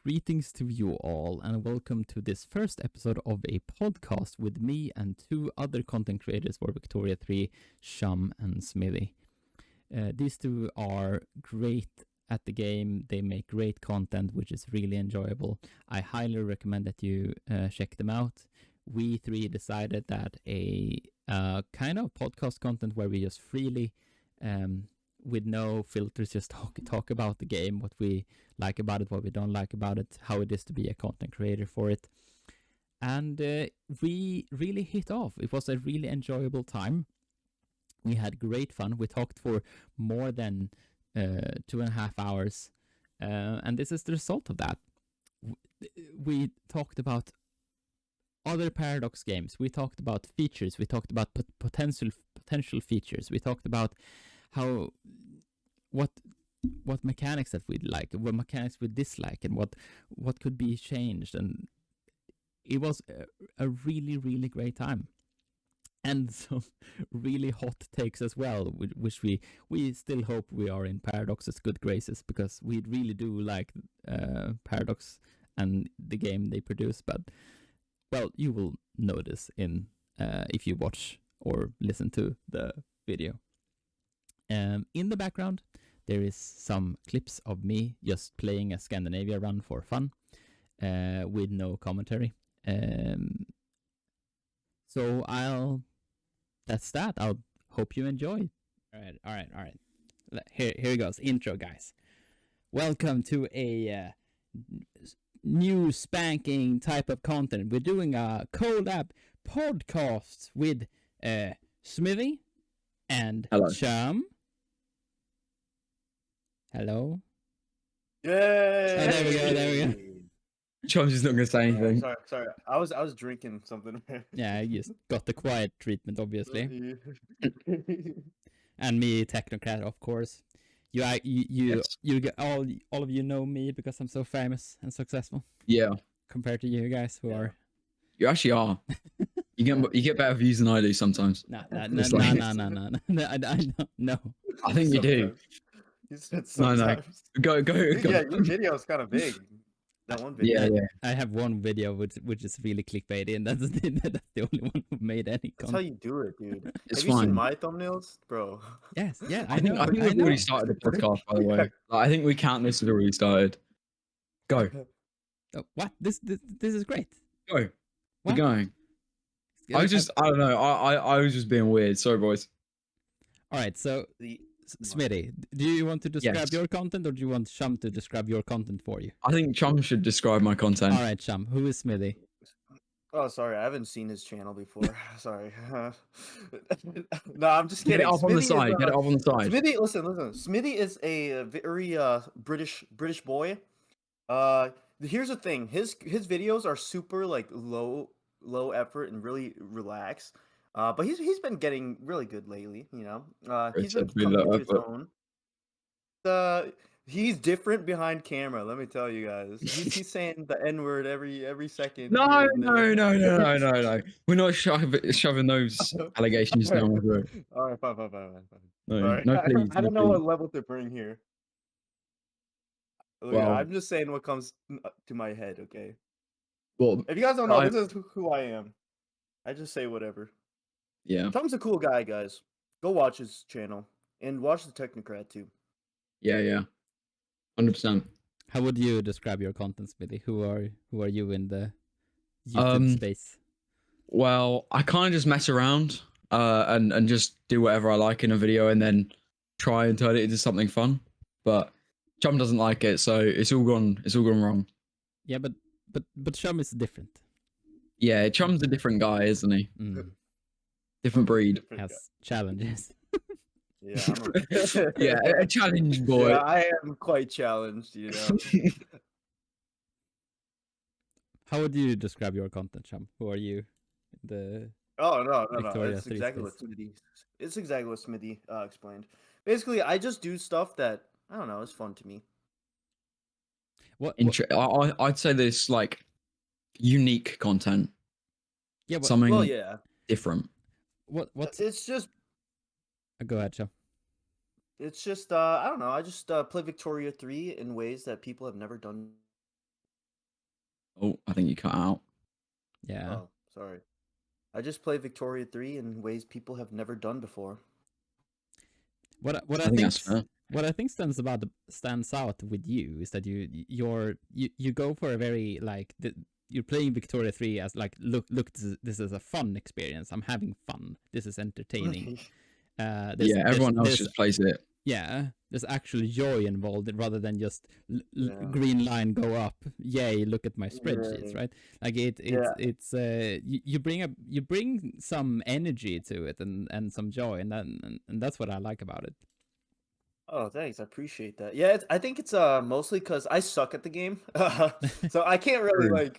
Greetings to you all, and welcome to this first episode of a podcast with me and two other content creators for Victoria 3, Chumm and Smithy. These two are great at the game. They make great content, which is really enjoyable. I highly recommend that you check them out. We three decided that a kind of podcast content where we just freely, with no filters, just talk about the game, what we like about it, what we don't like about it, how it is to be a content creator for it. And we really hit off. It was a really enjoyable time. We had great fun. We talked for more than 2.5 hours. And this is the result of that. We talked about other Paradox games. We talked about features. We talked about potential features. We talked about what mechanics that we'd like, what mechanics we dislike, and what could be changed. And it was a really, really great time. And some really hot takes as well, which we still hope we are in Paradox's good graces, because we really do like Paradox and the game they produce. But, well, you will notice in if you watch or listen to the video. In the background, there is some clips of me just playing a Scandinavia run for fun, with no commentary. So that's that. I'll hope you enjoy. All right. Here it goes. Intro, guys. Welcome to a new spanking type of content. We're doing a collab podcast with Smithy and Chumm. Hello. Yay! Oh, there we go. Chumm's just not going to say anything. Sorry. I was drinking something. Yeah, you just got the quiet treatment, obviously. And me, Technocrat, of course. You get all of you know me because I'm so famous and successful. Yeah. Compared to you guys who are. You actually are. You get better views than I do sometimes. No. I think you do. You said sometimes. No. Go. Yeah, your video is kind of big. That one video. Yeah. I have one video which is really clickbaity, and that's the only one who made any content. That's how you do it, dude. It's have fine. you seen my thumbnails, bro? Yes, yeah. I think we've already started the podcast, by the way. Like, I think we count this as already started. Go. Oh, what? This is great. Go. What? We're going. I don't know. I was just being weird. Sorry, boys. All right, so Smitty, do you want to describe your content, or do you want Chumm to describe your content for you? I think Chumm should describe my content. All right, Chumm, who is Smithy? Oh, sorry, I haven't seen his channel before. Sorry. No, I'm just kidding. Get it up on the side. Get it up on the side. Smithy, listen. Smithy is a very British boy. Here's the thing. His videos are super like low effort and really relaxed. But he's been getting really good lately, you know. He's been coming into his own. He's different behind camera. Let me tell you guys. He's saying the N-word every second. No. We're not shoving those allegations down my throat. All right, fine. No, please. I don't know what level to bring here. Look, Well, I'm just saying what comes to my head. Okay. Well, If you guys don't know, this is who I am. I just say whatever. Yeah. Tom's a cool guy, guys. Go watch his channel and watch the Technocrat too. Yeah. 100%. How would you describe your content, Smithy? Who are you in the YouTube space? Well, I kind of just mess around and just do whatever I like in a video and then try and turn it into something fun. But Chumm doesn't like it, so it's all gone wrong. Yeah, but Chumm is different. Yeah, Chumm's a different guy, isn't he? Different breed. Has challenges. Yeah, A challenge boy. Yeah, I am quite challenged, you know. How would you describe your content, Chumm? Who are you? Oh no. Victoria It's exactly what Smithy explained. Basically, I just do stuff that I don't know. It's fun to me. I'd say this like unique content. Yeah, but something different. What? It's just. Go ahead, Chumm. It's just I don't know. I just play Victoria 3 in ways that people have never done Oh, I think you cut out. Yeah. Oh, sorry. I just play Victoria 3 in ways people have never done before. What I think that's fair. what I think stands out with you is that you go for a very like you're playing Victoria 3 as like look this is a fun experience. I'm having fun. This is entertaining. Yeah, everyone else just plays it. Yeah, there's actual joy involved rather than just Yeah. green line go up. Yay, look at my spreadsheets, Yeah. right? Like it's you bring some energy to it and some joy and that's what I like about it. Oh, thanks. I appreciate that. Yeah, I think it's mostly because I suck at the game, so I can't really True.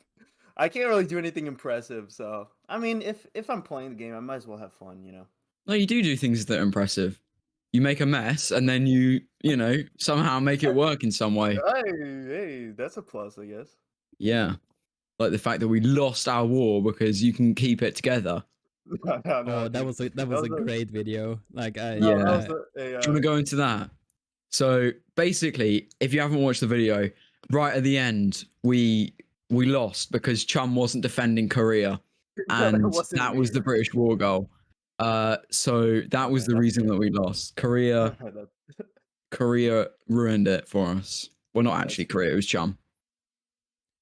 I can't really do anything impressive. So I mean, if I'm playing the game, I might as well have fun, you know. No, you do things that are impressive. You make a mess and then you know, somehow make it work in some way. Hey, that's a plus, I guess. Yeah. Like the fact that we lost our war because you can keep it together. No, Oh, dude. that was a great video. Like I Yeah. That was Do you want to go into that? So basically, if you haven't watched the video, right at the end, we lost because Chumm wasn't defending Korea, and wasn't that me. was the British war goal. So that was man, the reason that we lost. Korea ruined it for us. Well, not actually Korea, it was Chumm.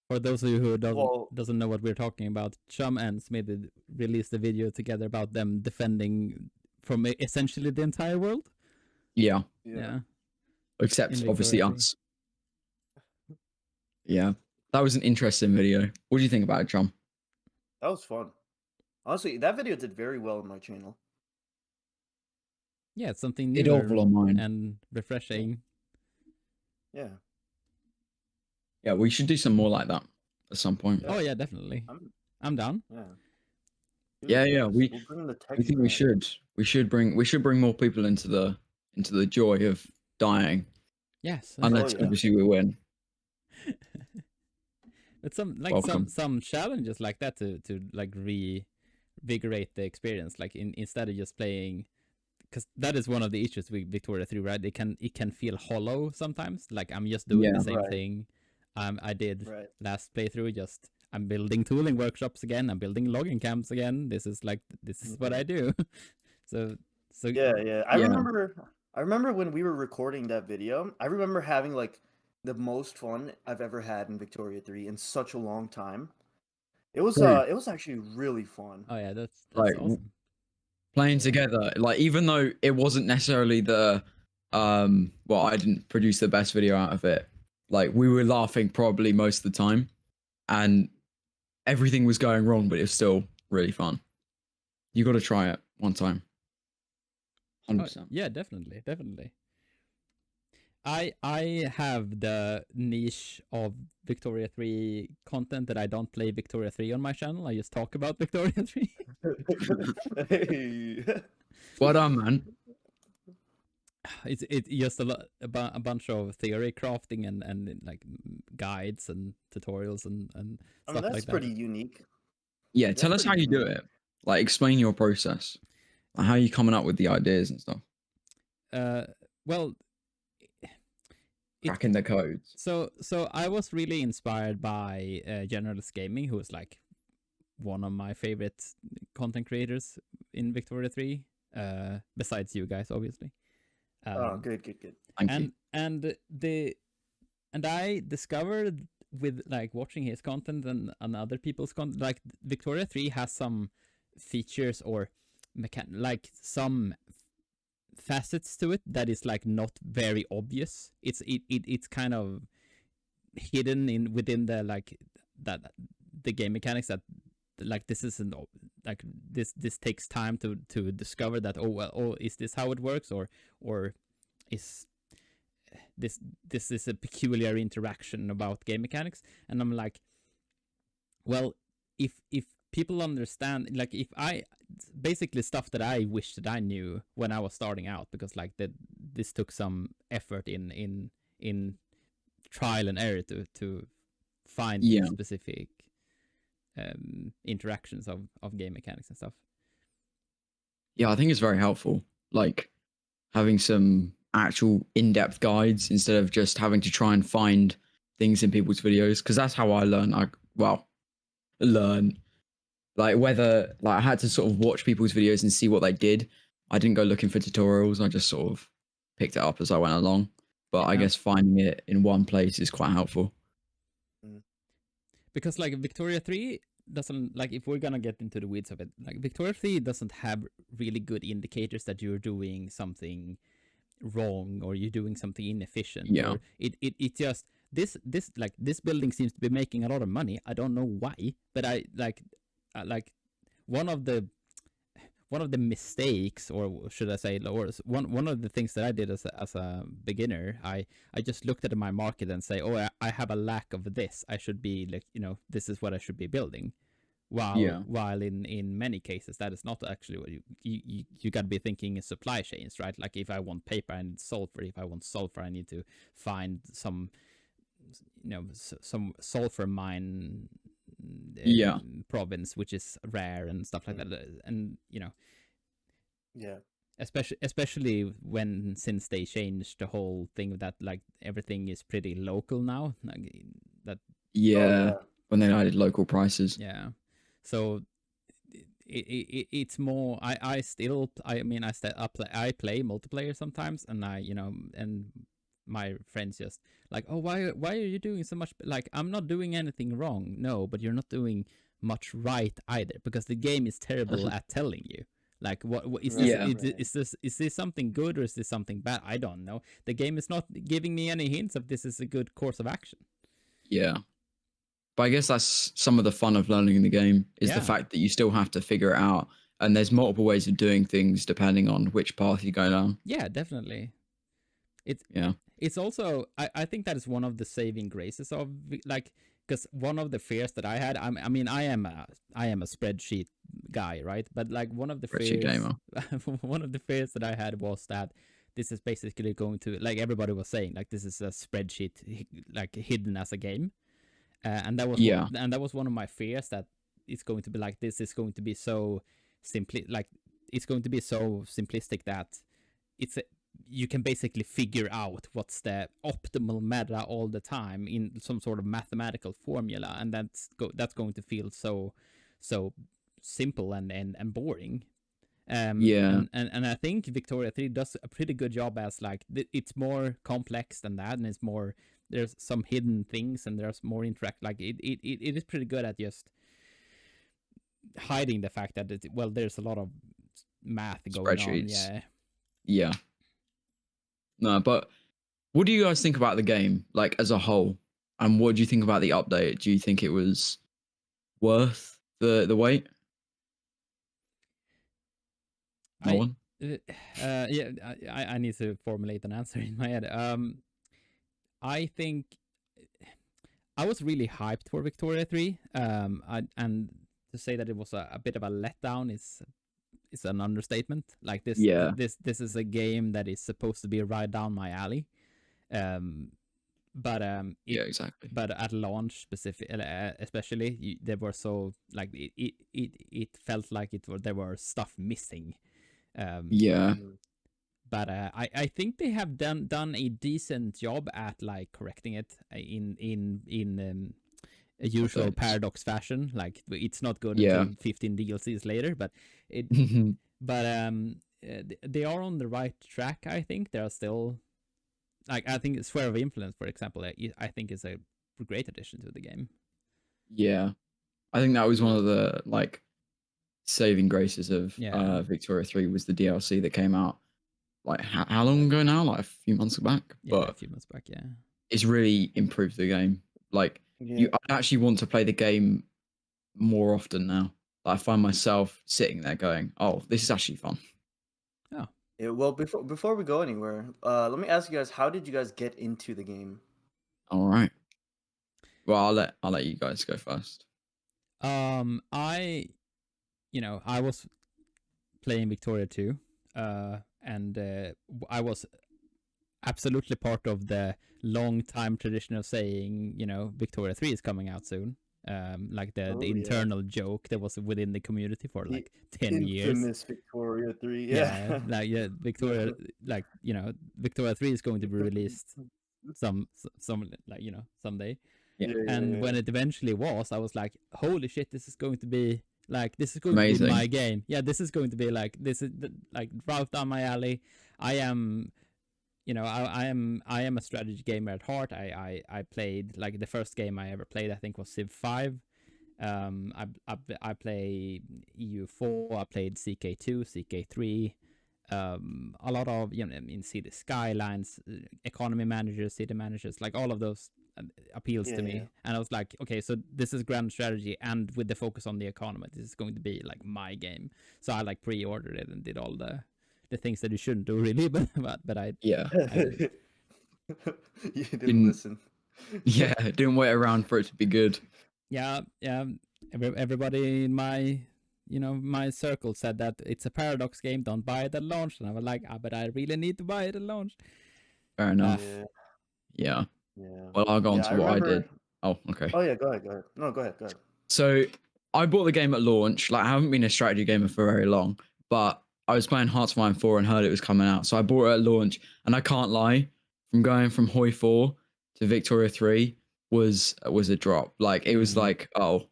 For those of you who Well, doesn't know what we're talking about, Chumm and Smithy released a video together about them defending from essentially the entire world. Yeah. Yeah. Except In obviously Victoria 3. us. Yeah. That was an interesting video. What do you think about it, Chumm? that was fun. Honestly, that video did very well on my channel. Yeah, it's something It new awful on mine. and refreshing. Yeah. Yeah, we should do some more like that at some point. Oh yeah, definitely. I'm down. Yeah. Yeah. We'll bring the We think we should. We should bring more people into the joy of dying. Yes. Unless obviously we win. But some challenges like that to like revigorate the experience. Like instead of just playing, because that is one of the issues with Victoria 3, right? It can feel hollow sometimes. Like I'm just doing the same thing. I did last playthrough. Just I'm building tooling workshops again. I'm building logging camps again. This is what I do. so yeah. I remember when we were recording that video. I remember having like the most fun I've ever had in Victoria 3 in such a long time. It was actually really fun. Oh yeah, that's like awesome. Playing together, like even though it wasn't necessarily the well, I didn't produce the best video out of it. Like we were laughing probably most of the time, and everything was going wrong, but it was still really fun. You got to try it one time. 100%. Yeah, definitely. I have the niche of Victoria 3 content that I don't play Victoria 3 on my channel. I just talk about Victoria 3. Hey. Well done, man. It's just a bunch of theory crafting and like guides and tutorials and stuff that's like that. pretty unique. Yeah, tell us how you do it. Like, explain your process. Like, how are you coming up with the ideas and stuff? Well, cracking the codes. So I was really inspired by Generalist Gaming, who is like one of my favorite content creators in Victoria 3, besides you guys, obviously. Good. Thank you. And I discovered with like watching his content and other people's content, like Victoria 3 has some features or like some facets to it that is like not very obvious. It's kind of hidden within the like that the game mechanics that like this isn't like this takes time to discover that is this how it works or is this is a peculiar interaction about game mechanics. And I'm like, well, if people understand, like if I basically stuff that I wish that I knew when I was starting out, because like this took some effort in trial and error to find these specific interactions of game mechanics and stuff. Yeah, I think it's very helpful, like having some actual in-depth guides instead of just having to try and find things in people's videos, because that's how I learn. well, learn. Like whether like I had to sort of watch people's videos and see what they did. I didn't go looking for tutorials. I just sort of picked it up as I went along. But I Yeah. guess finding it in one place is quite helpful. Because like Victoria 3 doesn't, like, if we're gonna get into the weeds of it, like Victoria 3 doesn't have really good indicators that you're doing something wrong or you're doing something inefficient. Yeah. Or it just this like this building seems to be making a lot of money. I don't know why, but I like one of the mistakes, or should I say, or one of the things that I did as a beginner, I just looked at my market and say, oh, I have a lack of this. I should be like, this is what I should be building. While in many cases that is not actually what you got to be thinking is supply chains, right? Like if I want paper, I need sulfur. If I want sulfur, I need to find some some sulfur mine province which is rare and stuff like that. And Yeah. especially since they changed the whole thing that like everything is pretty local now, like, that when they added local prices. So it's more, I still, I mean, I play multiplayer sometimes, and and my friends just like, oh, why are you doing so much? Like, I'm not doing anything wrong. No, but you're not doing much right either, because the game is terrible at telling you. Like, what is this? Is this something good or is this something bad? I don't know. The game is not giving me any hints of this is a good course of action. Yeah. But I guess that's some of the fun of learning the game, is the fact that you still have to figure it out. And there's multiple ways of doing things depending on which path you go down. Yeah, definitely. It's also, I think that is one of the saving graces of, like, because one of the fears that I had, I mean, I am a spreadsheet guy, right? But like one of the fears that I had was that this is basically going to, like everybody was saying, like this is a spreadsheet like hidden as a game. And that was one of my fears, that it's going to be like, this is going to be so it's going to be so simplistic that you can basically figure out what's the optimal meta all the time in some sort of mathematical formula, and that's going to feel so simple and boring. And I think Victoria 3 does a pretty good job as like it's more complex than that, and it's more, there's some hidden things and there's more interact, like it is pretty good at just hiding the fact that there's a lot of math going on. No, but what do you guys think about the game, like as a whole? And what do you think about the update? Do you think it was worth the wait? I need to formulate an answer in my head. I think I was really hyped for Victoria 3. And to say that it was a bit of a letdown is an understatement. Like this is a game that is supposed to be right down my alley. But exactly. But at launch, especially, there were so like it felt like there were stuff missing. But I think they have done a decent job at like correcting it in a usual Paradox fashion. Like it's not good until 15 DLCs later, but they are on the right track. I think there are still, like, I think Sphere of Influence, for example, I think is a great addition to the game. Yeah, I think that was one of the like saving graces of Victoria 3 was the DLC that came out like how long ago now? Like a few months back. Yeah, a few months back. Yeah, it's really improved the game. Like I actually want to play the game more often now. I find myself sitting there going, "Oh, this is actually fun." Oh. Yeah, well, before we go anywhere, let me ask you guys, how did you guys get into the game? All right. Well, I'll let you guys go first. I was playing Victoria 2, and I was absolutely part of the long time tradition of saying, Victoria 3 is coming out soon. Like the internal joke that was within the community for like 10 years. Infamous Victoria 3. Victoria, Victoria 3 is going to be released some like someday. Yeah. And when it eventually was, I was like, holy shit, this is going to be like, this is going to Amazing. be my game. Yeah, this is going to be like, this is like right down my alley. I am, I am a strategy gamer at heart. I played, like, the first game I ever played, I think, was Civ 5. I play EU4. I played CK2, CK3. A lot of, city skylines, economy managers, city managers, like all of those appeals to me. And I was like, okay, so this is grand strategy, and with the focus on the economy, this is going to be like my game. So I like pre-ordered it and did all the things that you shouldn't do, really, but I Yeah. did. You didn't Didn't- listen. Yeah, didn't wait around for it to be good. Yeah. Everybody in my my circle said that it's a Paradox game, don't buy it at launch, and I was like, but I really need to buy it at launch. Fair enough. Yeah. Yeah. Yeah. Well, I'll go on Yeah, to I what I remember. did. Oh, okay. Oh yeah, go ahead. No, go ahead. So I bought the game at launch. Like, I haven't been a strategy gamer for very long, but I was playing Hearts of Iron 4 and heard it was coming out. So I bought it at launch, and I can't lie, from going from Hoi 4 to Victoria 3 was a drop. Like, it was like, oh.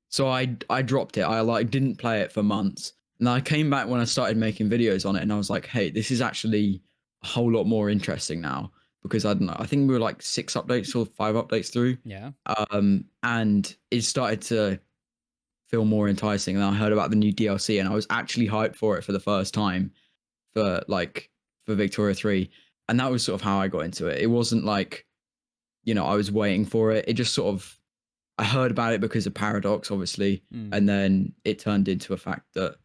So I dropped it. I like didn't play it for months. And I came back when I started making videos on it, and I was like, hey, this is actually a whole lot more interesting now, because I don't know, I think we were like 6 updates or 5 updates through. Yeah. And it started to feel more enticing. And I heard about the new DLC, and I was actually hyped for it for the first time for Victoria 3. And that was sort of how I got into it. It wasn't like, I was waiting for it. It just sort of, I heard about it because of Paradox, obviously, and then it turned into a fact that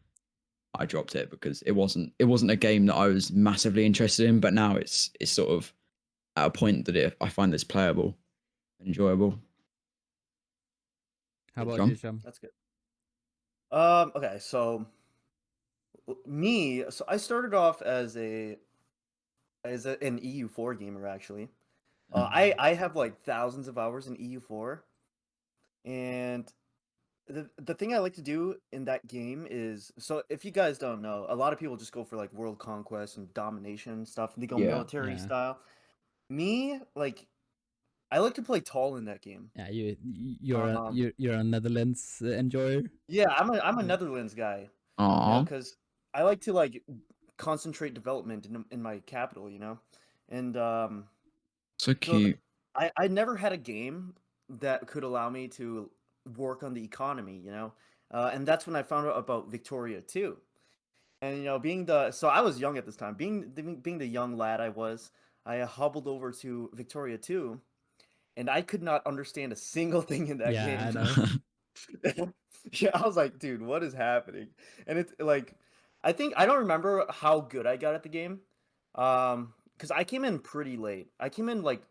I dropped it because it wasn't a game that I was massively interested in. But now it's sort of at a point that I find this playable and enjoyable. How about Chumm? you, Chumm? That's good. Okay, so I started off as an EU4 gamer, actually. I have like thousands of hours in EU4, and the thing I like to do in that game is, so if you guys don't know, a lot of people just go for like world conquest and domination and stuff. They go Yeah. military style. Me, like, I like to play tall in that game. Yeah, you're a Netherlands enjoyer. Yeah, I'm a Yeah. Netherlands guy. Aww. Because I like to like concentrate development in my capital, and So cute. I never had a game that could allow me to work on the economy, and that's when I found out about Victoria 2. And so I was young at this time, being the young lad I was, I hobbled over to Victoria 2, and I could not understand a single thing in that game. I know. Yeah, I was like, dude, what is happening? And it's like, I don't remember how good I got at the game, because I came in pretty late. I came in like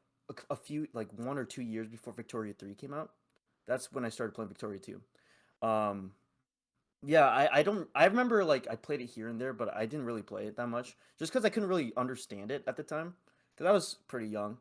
a few, like 1 or 2 years before Victoria 3 came out. That's when I started playing Victoria 2. Yeah, I remember like I played it here and there, but I didn't really play it that much, just because I couldn't really understand it at the time, because I was pretty young.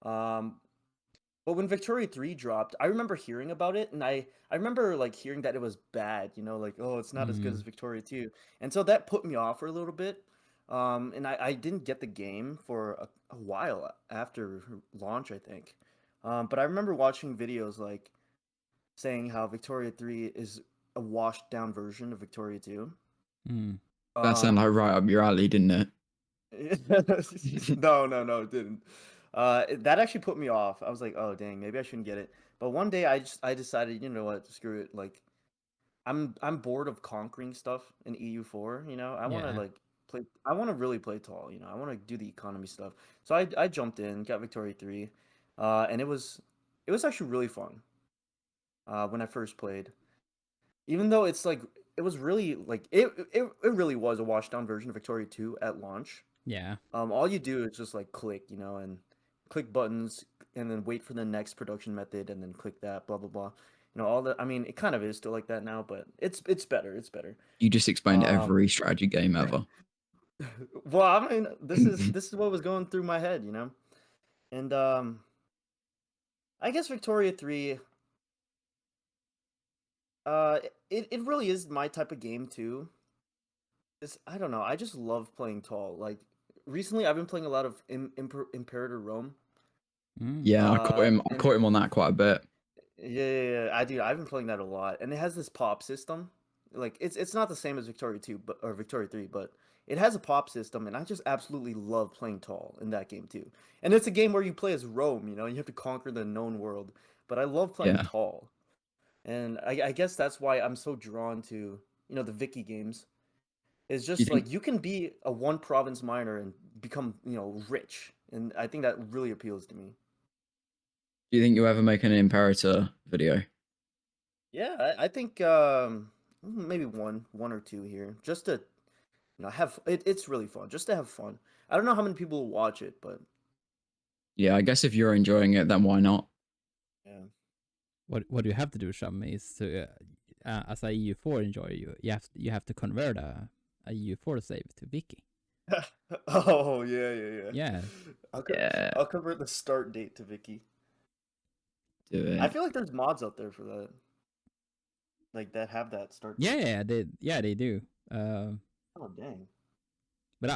But when Victoria 3 dropped, I remember hearing about it, and I remember like hearing that it was bad, like, oh, it's not as good as Victoria 2. And so that put me off for a little bit. And I didn't get the game for a while after launch, I think. But I remember watching videos like saying how Victoria 3 is a washed down version of Victoria 2. That sounded like right up your alley, didn't it? No, it didn't. That actually put me off. I was like, oh dang, maybe I shouldn't get it. But one day I decided, you know what, screw it. Like, I'm bored of conquering stuff in EU4. I want to like play. I want to really play tall. I want to do the economy stuff. So I jumped in, got Victoria 3, and it was actually really fun. When I first played, even though it's like it was really like it really was a washed down version of Victoria 2 at launch. Yeah. All you do is just like click, and click buttons, and then wait for the next production method, and then click that, blah blah blah. All that. I mean, it kind of is still like that now, but it's better. It's better. You just explained every strategy game ever. Well, I mean, this is what was going through my head, and I guess Victoria 3. It really is my type of game too. I don't know. I just love playing tall. Like, recently, I've been playing a lot of Imperator Rome, Yeah, I caught him. I And caught him on that quite a bit. yeah. I've been playing that a lot, and it has this pop system. Like it's not the same as Victoria 2, but or Victoria 3, but it has a pop system, and I just absolutely love playing tall in that game too. And it's a game where you play as Rome, you know, and you have to conquer the known world. But I love playing Yeah. tall, and I guess that's why I'm so drawn to the Vicky games. It's Do you just think? like you can be a one province miner and become rich, and I think that really appeals to me. Do you think you'll ever make an Imperator video? Yeah, I think maybe one or two here, just to have it. It's really fun, just to have fun. I don't know how many people will watch it, but Yeah, I guess if you're enjoying it, then why not? yeah. What you have to do, Sham, is to as a EU4 enjoyer, you have to convert a EU4 save to Wiki. Oh yeah. Yeah. Yeah, I'll convert the start date to Vicky. do I it. feel like there's mods out there for that, like that have that start date. They do. Oh dang, But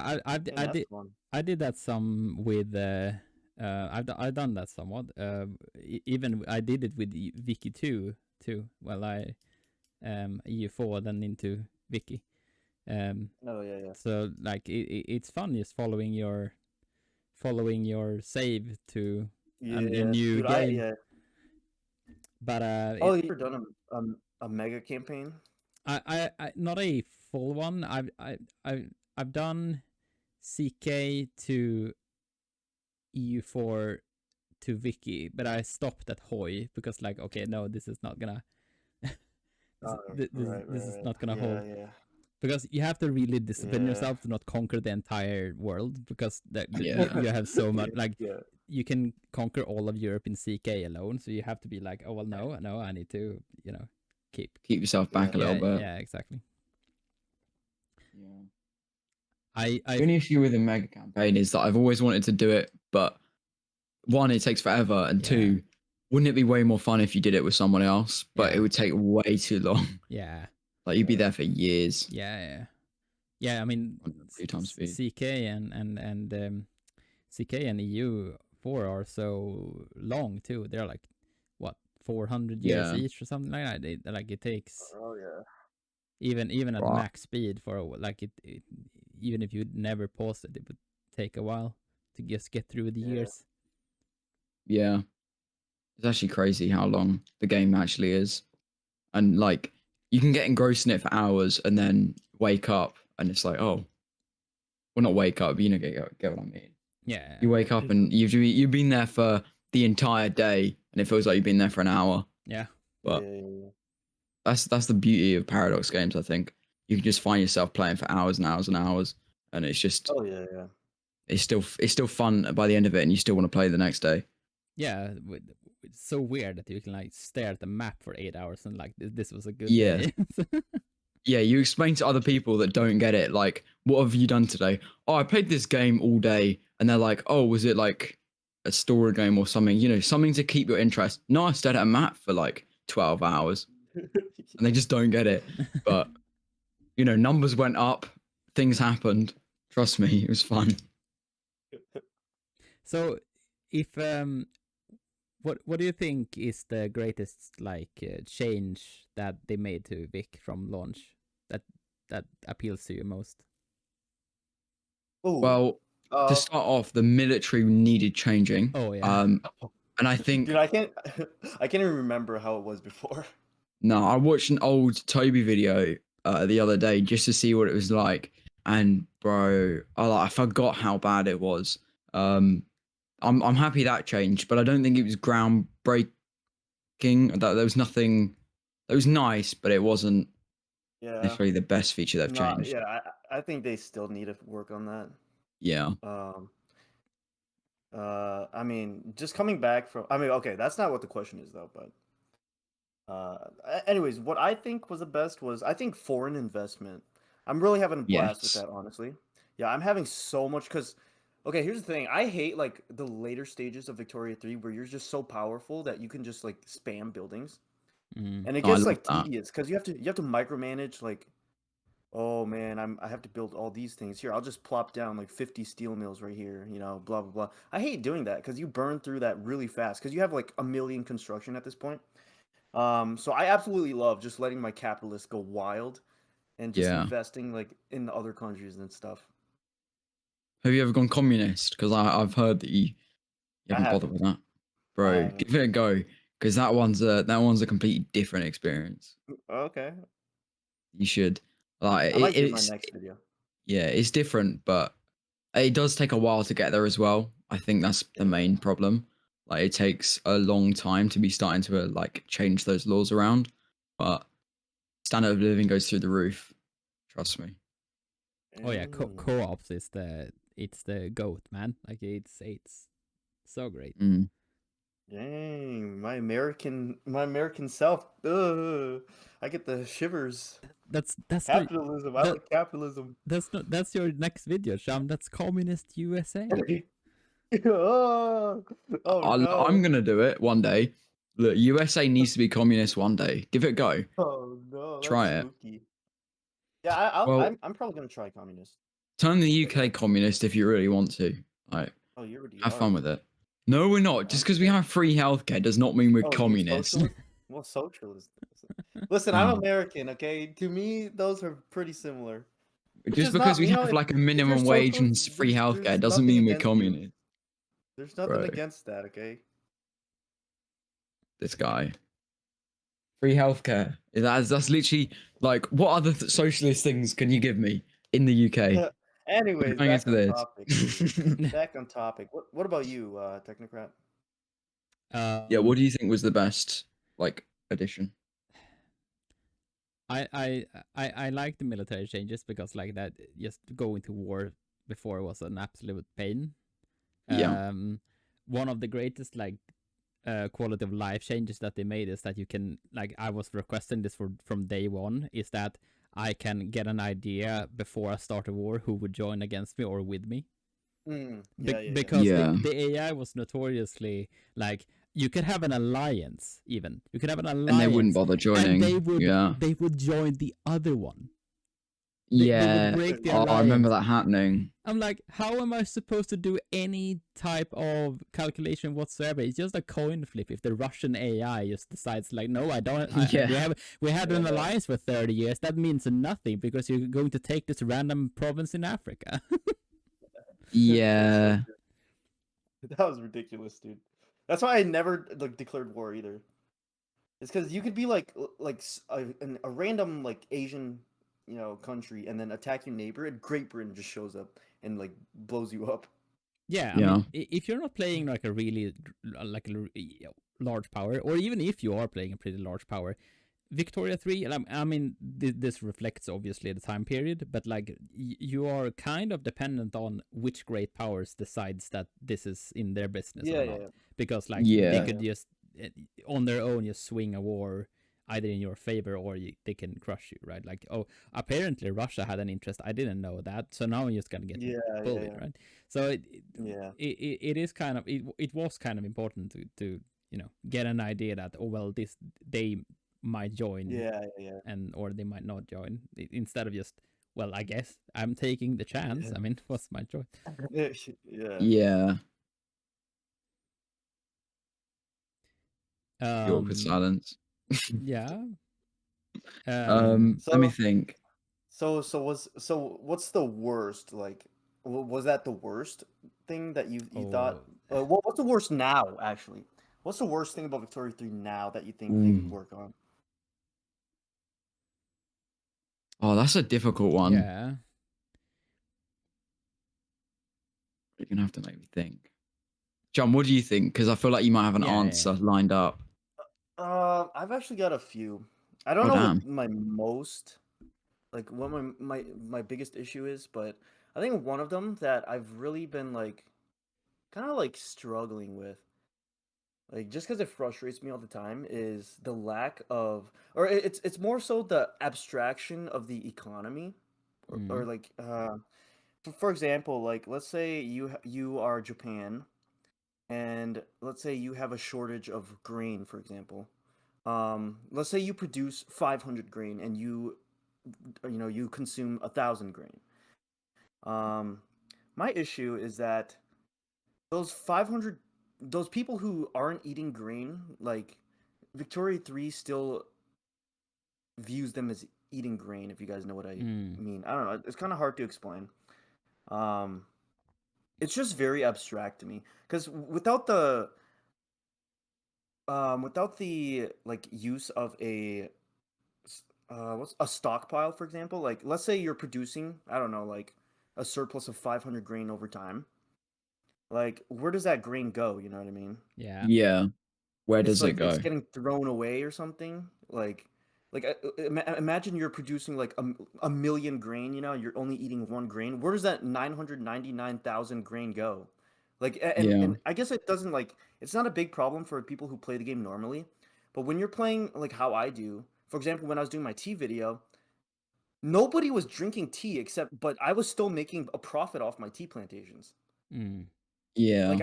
dang, that's fun. I did that some with I've done that somewhat. Even I did it with Wiki 2 too. Well, I EU4 then into Wiki. Oh yeah. So like it's fun just following your save to a Yeah, new dude. game. But Oh, you ever done a mega campaign? I not a full one. I've done CK to EU4 to Wiki, but I stopped at Hoy because like okay, no, this is not gonna this is Right. not gonna hold, Yeah. because you have to really discipline Yeah. yourself to not conquer the entire world, because Yeah. you have so much like Yeah. you can conquer all of Europe in CK alone, so you have to be like, oh well, no, I need to keep. Keep yourself back a Yeah, little bit. yeah, exactly. Yeah. I The only issue with a mega campaign is that I've always wanted to do it, but one, it takes forever, and Yeah. two, wouldn't it be way more fun if you did it with someone else? But Yeah. it would take way too long. Yeah. Like you'd be there for years. Yeah. I mean, On 2 times speed. CK and CK and EU4 are so long too. They're like what 400 years Yeah. each or something like that. It takes Oh yeah. even at Right. max speed for like it even if you never pause it, it would take a while to just get through the Yeah. years. Yeah. It's actually crazy how long the game actually is. And like you can get engrossed in it for hours and then wake up and it's like, oh, well, not wake up, but get what I mean. Yeah. You wake up and you've been there for the entire day and it feels like you've been there for an hour. Yeah. But Yeah. that's the beauty of Paradox games, I think. You can just find yourself playing for hours and hours and hours, and it's just Oh yeah. it's still fun by the end of it, and you still want to play the next day. Yeah, it's so weird that you can like stare at the map for 8 hours and like this was a good Yeah. day. Yeah, you explain to other people that don't get it, like, what have you done today? Oh, I played this game all day, and they're like, oh, was it like a story game or something? You know, something to keep your interest. No, I stared at a map for like 12 hours, and they just don't get it. But you know, numbers went up, things happened. Trust me, it was fun. So, if what do you think is the greatest like change that they made to Vic from launch that appeals to you most? Ooh. Well, to start off, the military needed changing. Oh yeah. And I think dude, I can't even remember how it was before. no, I watched an old Toby video the other day just to see what it was like, and bro, I forgot how bad it was. I'm happy that changed, but I don't think it was groundbreaking. That there was nothing. It was nice, but it wasn't Yeah. necessarily the best feature they've changed. Yeah, I think they still need to work on that. Yeah. I mean, just coming back from. I mean, okay, that's not what the question is though. But, anyways, what I think was the best was I think foreign investment. I'm really having a blast with Yes. that, honestly. Yeah, I'm having so much because. Okay, here's the thing. I hate like the later stages of Victoria 3 where you're just so powerful that you can just like spam buildings. Mm. And it No, I gets love like that. tedious because you have to micromanage like oh man, I have to build all these things here. I'll just plop down like 50 steel mills right here, blah blah blah. I hate doing that because you burn through that really fast because you have like a million construction at this point. So I absolutely love just letting my capitalists go wild and just Yeah. investing like in the other countries and stuff. Have you ever gone communist? Because I've heard that you I haven't bothered with haven't. that, I bro. haven't. Give it a go, because that one's a completely different experience. Okay. You should like I might do my it's next video. yeah, it's different, but it does take a while to get there as well. I think that's the Yeah. main problem. Like it takes a long time to be starting to like change those laws around, but standard of living goes through the roof. Trust me. Oh yeah, Mm. co-ops is the goat, man. Like it's so great. Mm. Dang, my American self. Ugh, I get the shivers. That's Capitalism. I that like capitalism. that's your next video, Sham. That's communist USA. oh, oh I'm no. gonna do it one day. Look, USA needs to be communist one day. Give it a go. Oh no, that's Try it. spooky. Yeah, I'll, Well, I'm probably gonna try communist. turn the But yeah. UK communist if you really want to. Like, Oh, you already have are. fun with it. No, we're not. Just because we Okay. have free healthcare does not mean we're Oh, you communist. socialist? Well, socialist. Listen, I'm Oh. American. Okay, to me, those are pretty similar. Which Just is because not, we have if like a if you're minimum wage and socialist, free healthcare there's doesn't nothing mean we're against you. communist, There's nothing bro. against that. Okay. This guy. Free healthcare. That's literally like what other socialist things can you give me in the UK? We're Anyways, going back into on topic, dude. this. Back on topic. What about you, Technocrat? Yeah, what Um, do you think was the best like addition? I I I like the military changes because like that just going to war before was an absolute pain. Yeah. One of the greatest like quality of life changes that they made is that you can like I was requesting this from day one is that I can get an idea before I start a war who would join against me or with me. Yeah. Because Yeah. the AI was notoriously like you could have an alliance even you could have an And they wouldn't alliance bother and joining. Yeah. they would join the other one. They would Yeah. break the Oh, I remember alliance. that happening. I'm like, how am I supposed to do any type of calculation whatsoever? It's just a coin flip if the Russian AI just decides like, no, I don't. Yeah. We had an Yeah. alliance for 30 years. That means nothing because you're going to take this random province in Africa. That's so Yeah. true. That was ridiculous, dude. That's why I never like declared war either. It's because you could be like a random like Asian, country, and then attack your neighbor, and Great Britain just shows up and like blows you up. Yeah, I Yeah. mean, if you're not playing like a really like large power, or even if you are playing a pretty large power, Victoria 3, I mean, this reflects obviously the time period, but like you are kind of dependent on which great powers decides that this is in their business or not, Yeah. because like they Yeah. could just on their own just swing a war either in your favor or they can crush you, right? Like, oh, apparently Russia had an interest. I didn't know that, so now I'm just gonna get Yeah, bullied, yeah. right? So Yeah. it is kind of it was kind of important to get an idea that this they might join Yeah. and or they might not join instead of just well I guess I'm taking the chance. I mean, what's my choice? Yeah. Yeah. The awkward Um, silence. yeah. Let me So think. what's the worst? Like, was that the worst thing that you thought? Oh, What's the worst now? Actually, what's the worst thing about Victoria 3 now that you think they could Ooh. work on? Oh, that's a difficult one. yeah. You're gonna have to make me think. John, what do you think? Because I feel like you might have an Yeah, answer lined up. I've actually got a few. I don't Oh know damn. what my most like what my biggest issue is, but I think one of them that I've really been like kind of like struggling with, like just because it frustrates me all the time, is the lack of, or it's more so the abstraction of the economy, or Mm. like for example, like let's say you are Japan, and let's say you have a shortage of grain, for example. Let's say you produce 500 grain and you you consume 1,000 grain. My issue is that those 500, those people who aren't eating grain, like Victoria 3 still views them as eating grain, if you guys know what I Mm. mean. I don't know. It's kind of hard to explain. Um, it's just very abstract to me because without the like use of what's a stockpile, for example, like let's say you're producing, I don't know, like a surplus of 500 grain over time. Like, where does that grain go? You know what I mean? Yeah. Yeah. Where It's does it like it's go? getting thrown away or something. Imagine you're producing like a million grain. You're only eating one grain. Where does that 999,000 grain go? Like, Yeah. and I guess it doesn't like it's not a big problem for people who play the game normally, but when you're playing like how I do, for example, when I was doing my tea video, nobody was drinking tea but I was still making a profit off my tea plantations. Mm. Yeah. Like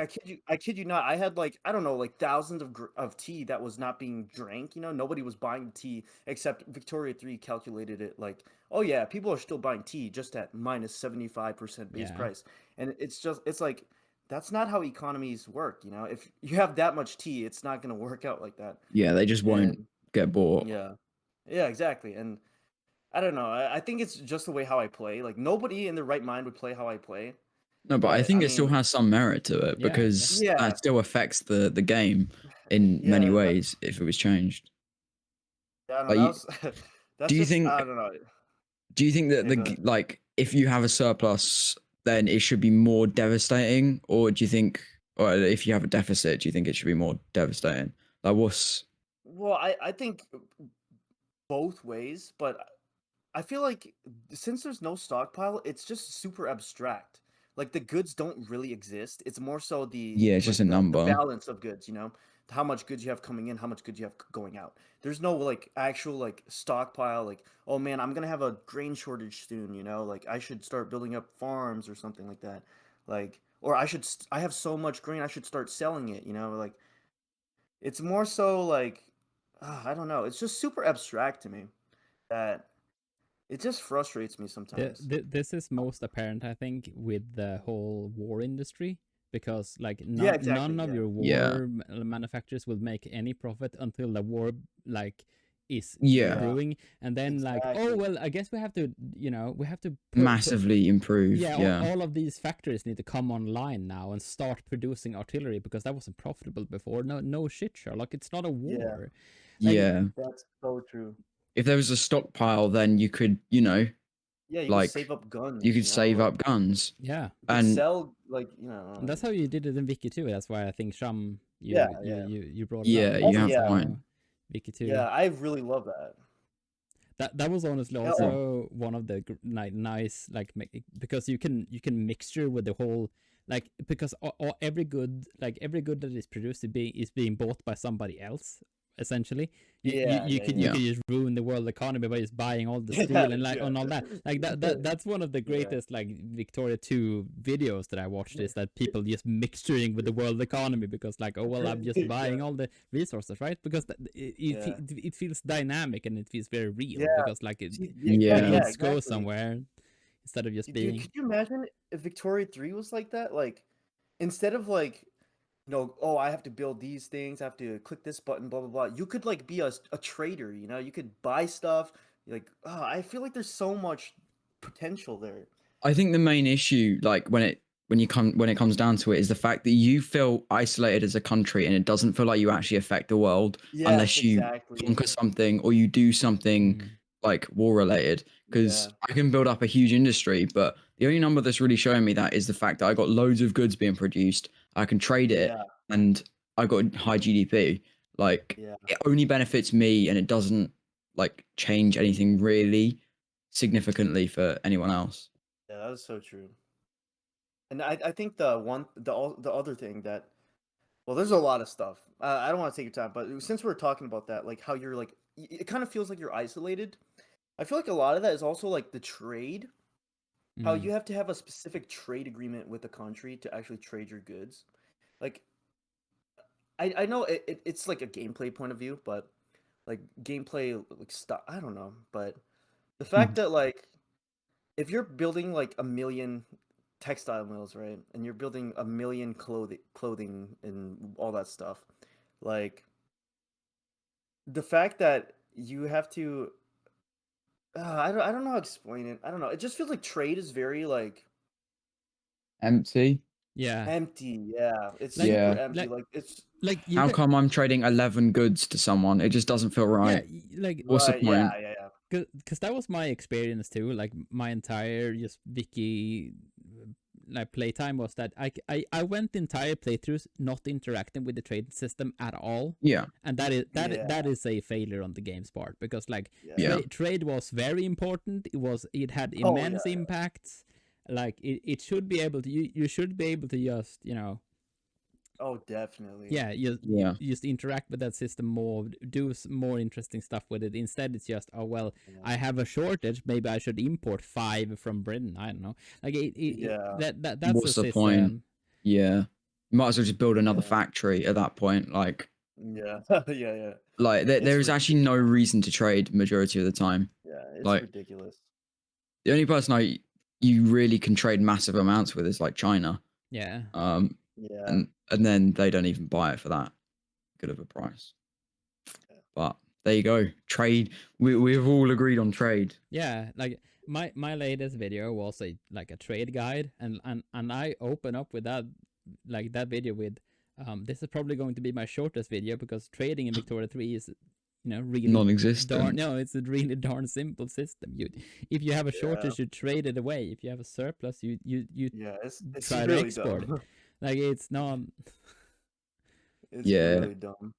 I kid you not. I had like I don't know, like thousands of tea that was not being drank. Nobody was buying tea except Victoria 3 calculated it like, oh yeah, people are still buying tea just at minus 75% base Yeah. price, and it's like that's not how economies work. If you have that much tea, it's not gonna work out like that. Yeah. They just won't And get bought. yeah, yeah, exactly. And I don't know. I think it's just the way how I play. Like nobody in their right mind would play how I play. No, but I But I think it still mean, has some merit to it Yeah, because definitely. yeah, that still affects the game in many yeah. ways if it was changed. Yeah, I don't Like, know. you, That's do you just I think? don't know. Do you think that Yeah, go ahead. like if you have a surplus, then it should be more devastating, or do you think, or if you have a deficit, do you think it should be more devastating? Like, what's Well, I think both ways, but I feel like since there's no stockpile, it's just super abstract. Like the goods don't really exist. It's more so yeah, it's just like a the number. balance of goods, how much goods you have coming in, how much goods you have going out. There's no like actual like stockpile like, oh man, I'm going to have a grain shortage soon, like I should start building up farms or something like that. Like or I have so much grain, I should start selling it, like it's more so like I don't know. It's just super abstract to me that it just frustrates me sometimes. This is most apparent, I think, with the whole war industry, because like Yeah, none exactly. of Yeah. your Yeah, war manufacturers will make any profit until the war like is yeah, Yeah. brewing, and then like, oh Exactly. well, I guess we have to put massively improved. yeah, Yeah, all of these factories need to come online now and start producing artillery because that wasn't profitable before. No shit, Sherlock. It's not a Yeah. war. Like, yeah. That's so true. If there was a stockpile, then you could, Yeah, you could save like up you guns, could save like up guns, yeah, you could and sell like, and that's how you did it in Wiki too. That's why I think Sham yeah, yeah. you brought it up yeah, because you Also, have that's yeah. point. how Wiki two. Yeah, I really love that. That was honestly Yeah, oh, also one of the nice like because you can mixture with the whole like because every good that is produced is being bought by somebody else essentially. yeah, yeah, You Yeah, could just ruin the world economy by just buying all the yeah. steel and like Yeah. on all that like that's one of the Yeah. greatest like Victoria 2 videos that I watched, is that people just mixturing with the world economy because like, oh well, I'm just buying Yeah. all the resources, right? Because Yeah. it feels dynamic and it feels very real Yeah. because like the yeah, Yeah, goods go exactly. somewhere instead of just Dude, being could you imagine if Victoria 3 was like that? Like instead of like oh, I have to build these things, I have to click this button, blah blah blah. You could like be a trader, you could buy stuff. Like, oh, I feel like there's so much potential there. I think the main issue, like when it comes down to it, is the fact that you feel isolated as a country, and it doesn't feel like you actually affect the world Yes, unless you exactly. conquer something or you do something mm, like war related. Because Yeah, I can build up a huge industry, but the only number that's really showing me that is the fact that I got loads of goods being produced. I can trade it, yeah, and I got high GDP. Like yeah, it only benefits me, and it doesn't like change anything really significantly for anyone else. yeah. That is so true. And I think the other thing that well, there's a lot of stuff. I don't want to take your time, but since we're talking about that, like how you're like, it kind of feels like you're isolated. I feel like a lot of that is also like the trade. How mm, you have to have a specific trade agreement with a country to actually trade your goods. Like I know it's like a gameplay point of view, but like gameplay like stuff I don't know, but The fact that like if you're building like a million textile mills, right, and you're building a million clothing and all that stuff, like the fact that you have to I don't know how to explain it. I don't know. It just feels like trade is very like Empty. Yeah. empty. Yeah, it's Like- super Yeah. empty. Like it's Like you How can, come I'm trading 11 goods to someone? It just doesn't feel right. like What's the right. point? Yeah. because that was my experience too. Like my entire just wiki like playtime was that I went the entire playthroughs not interacting with the trade system at all, Yeah. and that Yeah. is a failure on the game's part, because like Yeah. trade was very important. It had Oh, immense yeah. impacts. Like it should be able to, you should be able to just Oh, definitely. Yeah. just interact with that system more, do more interesting stuff with it. Instead, it's just, oh well, Yeah. I have a shortage. Maybe I should import 5 from Britain. I don't know. Like Yeah. that's What's a the system. point? Yeah. You might as well just build another Yeah. factory at that point. Like Yeah. Yeah. there It's is actually no reason to trade majority of the time. Yeah, it's Like ridiculous. the only person you really can trade massive amounts with is like China. Yeah. Yeah. And then they don't even buy it for that good of a price. But there you go. Trade. We've all agreed on trade. Yeah, like my latest video was a trade guide, and I open up with that, like that video with this is probably going to be my shortest video, because trading in Victoria 3 is really Non-existent. it's a really darn simple system. If you have a shortage, you trade it away. If you have a surplus, you Yeah, it's try to really export dumb. it. Like it's not. It's Yeah. really dumb.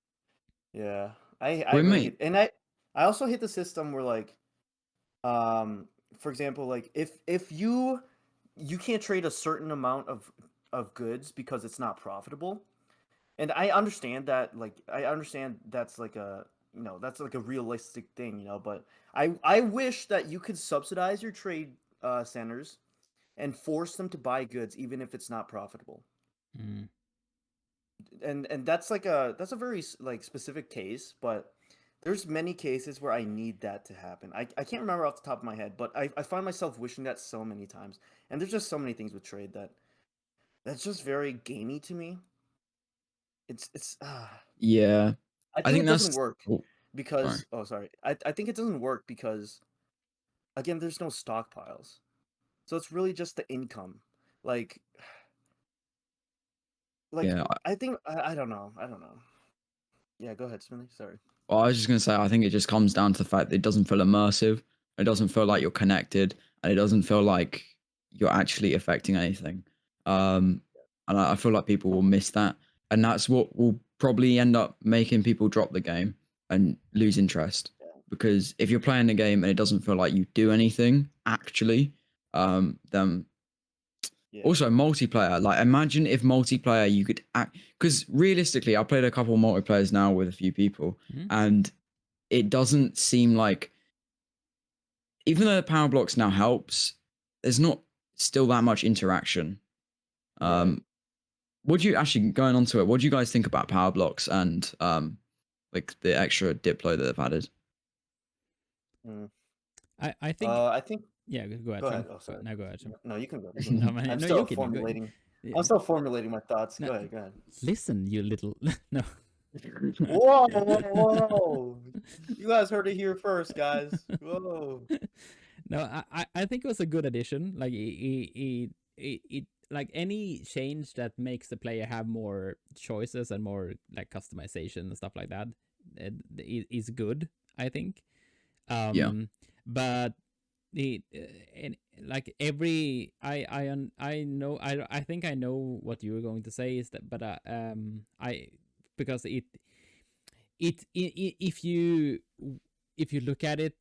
Yeah. I Well, really mate. hate, and I also hate the system where like for example, like if you can't trade a certain amount of goods because it's not profitable. And I understand that, like I understand that's like a that's like a realistic thing, but I wish that you could subsidize your trade centers and force them to buy goods even if it's not profitable. Mm. And that's like that's a very like specific case, but there's many cases where I need that to happen. I can't remember off the top of my head, but I find myself wishing that so many times. And there's just so many things with trade that's just very gamey to me. It's Yeah. I think it doesn't work because sorry. I think it doesn't work because again there's no stockpiles. So it's really just the income. Like Yeah. I think I don't know. Yeah, go ahead, Smithy. Sorry. Well, I was just gonna say I think it just comes down to the fact that it doesn't feel immersive. It doesn't feel like you're connected, and it doesn't feel like you're actually affecting anything. And I feel like people will miss that, and that's what will probably end up making people drop the game and lose interest. Because if you're playing the game and it doesn't feel like you do anything actually, then also multiplayer. Like imagine if multiplayer you could act, because realistically, I played a couple of multiplayers now with a few people, and it doesn't seem like, even though the power blocks now helps, there's not still that much interaction. What do you actually, going on to it, what do you guys think about power blocks and like the extra diplo that they've added? I think I think yeah, go ahead. go ahead. Oh, sorry. No, go ahead. Chumm. No, you can go. I'm still formulating. I'm still formulating my thoughts. No. Go ahead. Listen, you little no. Whoa! You guys heard it here first, guys. Whoa! No, I think it was a good addition. Like it like any change that makes the player have more choices and more like customization and stuff like that is good, I think. But like every I know I think I know what you were going to say is that, but I because if you look at it,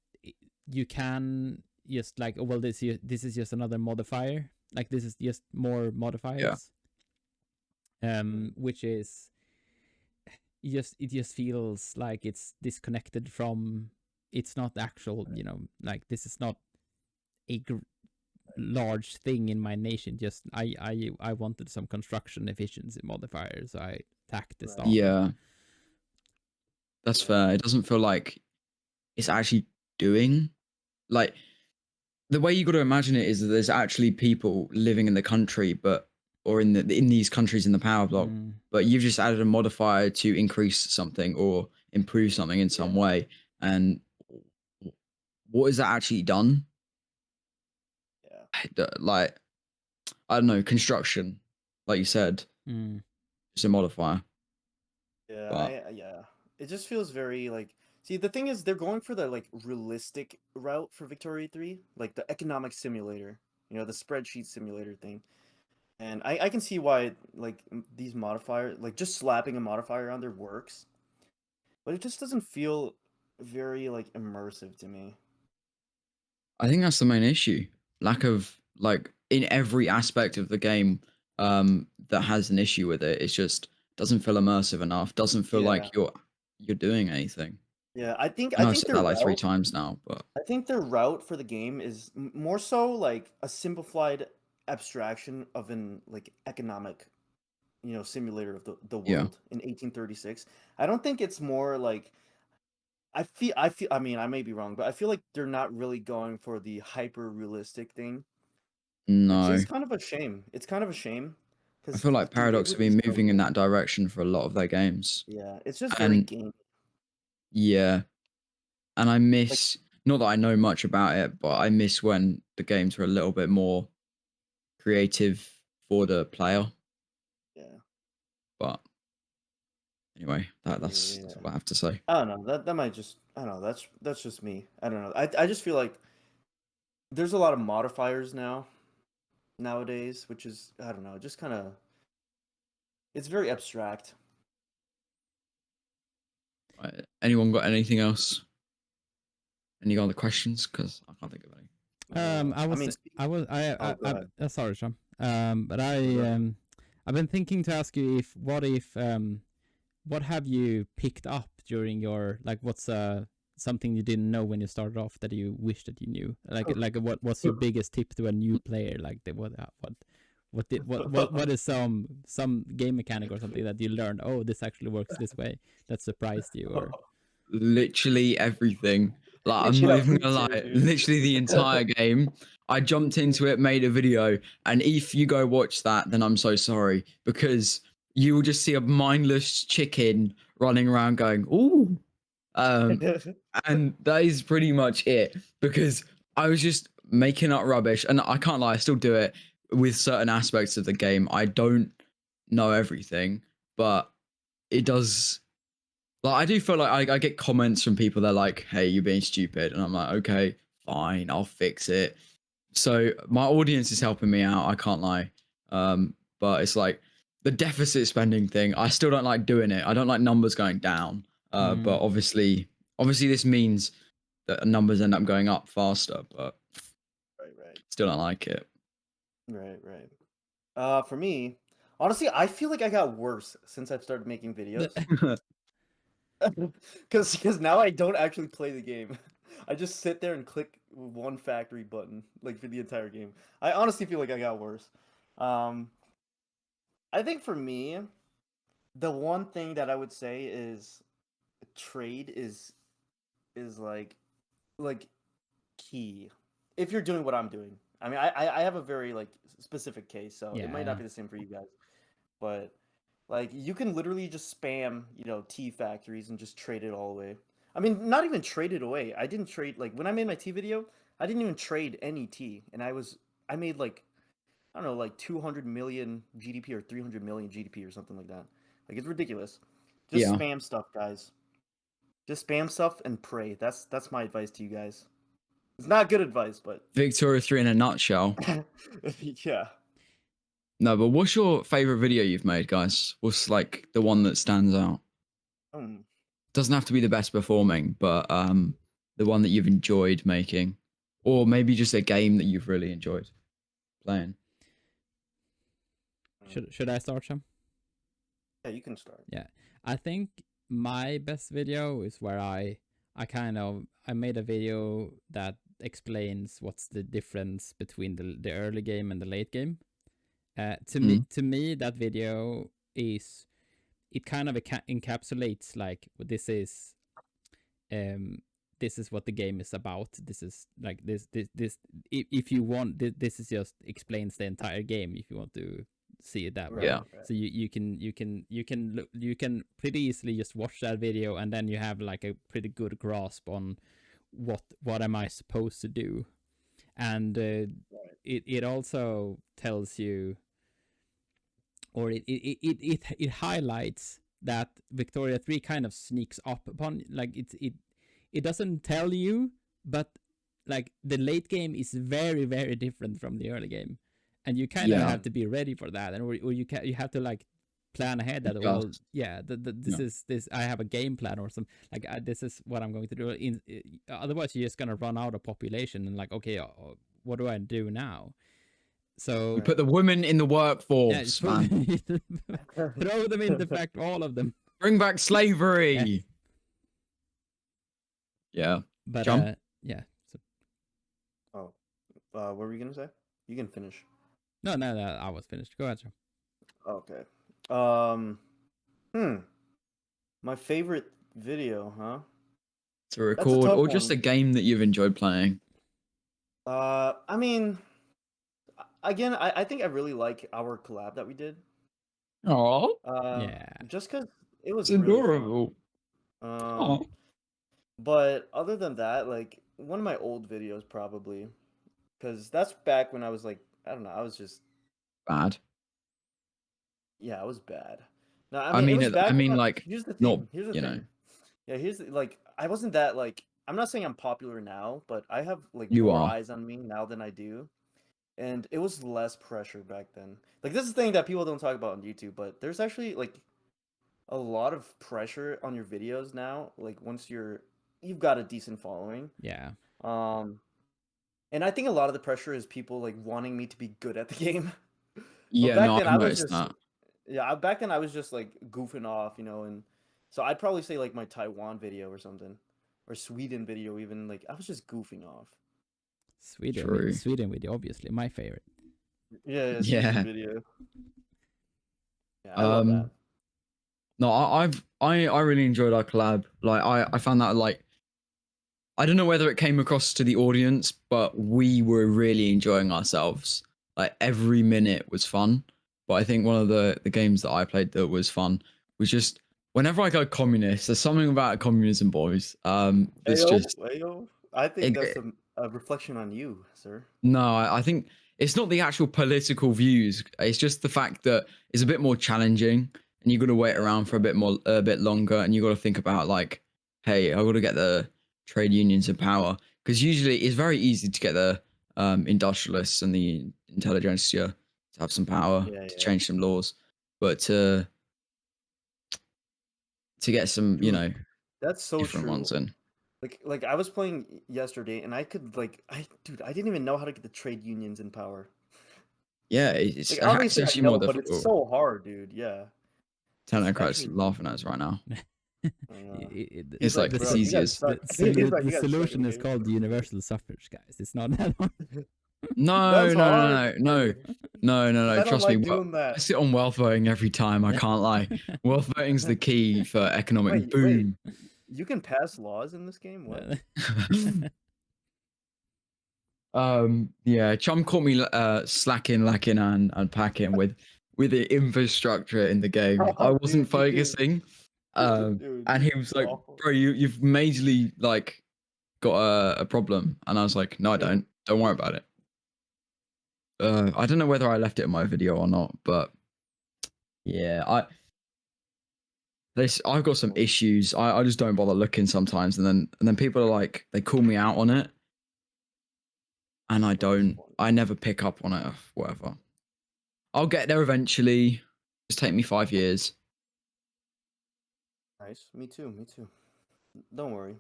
you can just like, oh well, this is just another modifier. Like this is just more modifiers. Which is it just feels like it's disconnected from, it's not actual, like this is not a large thing in my nation. Just I wanted some construction efficiency modifiers, so I tacked this on. Yeah, that's fair. It doesn't feel like it's actually doing, like, the way you got to imagine it is that there's actually people living in the country, or in these countries in the power block, but you've just added a modifier to increase something or improve something in some way. And what is that actually done? Yeah. Like, I don't know, construction, like you said, it's a modifier. Yeah, But yeah. It just feels very like. See, the thing is, they're going for the like realistic route for Victoria 3, like the economic simulator, the spreadsheet simulator thing. And I can see why like these modifiers, like just slapping a modifier on there works, but it just doesn't feel very like immersive to me. I think that's the main issue. Lack of, like, in every aspect of the game that has an issue with it. It's just doesn't feel immersive enough. Doesn't feel Yeah, like you're doing anything. yeah. I think I I know I've think said their that like three route, times now, but I think their route for the game is more so like a simplified abstraction of an like economic simulator of the yeah. world in 1836. I don't think it's more like I feel I mean, I may be wrong, but I feel like they're not really going for the hyper realistic thing, which No. is kind of a shame. It's kind of a shame I cuz feel like dude, it Paradox would have be been so moving in good. that direction for a lot of their games. Yeah, it's just very And game yeah, and I like miss, not that I know much about it, but I miss when the games were a little bit more creative for the player. yeah. But anyway, that's Yeah. all I have to say. I don't know. That might just I don't know. That's just me. I don't know. I just feel like there's a lot of modifiers nowadays, which is I don't know, just kind of it's very abstract. Right. Anyone got anything else? Any other questions? Because I can't think of any. I I was, mean, I was, oh, go ahead. sorry, Sean. But No, go ahead. I've been thinking to ask you what have you picked up during your, like, what's something you didn't know when you started off that you wish that you knew? Like what's your biggest tip to a new player? Like what is some game mechanic or something that you learned? Oh, this actually works this way. That surprised you, or Literally everything. Like, I'm not Yeah, even me gonna too, lie. dude. Literally the entire game. I jumped into it, made a video, and if you go watch that, then I'm so sorry, because you will just see a mindless chicken running around going, "Ooh." Um, and that is pretty much it, because I was just making up rubbish, and I can't lie, I still do it with certain aspects of the game. I don't know everything, but it does, like, I do feel like I get comments from people that are like, "Hey, you're being stupid," and I'm like, "Okay, fine, I'll fix it." So my audience is helping me out. I can't lie, but it's like the deficit spending thing. I still don't like doing it. I don't like numbers going down. But obviously, this means that numbers end up going up faster. But Right, still don't like it. right. For me, honestly, I feel like I got worse since I've started making videos. Because now I don't actually play the game. I just sit there and click one factory button like for the entire game. I honestly feel like I got worse. Um, I think for me, the one thing that I would say is trade is like key if you're doing what I'm doing. I mean, I have a very like specific case, so it might not yeah. be the same for you guys, but like you can literally just spam, tea factories and just trade it all away. I mean, not even trade it away. I didn't trade like when I made my tea video, I didn't even trade any tea, and I made like I don't know, like 200 million GDP or 300 million GDP or something like that. Like it's ridiculous. Just Yeah, spam stuff, guys. Just spam stuff and pray. That's my advice to you guys. It's not good advice, but Victoria 3 in a nutshell. yeah. No, but what's your favorite video you've made, guys? What's like the one that stands out? Um, Doesn't have to be the best performing, but the one that you've enjoyed making, or maybe just a game that you've really enjoyed playing. Should I start, Sham? yeah, you can start. Yeah, I think my best video is where I made a video that explains what's the difference between the early game and the late game. To me, that video is, it kind of encapsulates like this is um this is what the game is about. This is like this. If you want, this is just explains the entire game. If you want to see it that way. Yeah. So you can pretty easily just watch that video, and then you have like a pretty good grasp on what am I supposed to do, and it also tells you, or it highlights that Victoria 3 kind of sneaks up upon, like it doesn't tell you, but like the late game is very, very different from the early game, and you kind of have to be ready for that, and or you have to like plan ahead that this I have a game plan or something, like this is what I'm going to do. Otherwise you're just gonna run out of population and like, okay, what do I do now? So we put the women in the workforce, man. Throw them in, the fact, all of them. Bring back slavery. Yeah. But Chumm? yeah. So. What were you gonna say? You can finish. No, I was finished. Go ahead, Chumm. Okay. My favorite video, huh? To record, or just one. a game that you've enjoyed playing. I mean, again, I think I really like our collab that we did. Oh, yeah. Just because it was it's really adorable. fun. But other than that, like one of my old videos probably, because that's back when I was like, I don't know, I was just Bad. Yeah, I was bad. No, I mean, it was bad. like, here's the not, thing. Here's the you thing. know. Yeah, here's the, like, I wasn't that like. I'm not saying I'm popular now, but I have like You more are. eyes on me now than I do, and it was less pressure back then. Like this is the thing that people don't talk about on YouTube, but there's actually like a lot of pressure on your videos now. Like once you've got a decent following. Yeah. And I think a lot of the pressure is people like wanting me to be good at the game. Yeah, back no, then I I was noticed just that. yeah, back then I was just like goofing off, and so I'd probably say like my Taiwan video or something, or Sweden video even. Like I was just goofing off. Sweden, True. Sweden video, obviously my favorite. Yeah, Yeah. Sweden video. Yeah, I love that. No, I really enjoyed our collab. Like I found that like, I don't know whether it came across to the audience, but we were really enjoying ourselves. Like every minute was fun. But I think one of the games that I played that was fun was just whenever I go communist, there's something about communism, boys. It's just. I think that's a reflection on you, sir. No, I think it's not the actual political views. It's just the fact that it's a bit more challenging, and you got to wait around for a bit longer, and you got to think about like, hey, I got to get the trade unions in power, because usually it's very easy to get the industrialists and the intelligentsia to have some power to change some laws, but to get some, Dude, that's so different true. ones in. Like I was playing yesterday, and I could I didn't even know how to get the trade unions in power. Yeah, it's like, obviously actually I know, more but difficult. it's so hard, dude. Yeah. Technocrats laughing at us right now. It's like the easiest. The solution is called the universal suffrage, guys. It's not that hard. No. Trust me. I sit on wealth voting every time. I can't lie. Wealth voting's the key for economic boom. Wait. You can pass laws in this game? What? Yeah, Chumm caught me slacking, lacking, and packing with the infrastructure in the game. I wasn't focusing. And he was like, bro, you've majorly like got a problem. And I was like, no, I don't. Don't worry about it. I don't know whether I left it in my video or not, but yeah, I've got some issues. I just don't bother looking sometimes, and then people are like, they call me out on it, and I never pick up on it or whatever. I'll get there eventually. Just take me 5 years. Nice. Me too. Don't worry.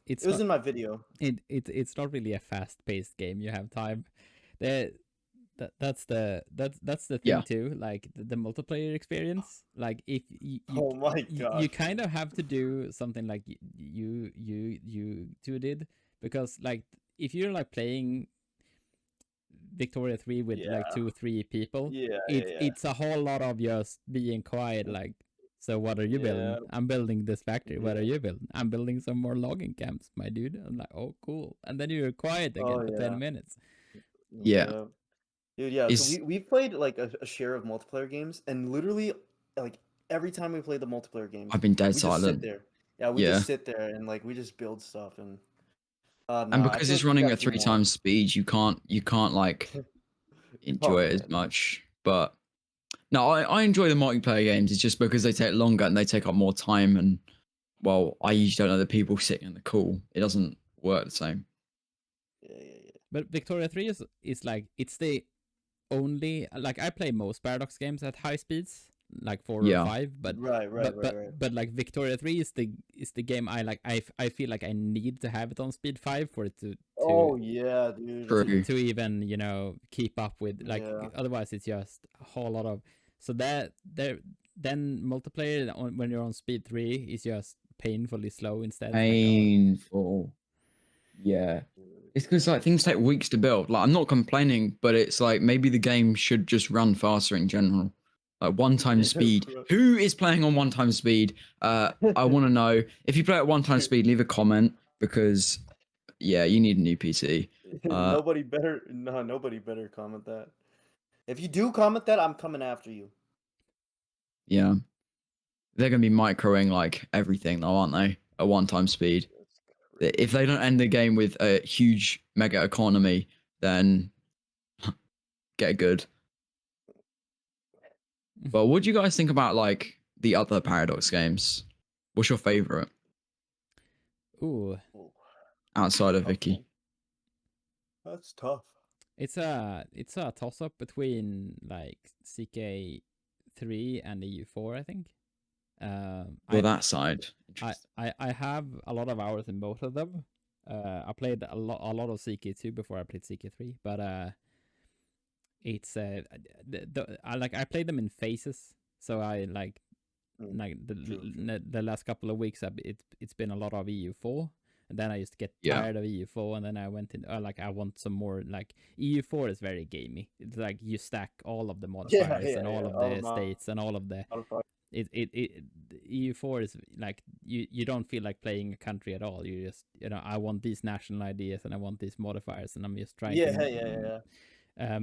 It was in my video. It's not really a fast-paced game. You have time. That's the thing too. Like the multiplayer experience. Like if oh my god, you kind of have to do something like you two did, because like if you're like playing Victoria 3 with like 2 or 3 people, it's a whole lot of just being quiet, like So what are you building? Yeah. I'm building this factory. What are Yeah. you building? I'm building some more logging camps, my dude. I'm like, oh, cool. And then you're quiet again Oh for 10 yeah. minutes. Yeah. Yeah. Dude, yeah. So It's we played like a share of multiplayer games, and literally like every time we play the multiplayer games, I've been dead we just sit silent. there. Yeah, we Yeah. just sit there and like we just build stuff and And nah, I because feel it's like we running gotta at do three more. times speed, you can't like Oh enjoy it as man. much. But no, I enjoy the multiplayer games. It's just because they take longer and they take up more time. And well, I usually don't know the people sitting in the call. It doesn't work the same. Yeah, yeah, yeah. But Victoria 3 is like, it's the only, like, I play most Paradox games at high speeds, like 4 or Yeah. 5, but Right, right, right, right. but like Victoria 3 is the game I like. I feel like I need to have it on speed 5 for it Oh yeah, dude. True. to even, you know, keep up with, like, Yeah. otherwise it's just a whole lot of, so that there, then multiplayer when you're on speed 3 is just painfully slow instead. It's like, oh. Painful. Yeah. It's because like things take weeks to build. Like I'm not complaining, but it's like maybe the game should just run faster in general. Like one time speed. Who is playing on one time speed? I want to know. If you play at one time speed, leave a comment because yeah, you need a new PC. Nobody better comment that. If you do comment that, I'm coming after you. Yeah, they're gonna be microing like everything, though, aren't they? At one time speed. If they don't end the game with a huge mega economy, then get good. But what do you guys think about like the other Paradox games? What's your favorite Ooh, Ooh, outside of tough Vicky? one. That's tough. it's a toss up between like CK3 and EU4, I think. Well, that side. I have a lot of hours in both of them. I played a lot of CK2 before I played CK3, but it's I played them in phases. So I like the last couple of weeks it's been a lot of EU4, and then I used to get tired of EU4, and then I went in like I want some more. Like EU4 is very gamey. It's like you stack all of the modifiers and all of the states and all of the it EU4 is like you don't feel like playing a country at all. You just, you know, I want these national ideas and I want these modifiers, and I'm just trying to Yeah.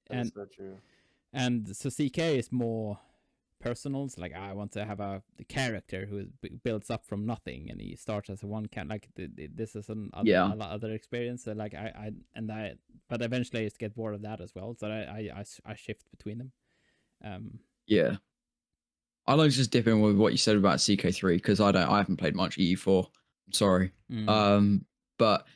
And so true. And so CK is more personal. It's like I want to have the character who builds up from nothing, and he starts as a one can. Like this is a other experience. So like but eventually I used to get bored of that as well. So I shift between them. Yeah, I like to just dip in with what you said about CK3 because I haven't played much EU4. I'm sorry. But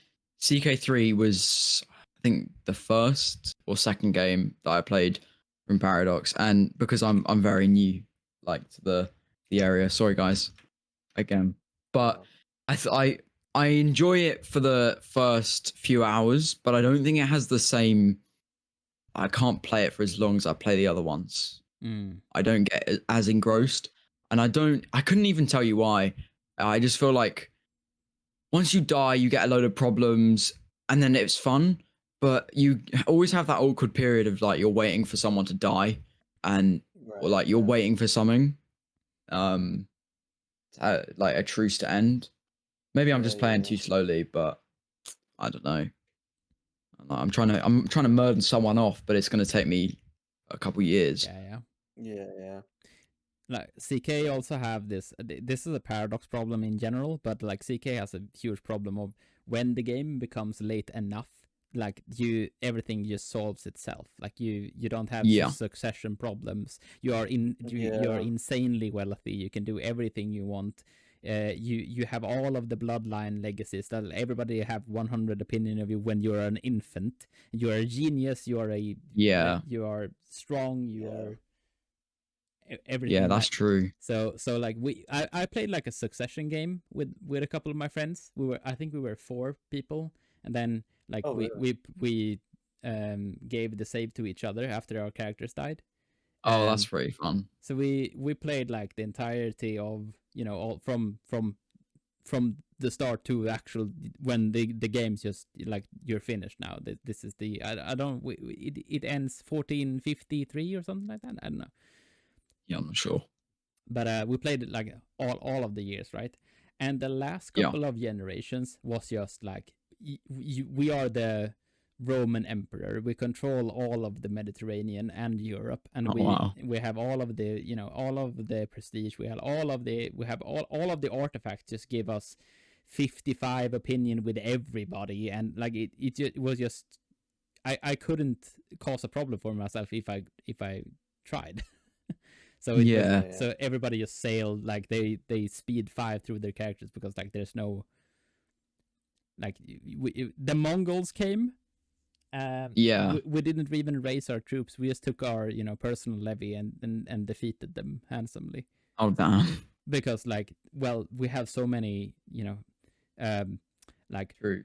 CK3 was I think the first or second game that I played from Paradox, and because I'm very new like to the area. Sorry guys, again, but I enjoy it for the first few hours, but I don't think it has the same. I can't play it for as long as I play the other ones. I don't get as engrossed, and I couldn't even tell you why. I just feel like once you die, you get a load of problems, and then it's fun, but you always have that awkward period of like you're waiting for someone to die, and or like you're waiting for something, like a truce to end. Maybe I'm just playing too slowly, but I don't know. I'm trying to murder someone off, but it's going to take me a couple years. Yeah. Like CK also have this. This is a Paradox problem in general, but like CK has a huge problem of when the game becomes late enough. Like everything just solves itself. Like you don't have succession problems. You are insanely wealthy. You can do everything you want. You have all of the bloodline legacies that everybody have 100 opinion of you when you're an infant. You are a genius. You are you are strong. You are everything. Yeah, that's true. So like I played like a succession game with a couple of my friends. I think we were 4 people, and then like we gave the save to each other after our characters died. Oh, that's pretty fun. So we played like the entirety of, you know, all from the start to actual when the game's just like you're finished now. This is the it ends 1453 or something like that. I don't know. Yeah, I'm not sure. but we played it like all of the years, right? And the last Yeah. couple of generations was just like we are the Roman emperor. We control all of the Mediterranean and Europe, and Oh, wow. we have all of the all of the prestige. We have all of the artifacts. Just give us 55 opinion with everybody, and like it was just I couldn't cause a problem for myself if I tried. So it was Yeah. so everybody just sailed like they speed 5 through their characters because like there's no like the Mongols came. Yeah. We didn't even raise our troops. We just took our personal levy and defeated them handsomely Oh damn. because like we have so many like True.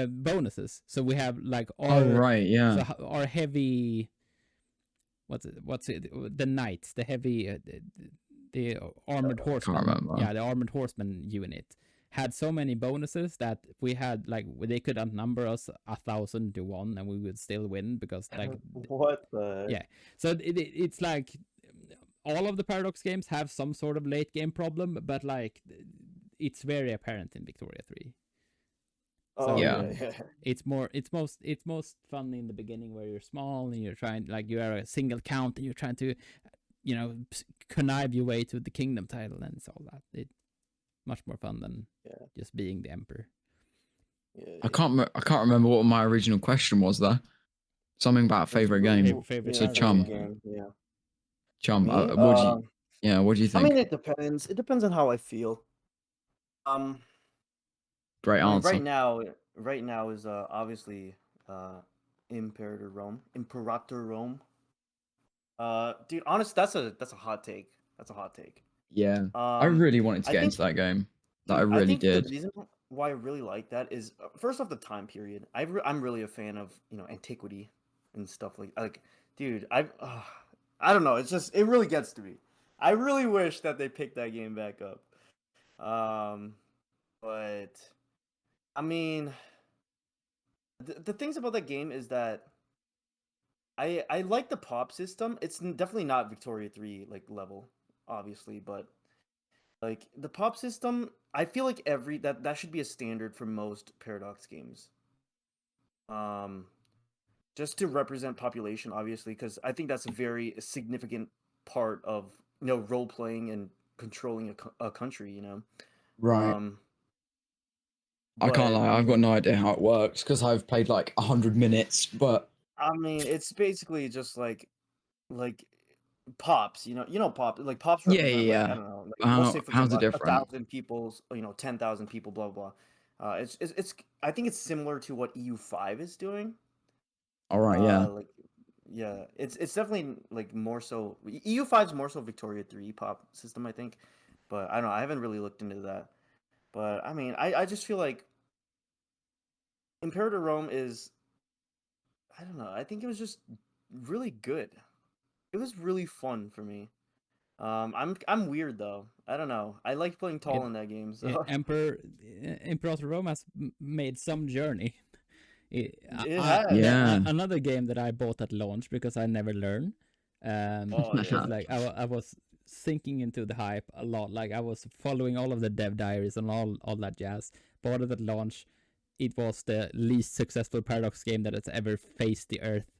bonuses. So we have like Oh right. Yeah. so our heavy what's it the knights, the heavy the armored horsemen. remember. Yeah, the armored horseman unit had so many bonuses that we had like they could outnumber us 1,000 to 1 and we would still win because like What the? yeah. So it's like all of the Paradox games have some sort of late game problem, but like it's very apparent in Victoria 3. Oh, Yeah. It's most fun in the beginning where you're small and you're trying like you are a single count and you're trying to connive your way to the kingdom title, and it's all that. It's much more fun than just being the emperor. Yeah, I can't remember what my original question was though. Something about favorite game. Favorite So Paradox Chumm. game. Yeah. Chumm. Me? What do you I think? mean, it depends. It depends on how I feel. Great I mean, answer. right now is obviously Imperator Rome. Dude, honest, that's a hot take. That's a hot take. Yeah. I really wanted to get into that game. That I really did. The reason why I really like that is first off the time period. I'm really a fan of antiquity and stuff like dude. I don't know. It's just it really gets to me. I really wish that they picked that game back up. But I mean, the things about that game is that I like the pop system. It's definitely not Victoria 3 like level, obviously, but like the pop system, I feel like that should be a standard for most Paradox games. Just to represent population, obviously, because I think that's a very significant part of role playing and controlling a country. Right. I can't lie, I've got no idea how it works because I've played like 100 minutes, but I mean, it's basically just like pops, pop like pops represent like I don't know, like, let's say for how's example it different? 1,000 people, 10,000 people, blah blah. It's I think it's similar to what EU5 is doing. All right, yeah. Like yeah, it's definitely like more so EU5 is more so Victoria 3 pop system, I think, but I don't know, I haven't really looked into that. But I mean, I just feel like Imperator Rome is, I don't know, I think it was just really good. It was really fun for me. I'm weird though. I don't know. I like playing tall in that game. So Imperator Rome has made some journey. It has. Another game that I bought at launch because I never learn. Because like I was sinking into the hype a lot. Like I was following all of the dev diaries and all that jazz. Bought it at launch. It was the least successful Paradox game that has ever faced the earth.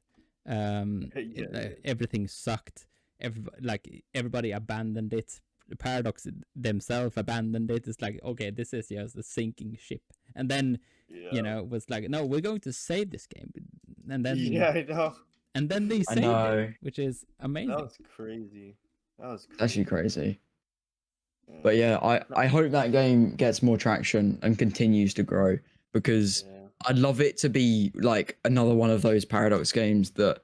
Everything sucked. Everybody abandoned it. The Paradox themselves abandoned it. It's like, okay, this is just a sinking ship. And then was like, no, we're going to save this game. And then I know. And then they saved it, which is amazing. That was crazy. That's actually crazy. But yeah, I hope that game gets more traction and continues to grow because I'd love it to be like another one of those Paradox games that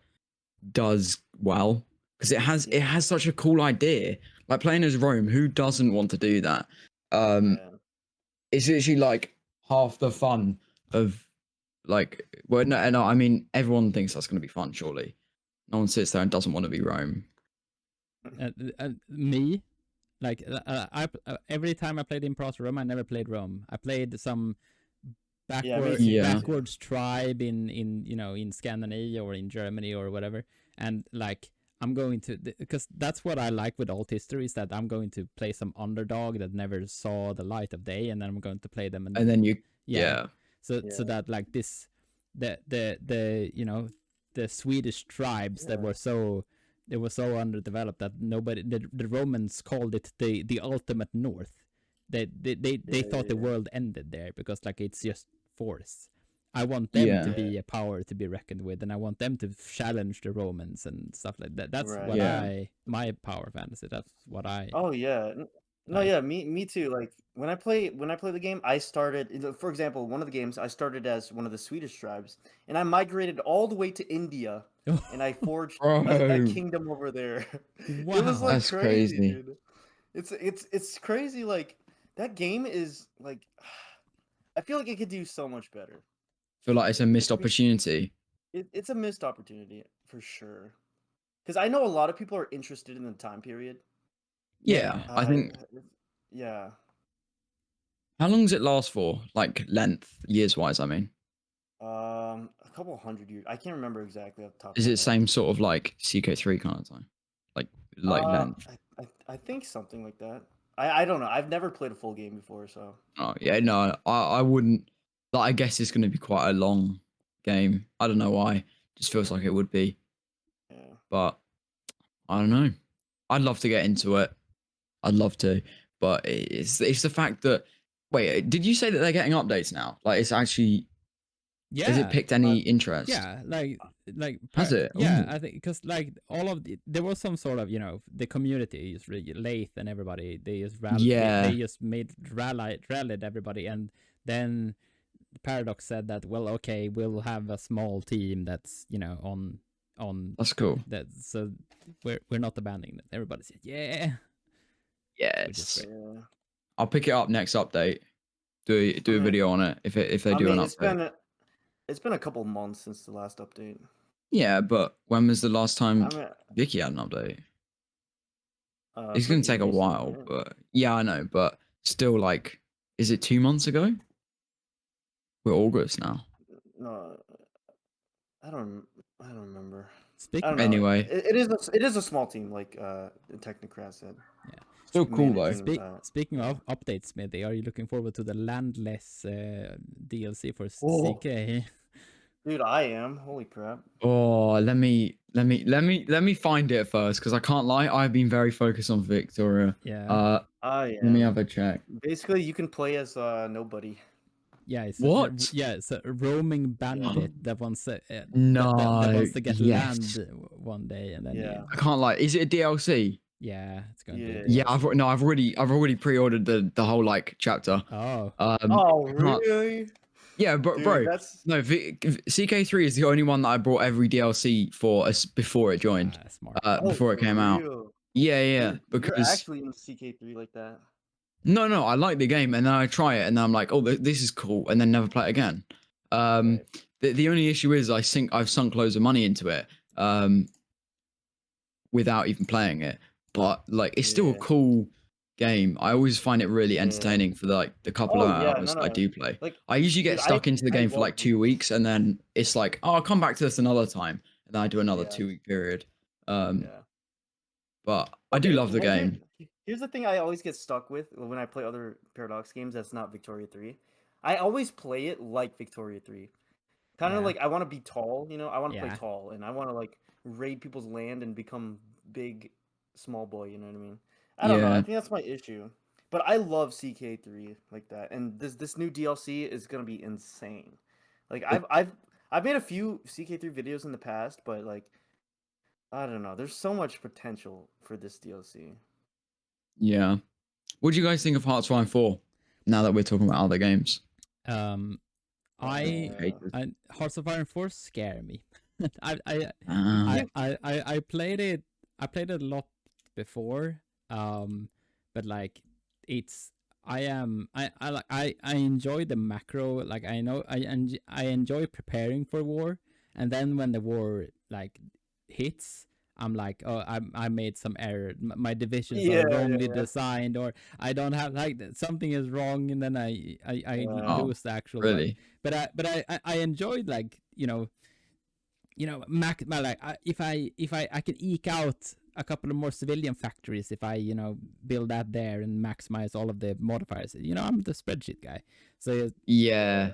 does well because it has such a cool idea. Like playing as Rome, who doesn't want to do that? It's literally like half the fun of like no, I mean everyone thinks that's going to be fun. Surely, no one sits there and doesn't want to be Rome. Me, like every time I played Imperator Rome, I never played Rome. I played some backwards tribe in Scandinavia or in Germany or whatever, and like I'm going to, because that's what I like with alt history, is that I'm going to play some underdog that never saw the light of day, and then I'm going to play them, And then you, yeah. So Yeah. that like this, the you know, the Swedish tribes that Yeah. were so, they were so underdeveloped that nobody, the Romans called it the ultimate North. They thought the world ended there, because like it's just forests. I want them Yeah. to be a power to be reckoned with, and I want them to challenge the Romans and stuff like that. That's Right. what Yeah. my power fantasy. That's what I Oh yeah. No, like. yeah, me too. Like when I play the game, I started, for example, one of the games I started as one of the Swedish tribes, and I migrated all the way to India, and I forged a Bro, kingdom over there. It was Wow. like that's crazy, crazy. dude. It's crazy. Like that game is like, I feel like it could do so much better. Feel like it's a missed It could be, opportunity. it's a missed opportunity for sure. Because I know a lot of people are interested in the time period. Yeah, I think. Yeah. How long does it last for? Like length, years wise. I mean, A couple hundred years. I can't remember exactly off the top of is my it head. same sort of like CK3 kind of time, like length? I think something like that. I don't know. I've never played a full game before, so Oh yeah, no, I wouldn't. Like, I guess it's going to be quite a long game. I don't know why. Just feels like it would be, yeah. but I don't know. I'd love to get into it. I'd love to, but it's the fact that. Wait, did you say that they're getting updates now? Like, it's actually. Has it Yeah. picked any interest? Yeah, Has it? yeah, Ooh. I think because like all of there was some sort of, you know, the community is really Lath and everybody, they just Yeah. they just rallied everybody, and then Paradox said that, well, okay, we'll have a small team that's, you know, on That's cool. that, so we're not abandoning it. Everybody said yeah. Yeah, Which is great. Yeah. I'll pick it up next update. Do a mean- video on it if they I do mean, an update. it's been a couple months since the last update. Yeah, but when was the last time I mean, Vicky had an update? It's gonna pretty take a recent, while, right? but yeah, I know. But still, like, is it 2 months ago? We're August now. No, I don't remember. I Speaking don't know. Anyway. It is a small team, like Technocrat said. Yeah. Still cool though. Managing, Speaking yeah. of updates, Smithy, are you looking forward to the Landless DLC for Oh. CK? Dude, I am. Holy crap. Oh, let me find it first, because I can't lie, I've been very focused on Victoria. Yeah. I Let me am. have a check. Basically, you can play as nobody. Yeah, it's What? it's a roaming bandit that wants that No. wants to get Yes. land one day, and then Yeah. I can't lie. Is it a DLC? yeah, it's going to Yeah. be. Yeah, I've already pre-ordered the whole like chapter. Oh, Oh, I can't- really? Yeah, Dude, bro. that's No, CK3 is the only one that I bought every DLC for before it joined. smart. Before it for came out. real. Yeah, Dude, you're because actually in CK3 like that. no, I like the game, and then I try it, and then I'm like, oh, this is cool, and then never play it again. Right. The only issue is I've sunk loads of money into it, without even playing it. But like, it's still a Yeah. cool game. I always find it really Yeah. entertaining for the couple Oh, of yeah, hours no, I no. do play. Like, I usually get dude, stuck into the I game for love like 2 weeks, and then it's like, oh, I'll come back to this another time, and then I do another Yeah. 2 week period. Yeah. But I do love the well, game. Here's the thing I always get stuck with when I play other Paradox games that's not Victoria 3. I always play it like Victoria 3. Kind of Yeah. like I want to be tall, you know? I want to play Yeah. tall, and I want to like raid people's land and become big, small boy, you know what I mean? I don't know. I Yeah. think that's my issue. But I love CK3 like that. And this new DLC is going to be insane. Like I've made a few CK3 videos in the past, but like I don't know. There's so much potential for this DLC. Yeah. What do you guys think of Hearts of Iron 4? Now that we're talking about other games. Hearts of Iron 4 scare me. I played it. I played it a lot before. But like it's I enjoy the macro. Like I know I enjoy preparing for war, and then when the war like hits, I'm like, oh, I made some error. My divisions are wrongly designed, or I don't have like something is wrong, and then I lose the actual. Really? But I enjoyed, like, you know, if I can eke out a couple of more civilian factories, if I build that there and maximize all of the modifiers, I'm the spreadsheet guy. So Yeah.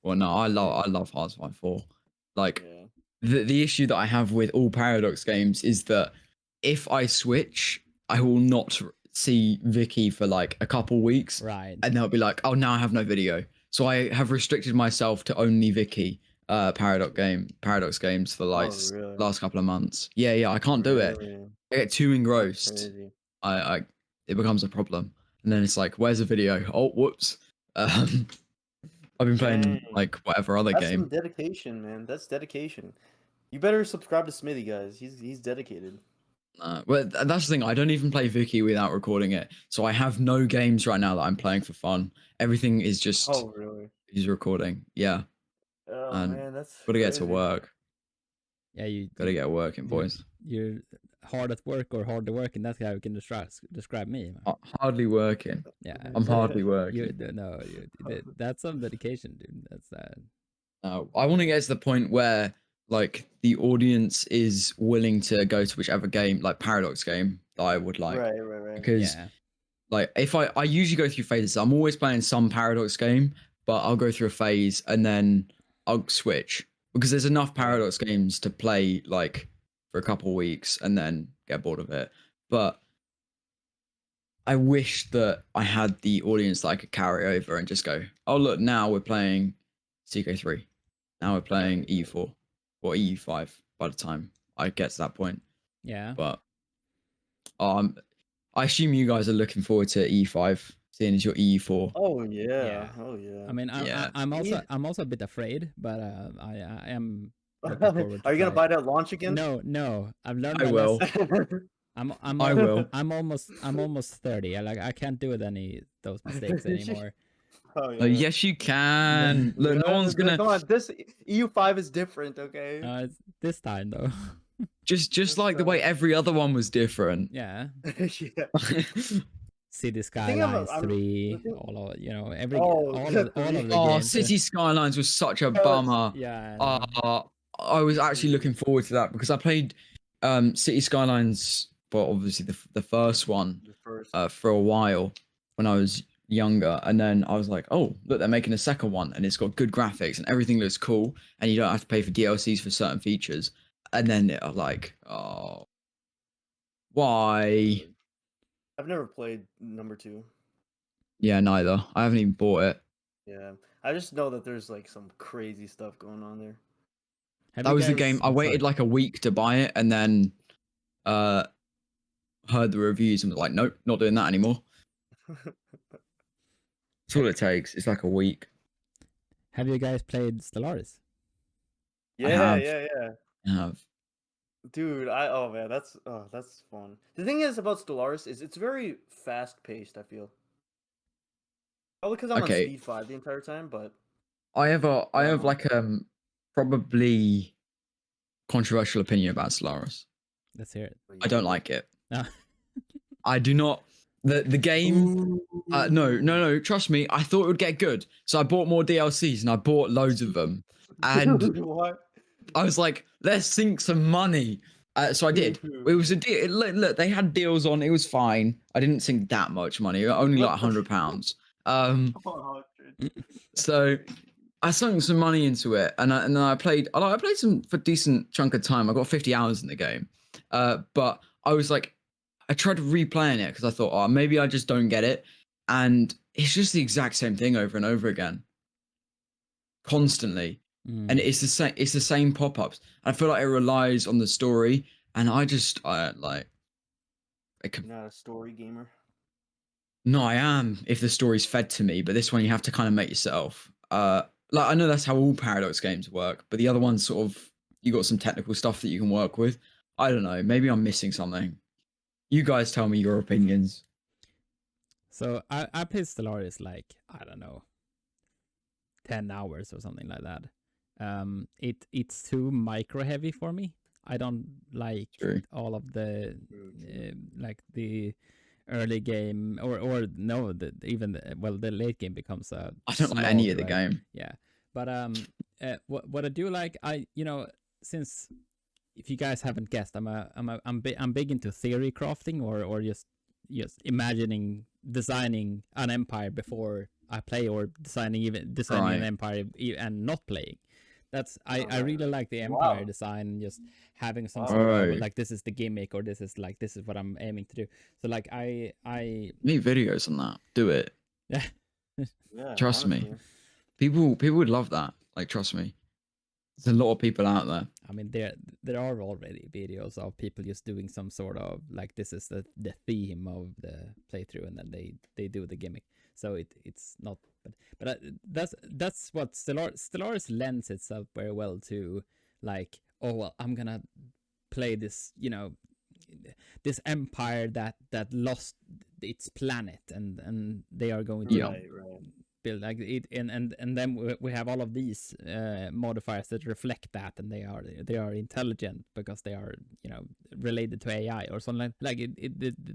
Well, no, I love Hearts of Iron 4. Like Yeah. the issue that I have with all Paradox games is that if I switch, I will not see Vicky for like a couple weeks, right, and they'll be like, "Oh, now I have no video." So I have restricted myself to only Vicky Paradox games for like Oh, really? last couple of months. Yeah, I can't do it. Really? I get too That's engrossed. crazy. I it becomes a problem, and then it's like, "Where's the video?" Oh, whoops. I've been playing Dang. like whatever other That's game. some dedication, man. That's dedication. You better subscribe to Smithy, guys. He's dedicated. Well, that's the thing. I don't even play Vicky without recording it, so I have no games right now that I'm playing for fun. Everything is just Oh, really? he's recording. Yeah, Oh, and man, that's gotta get to crazy. work. yeah, Gotta get working, boys. You're hard at work or hard to work, and that's how you can describe me. Hardly working. Yeah, I'm hardly working. That's some dedication, dude. That's I want to get to the point where like the audience is willing to go to whichever game, like Paradox game, that I would like. Right. Because yeah, like if I usually go through phases. I'm always playing some Paradox game, but I'll go through a phase and then I'll switch because there's enough Paradox games to play like for a couple of weeks and then get bored of it. But I wish that I had the audience that I could carry over and just go, oh look, now we're playing CK3. Now we're playing EU4 or EU5 by the time I get to that point. yeah. But I assume you guys are looking forward to E5, seeing as you're EU4. Oh yeah. Yeah. Oh yeah. I mean, Yeah. I'm also a bit afraid, but I am looking forward to Are you gonna try. buy that launch again? No. I've learned I my will. lesson. I will. I'm almost 30. I can't do any those mistakes anymore. Oh Oh, yes, you can. Look, no one's gonna. Come on, this EU5 is different, okay? It's this time though. Just like the way every other one was different. Yeah. Yeah. City thing I'm- Skylines I'm- 3, the thing- all of Oh, all of the Oh, games. City Skylines was such a bummer. Yeah. I was actually looking forward to that because I played City Skylines, well, obviously the first one The first. for a while when I was younger, and then I was like, oh look, they're making a second one and it's got good graphics and everything looks cool and you don't have to pay for DLCs for certain features, and then I'm like, oh, why? I've never played number 2. Yeah, neither. I haven't even bought it. Yeah, I just know that there's like some crazy stuff going on there. That was the game. I waited like a week to buy it and then heard the reviews and was like, nope, not doing that anymore. That's all it takes. It's like a week. Have you guys played Stellaris? Yeah, have. yeah. I have. Dude, oh man, that's fun. The thing is about Stellaris is it's very fast paced, I feel. Probably because I'm Okay. on speed 5 the entire time, but I have like probably controversial opinion about Stellaris. Let's hear it. I don't like it. No. I do not. The game. No. Trust me. I thought it would get good, so I bought more DLCs and I bought loads of them. And what? I was like, let's sink some money. So I did. It was a deal. Look, they had deals on. It was fine. I didn't sink that much money. Only like £100. So I sunk some money into it, and then I played. I played some for a decent chunk of time. I got 50 hours in the game, but I was like, I tried replaying it because I thought, oh, maybe I just don't get it, and it's just the exact same thing over and over again, constantly, and it's the same. It's the same pop-ups. I feel like it relies on the story, and I like. You're not a story gamer. No, I am if the story's fed to me, but this one you have to kind of make yourself. Like I know that's how all Paradox games work, but the other ones sort of you got some technical stuff that you can work with. I don't know, maybe I'm missing something. You guys tell me your opinions. So I played Stellaris like, I don't know, 10 hours or something like that. It's too micro heavy for me. I don't like all of the like the early game or no, the late game becomes I don't like any of the game. Yeah, but what I do like, since if you guys haven't guessed, I'm big into theory crafting or just imagining designing an empire before I play, or designing an Right. empire and not playing. I Alright. really like the empire Wow. design, just having some Wow. sort of Oh. like, this is the gimmick, or this is what I'm aiming to do. So like I Make videos on that. Do it. yeah. Yeah. Trust me. honestly. People would love that. Like, trust me. There's a lot of people out there. I mean, there are already videos of people just doing some sort of like, this is the theme of the playthrough, and then they do the gimmick. So it's not, but that's what Stellaris lends itself very well to, like, oh well, I'm gonna play this, this empire that lost its planet, and they are going to Yeah. Right. build like it, and then we have all of these modifiers that reflect that, and they are intelligent because they are related to AI or something like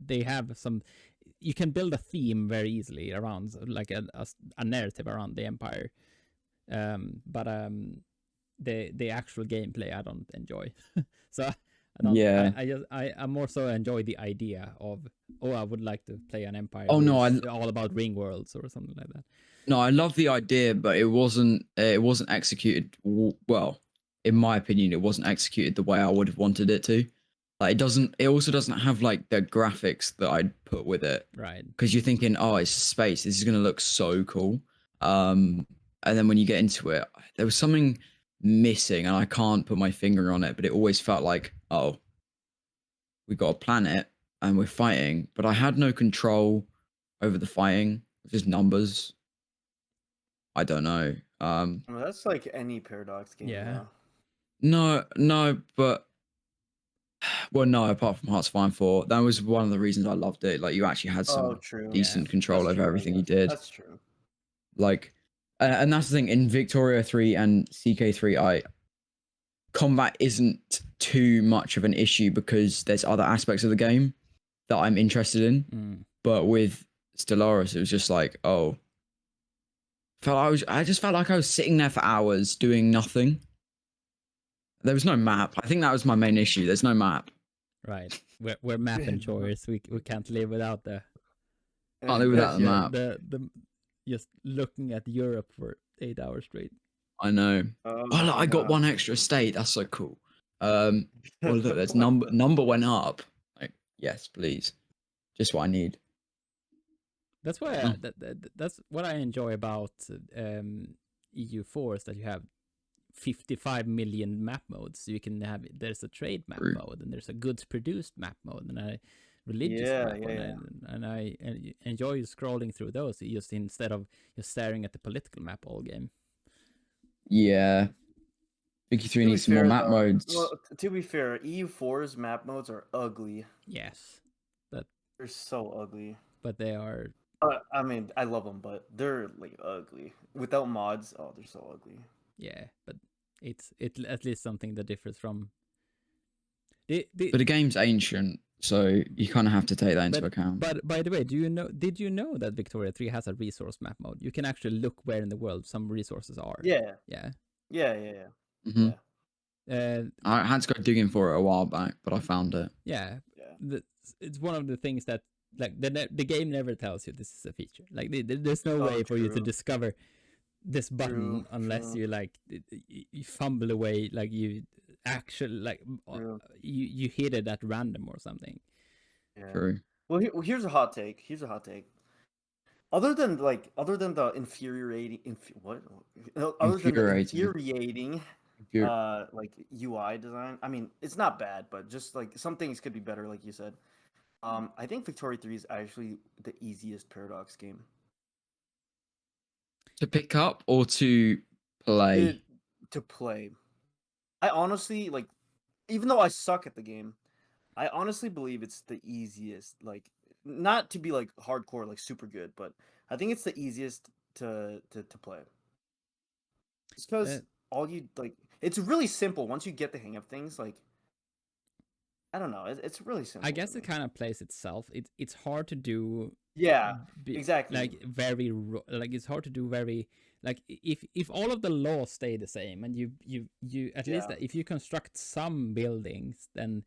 they have some. You can build a theme very easily around, like a narrative around the empire, but the actual gameplay I don't enjoy. So I don't. Yeah. I more so enjoy the idea of, I would like to play an empire. Oh, no, all about ring worlds or something like that. No, I love the idea, but it wasn't executed well. In my opinion, it wasn't executed the way I would have wanted it to. Like, it also doesn't have like the graphics that I'd put with it. Right. Because you're thinking, oh, it's space. This is gonna look so cool. And then when you get into it, there was something missing, and I can't put my finger on it, but it always felt like, oh, we got a planet and we're fighting, but I had no control over the fighting. Just numbers. I don't know. Well, that's like any Paradox game. Yeah. No, but well, no. Apart from Hearts of Iron 4, that was one of the reasons I loved it. Like, you actually had some True. decent control That's over true, I everything you guess. did. That's true. Like, and that's the thing in Victoria 3 and CK3. Combat isn't too much of an issue because there's other aspects of the game that I'm interested in. But with Stellaris, it was just like, oh, I just felt like I was sitting there for hours doing nothing. There was no map. I think that was my main issue. There's no map. Right. We're map enjoyers. We can't live without the. Can't live without the yeah, map. The just looking at Europe for 8 hours straight. I know. Oh, Oh, look, I got yeah. one extra state. That's so cool. Well, look, there's number went up. Like, yes, please. Just what I need. That's why Oh. that's what I enjoy about EU4 is that you have 55 million map modes. So you can have, there's a trade map True. mode, and there's a goods produced map mode, and a religious Yeah, map yeah, mode, and I enjoy scrolling through those just instead of just staring at the political map all game. Yeah. Vicky 3 needs some more map modes. Well, to be fair, EU4's map modes are ugly. Yes, They're so ugly. but they are. I mean, I love them, but they're like ugly. Without mods, oh, they're so ugly. Yeah, but it's at least something that differs from. But the game's ancient, so you kind of have to take that into account. But by the way, did you know that Victoria 3 has a resource map mode? You can actually look where in the world some resources are. Yeah. Yeah. Mm-hmm. Yeah. I had to go digging for it a while back, but I found it. Yeah. Yeah. It's one of the things that, like, the game never tells you this is a feature. Like, there's no way for you to true. discover this button True, unless true. you like you fumble away, like you actually like True. you hit it at random or something. Yeah. True. Well, here's a hot take. Other than the infuriating, Infuriating. like UI design. I mean, it's not bad, but just like some things could be better, like you said. I think Victoria 3 is actually the easiest Paradox game. To pick up or to play? To play. I honestly, like, even though I suck at the game, I honestly believe it's the easiest. Like, not to be like hardcore, like super good, but I think it's the easiest to play. It's because all you like, it's really simple once you get the hang of things. Like, I don't know. It's really simple. I guess it kind of plays itself. It's hard to do. Yeah, exactly. Like like it's hard to do very like if all of the laws stay the same and you at least if you construct some buildings, then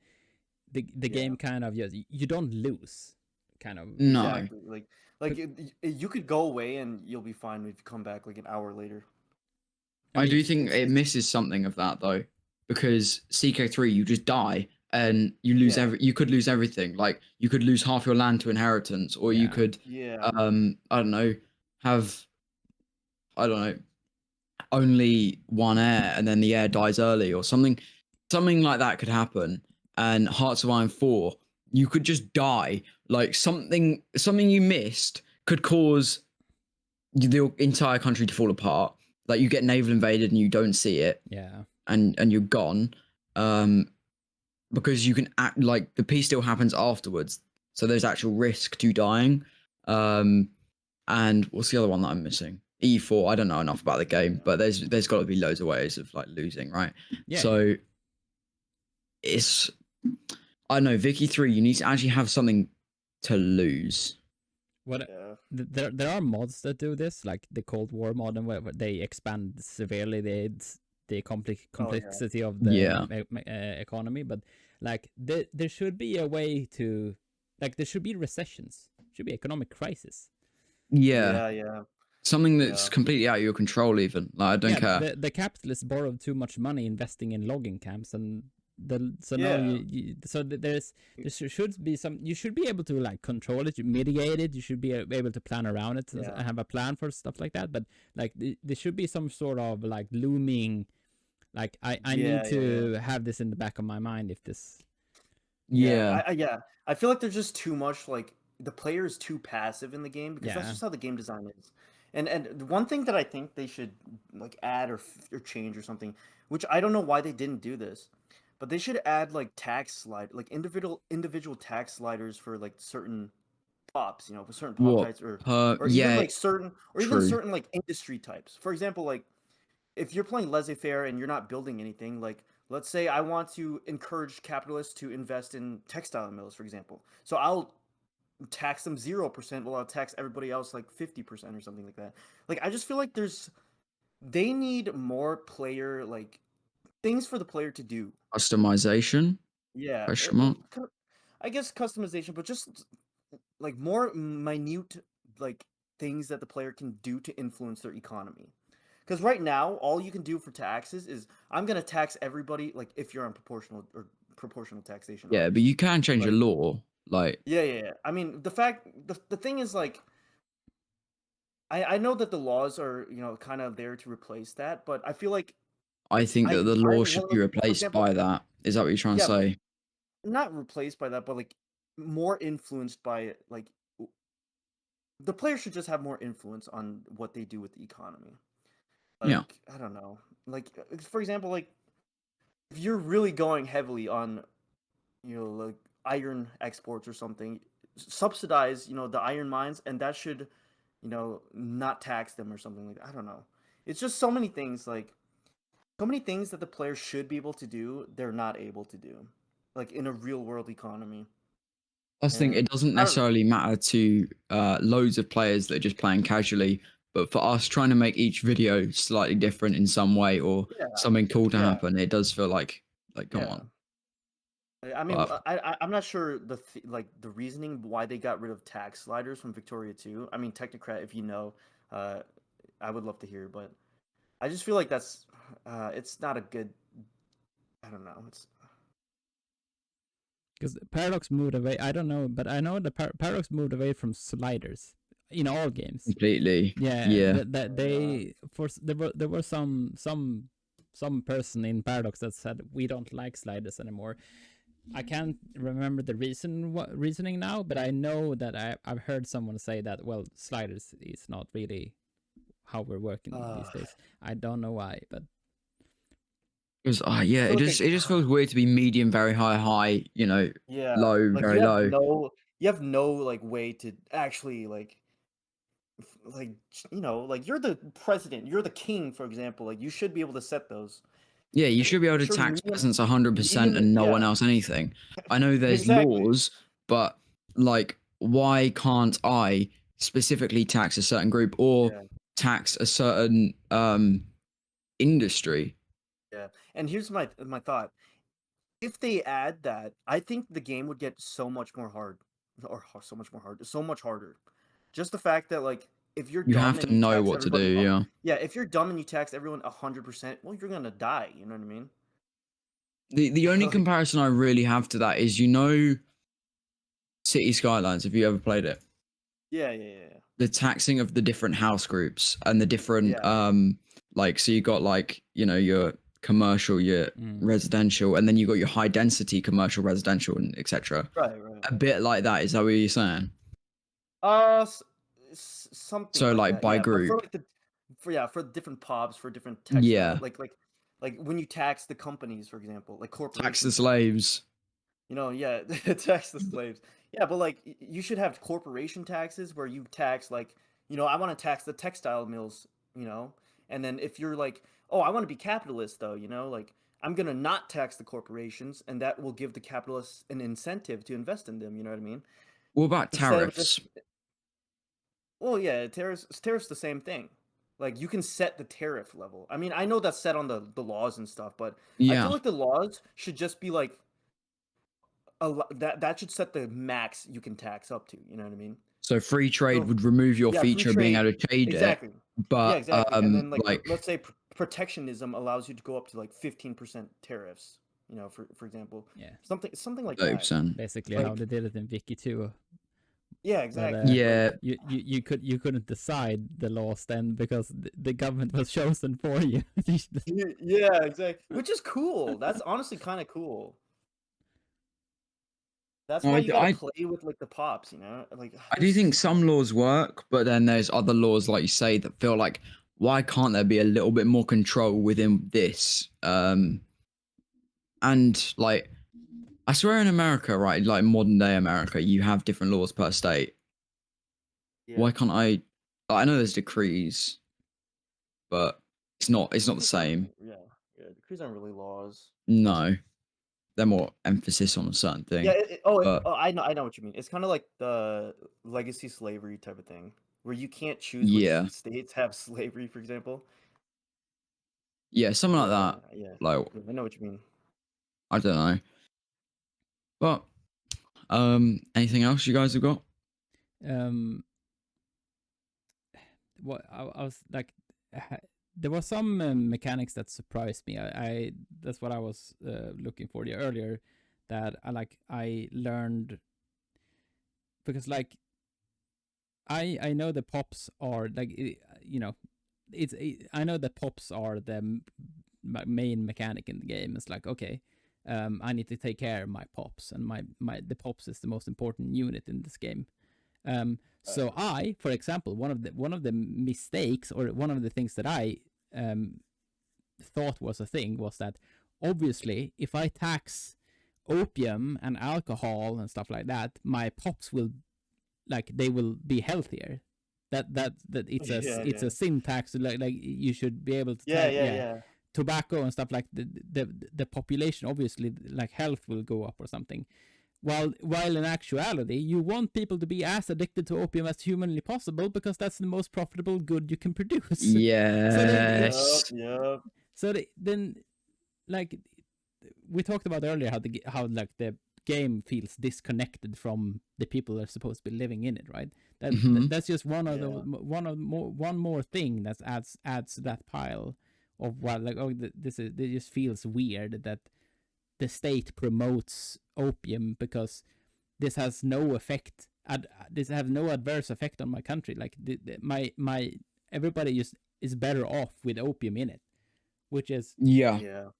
the game kind of you don't lose kind of. No. Exactly. You could go away and you'll be fine if you come back like an hour later. I do think it misses something of that though, because CK3 you just die and you lose you could lose everything. Like you could lose half your land to inheritance, or you could I don't know, have only one heir and then the heir dies early or something like that could happen. And Hearts of Iron 4, you could just die. Like something you missed could cause the entire country to fall apart. Like you get naval invaded and you don't see it. Yeah. And you're gone. Because you can act like the peace still happens afterwards. So there's actual risk to dying. And what's the other one that I'm missing? E4. I don't know enough about the game, but there's got to be loads of ways of like losing, right? Yeah. So it's, I don't know, Vicky 3, you need to actually have something to lose. What there are mods that do this, like the Cold War mod, and where they expand severely the complexity of the economy. But like there should be a way to, like, there should be recessions, should be economic crisis. Yeah. Something that's completely out of your control, even. Like, I don't care. The capitalists borrowed too much money investing in logging camps, and there should be some. You should be able to like control it, you mitigate it. You should be able to plan around it, and have a plan for stuff like that. But like there should be some sort of like looming, like I need to have this in the back of my mind if this. I feel like there's just too much, like the player is too passive in the game, because that's just how the game design is. And one thing that I think they should like add or change or something, which I don't know why they didn't do this, but they should add like like individual tax sliders for like certain pops, for certain pop types, or even like certain like industry types. For example, like if you're playing laissez-faire and you're not building anything, like let's say I want to encourage capitalists to invest in textile mills, for example. So I'll tax them 0%, while I'll tax everybody else like 50% or something like that. Like I just feel like they need more player like things for the player to do. Customization? Yeah. I guess customization, but just like more minute like things that the player can do to influence their economy. Because right now, all you can do for taxes is I'm gonna tax everybody, like if you're on proportional taxation. Yeah, but you can change a law. Like yeah. I mean, the thing is, like, I know that the laws are kind of there to replace that, but I feel like I think that the law should be replaced by that. Is that what you're trying to say? Not replaced by that, but like more influenced by it. Like the player should just have more influence on what they do with the economy. Like, I don't know. Like for example, like if you're really going heavily on like iron exports or something, subsidize the iron mines, and that should not tax them or something like that. I don't know. It's just so many things that the players should be able to do, they're not able to do, like in a real world economy. I think it doesn't necessarily matter to loads of players that are just playing casually, but for us trying to make each video slightly different in some way, or something cool to happen, it does feel like come on. I mean, I'm not sure the reasoning why they got rid of tax sliders from Victoria 2. I mean, Technocrat, if you know, I would love to hear, but I just feel like that's it's not a good. I don't know. It's because Paradox moved away. I don't know, but I know the Paradox moved away from sliders in all games completely. Yeah. That there were some person in Paradox that said we don't like sliders anymore. I can't remember the reasoning now, but I know that I've heard someone say that, well, sliders is not really how we're working these days. I don't know why, but because it just feels weird to be medium, very high, low, like very low. You have no like way to actually like like you're the president, you're the king, for example. Like you should be able to set those. Yeah, you should be able to Sure, tax medium, peasants 100% medium, and no one yeah, else anything. I know there's exactly. laws, but like, why can't I specifically tax a certain group or Yeah, tax a certain industry? yeah. And here's my thought. If they add that, I think the game would get so much more hard, or so much more hard, so much harder. Just the fact that like if you're You dumb have and to you know tax what to do, everybody, yeah. yeah, if you're dumb and you tax everyone 100%, well, you're gonna die. You know what I mean? The only Like, comparison I really have to that is, you know, City Skylines, have you ever played it? yeah, yeah, yeah, The taxing of the different house groups and the different yeah, like, so you got like, you know, your commercial, your Mm. residential, and then you got your high density commercial, residential, and etc. right, right. A bit like that, is that what you're saying? S- something So like like that, by yeah. But for group. like for different pubs, for different textile, Yeah. like when you tax the companies, for example, like Tax the corporation tax. slaves. Yeah, tax the slaves. Yeah, but like you should have corporation taxes where you tax like, I want to tax the textile mills, and then if you're like, oh, I want to be capitalist though, like I'm gonna not tax the corporations, and that will give the capitalists an incentive to invest in them. You know what I mean? What about Instead of just, tariffs? well, yeah, tariffs the same thing. Like you can set the tariff level. I mean, I know that's set on the laws and stuff, but I feel Yeah. like the laws should just be like that should set the max you can tax up to. You know what I mean? So free trade So would remove your yeah, free feature of being trade, able to trade it, exactly. Yeah, but exactly. And then like like, let's say protectionism allows you to go up to like 15% tariffs. For example, Yeah, something like that. 30%. basically how Like they did it in Wiki 2. yeah, But exactly. Like Yeah. you couldn't decide the laws then because the government was chosen for you. yeah, exactly. Which is cool. That's honestly kind of cool. That's why I, you gotta I play with like the pops. Like I do there's think some laws work, but then there's other laws, like you say, that feel like, why can't there be a little bit more control within this? And like, I swear in America, right, like modern day America, you have different laws per state. yeah. Why can't I know there's decrees, but it's not the Decrees aren't same. yeah, decrees aren't really laws. No, they're more emphasis on a certain Yeah. thing. But I know what you mean. It's kind of like the legacy slavery type of thing, where you can't choose which yeah, states have slavery, for example. yeah, something like Yeah, that. yeah. Like, I know what you mean. I don't know. But anything else you guys have got? um, what I was like, there were some mechanics that surprised me. I that's what I was looking for there earlier. That I learned because like I know the pops are like I know the pops are the main mechanic in the game. It's like, okay, I need to take care of my pops, and the pops is the most important unit in this game. So for example, one of the mistakes, or one of the things that I thought was a thing, was that obviously if I tax opium and alcohol and stuff like that, my pops will, like, they will be healthier. That it's a Yeah, it's yeah, a sin tax. Like you should be able to yeah, yeah, yeah, yeah. tobacco and stuff, like the population, obviously, like health will go up or something. While in actuality, you want people to be as addicted to opium as humanly possible, because that's the most profitable good you can produce. So then, Yup, Yes. yup. then like we talked about earlier, how like the game feels disconnected from the people that are supposed to be living in it, right? Mhm. That's just one of the Yeah. one more thing that adds to that pile of what, like, oh, it just feels weird that the state promotes opium, because this has no effect. This has no adverse effect on my country. Like my everybody just is better off with opium in it, which is Yeah, Yeah.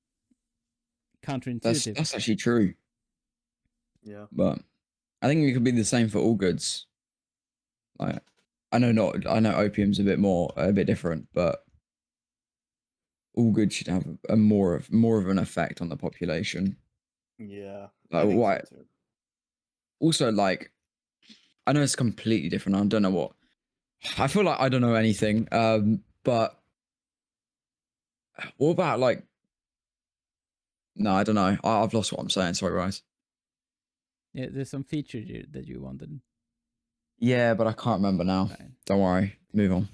counterintuitive. that's actually true. Yeah. But I think it could be the same for all goods. Like, I know opium's a bit different, but all goods should have a more of an effect on the population. Yeah. I Like, think so why? too. Also, like, I know it's completely different. I don't know what. I feel like I don't know anything. But what about like No, I don't know. I've lost what I'm saying. Sorry, guys. Yeah, there's some feature that you wanted. Yeah, but I can't remember now. Right. Don't worry. Move on.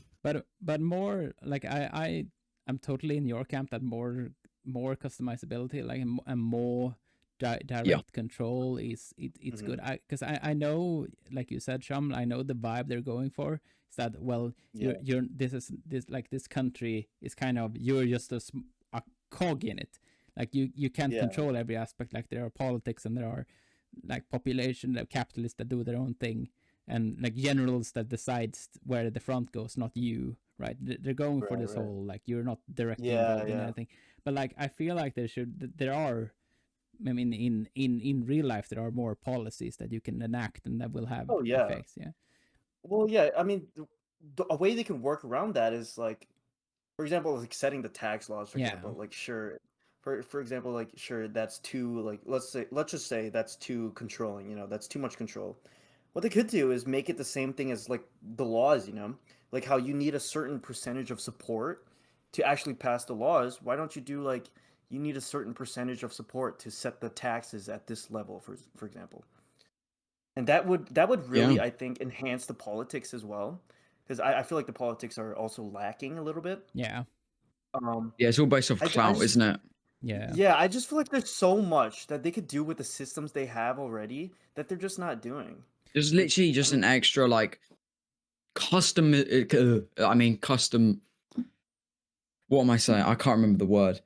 But more like I'm totally in your camp that more customizability, like and more direct control it's good. Because I know, like you said, Chum, I know the vibe they're going for is that, well, you're this country is kind of, you're just a cog in it. Like you can't control every aspect. Like there are politics and there are like population, capitalists that do their own thing, and like generals that decides where the front goes, not you, right? They're going for this whole, like, you're not directly involved in anything. But like I feel like there are, I mean, in real life there are more policies that you can enact and that will have effects. Well, I mean, a way they can work around that is, like, for example, like setting the tax laws, for example. Like, sure, for example, like, sure, that's too, like, let's just say that's too controlling, you know, that's too much control. What they could do is make it the same thing as, like, the laws, you know, like how you need a certain percentage of support to actually pass the laws. Why don't you do, like, you need a certain percentage of support to set the taxes at this level, for example. And that would really, I think, enhance the politics as well, because I feel like the politics are also lacking a little bit. Yeah, it's all based off clout, isn't it? Yeah, I just feel like there's so much that they could do with the systems they have already that they're just not doing. There's literally just an extra, like, custom. I mean, custom. What am I saying? I can't remember the word.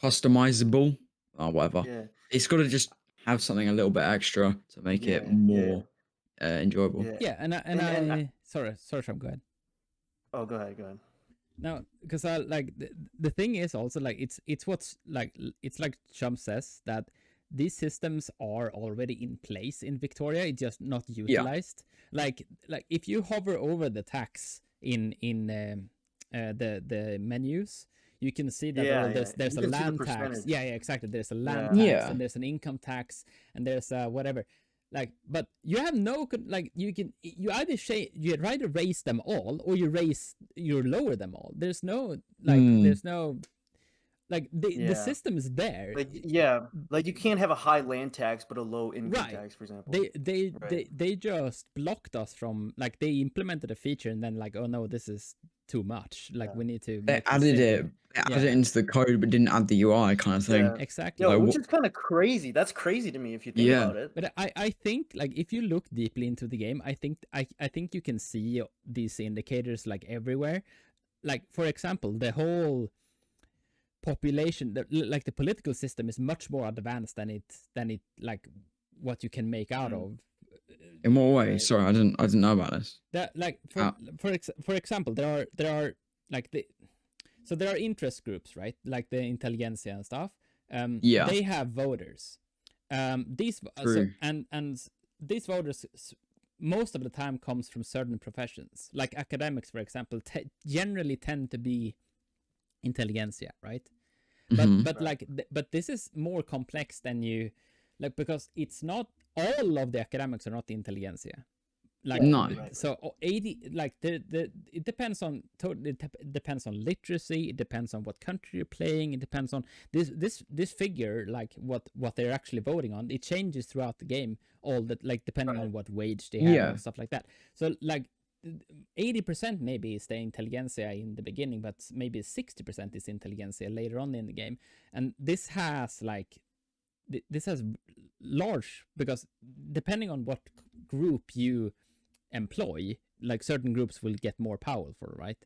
Customizable or whatever. Yeah. It's got to just have something a little bit extra to make it more enjoyable. Yeah. And sorry, Sean, go ahead. Oh, go ahead. No, because I like the thing is also, like, it's what's like, it's like Chumm says, that these systems are already in place in Victoria, it's just not utilized. Like if you hover over the tax in the menus, you can see that there's a land tax. Yeah, exactly. There's a land tax and there's an income tax and there's whatever. Like, but you have no, like, you either raise them all or you lower them all. There's no, like, there's no, like, the system is there. Like you can't have a high land tax but a low income tax, for example. They just blocked us from, like, they implemented a feature and then, like, oh no, this is too much. Like, we need to. They added it into the code, but didn't add the UI kind of thing. Exactly. Yeah, which is kind of crazy. That's crazy to me if you think about it. But I think, like, if you look deeply into the game, I think you can see these indicators, like, everywhere. Like, for example, the whole population, like the political system is much more advanced than it like what you can make out of. In what way? Sorry, I didn't know about this. That, like, for example, there are like there are interest groups, right? Like the intelligentsia and stuff. They have voters. These and these voters most of the time comes from certain professions. Like academics, for example, generally tend to be intelligentsia, right? But like but this is more complex than you, like, because it's not all of the academics are not intelligentsia. Like, so 80, like, it depends on it depends on literacy, it depends on what country you're playing, it depends on this figure, like what they're actually voting on. It changes throughout the game, all that, like, depending on what wage they have and stuff like that. So, like, 80% maybe is the intelligentsia in the beginning, but maybe 60% is intelligentsia later on in the game. And this has, like, this has large, because depending on what group you employ, like, certain groups will get more powerful, right?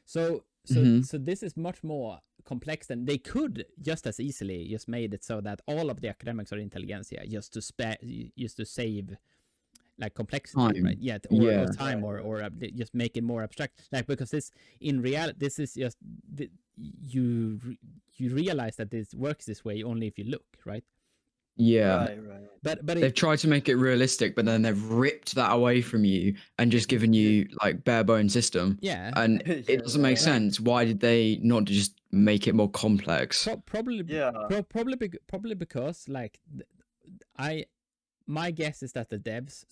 So this is much more complex than they could just as easily just made it so that all of the academics are intelligentsia, just to save, like, complexity, right? Or time, or just make it more abstract, like, because this, in reality, this is just you realize that this works this way only if you look, right? But they've tried to make it realistic, but then they've ripped that away from you and just given you, like, bare bone system. And it doesn't make sense. Why did they not just make it more complex? Probably because, like, my guess is that the devs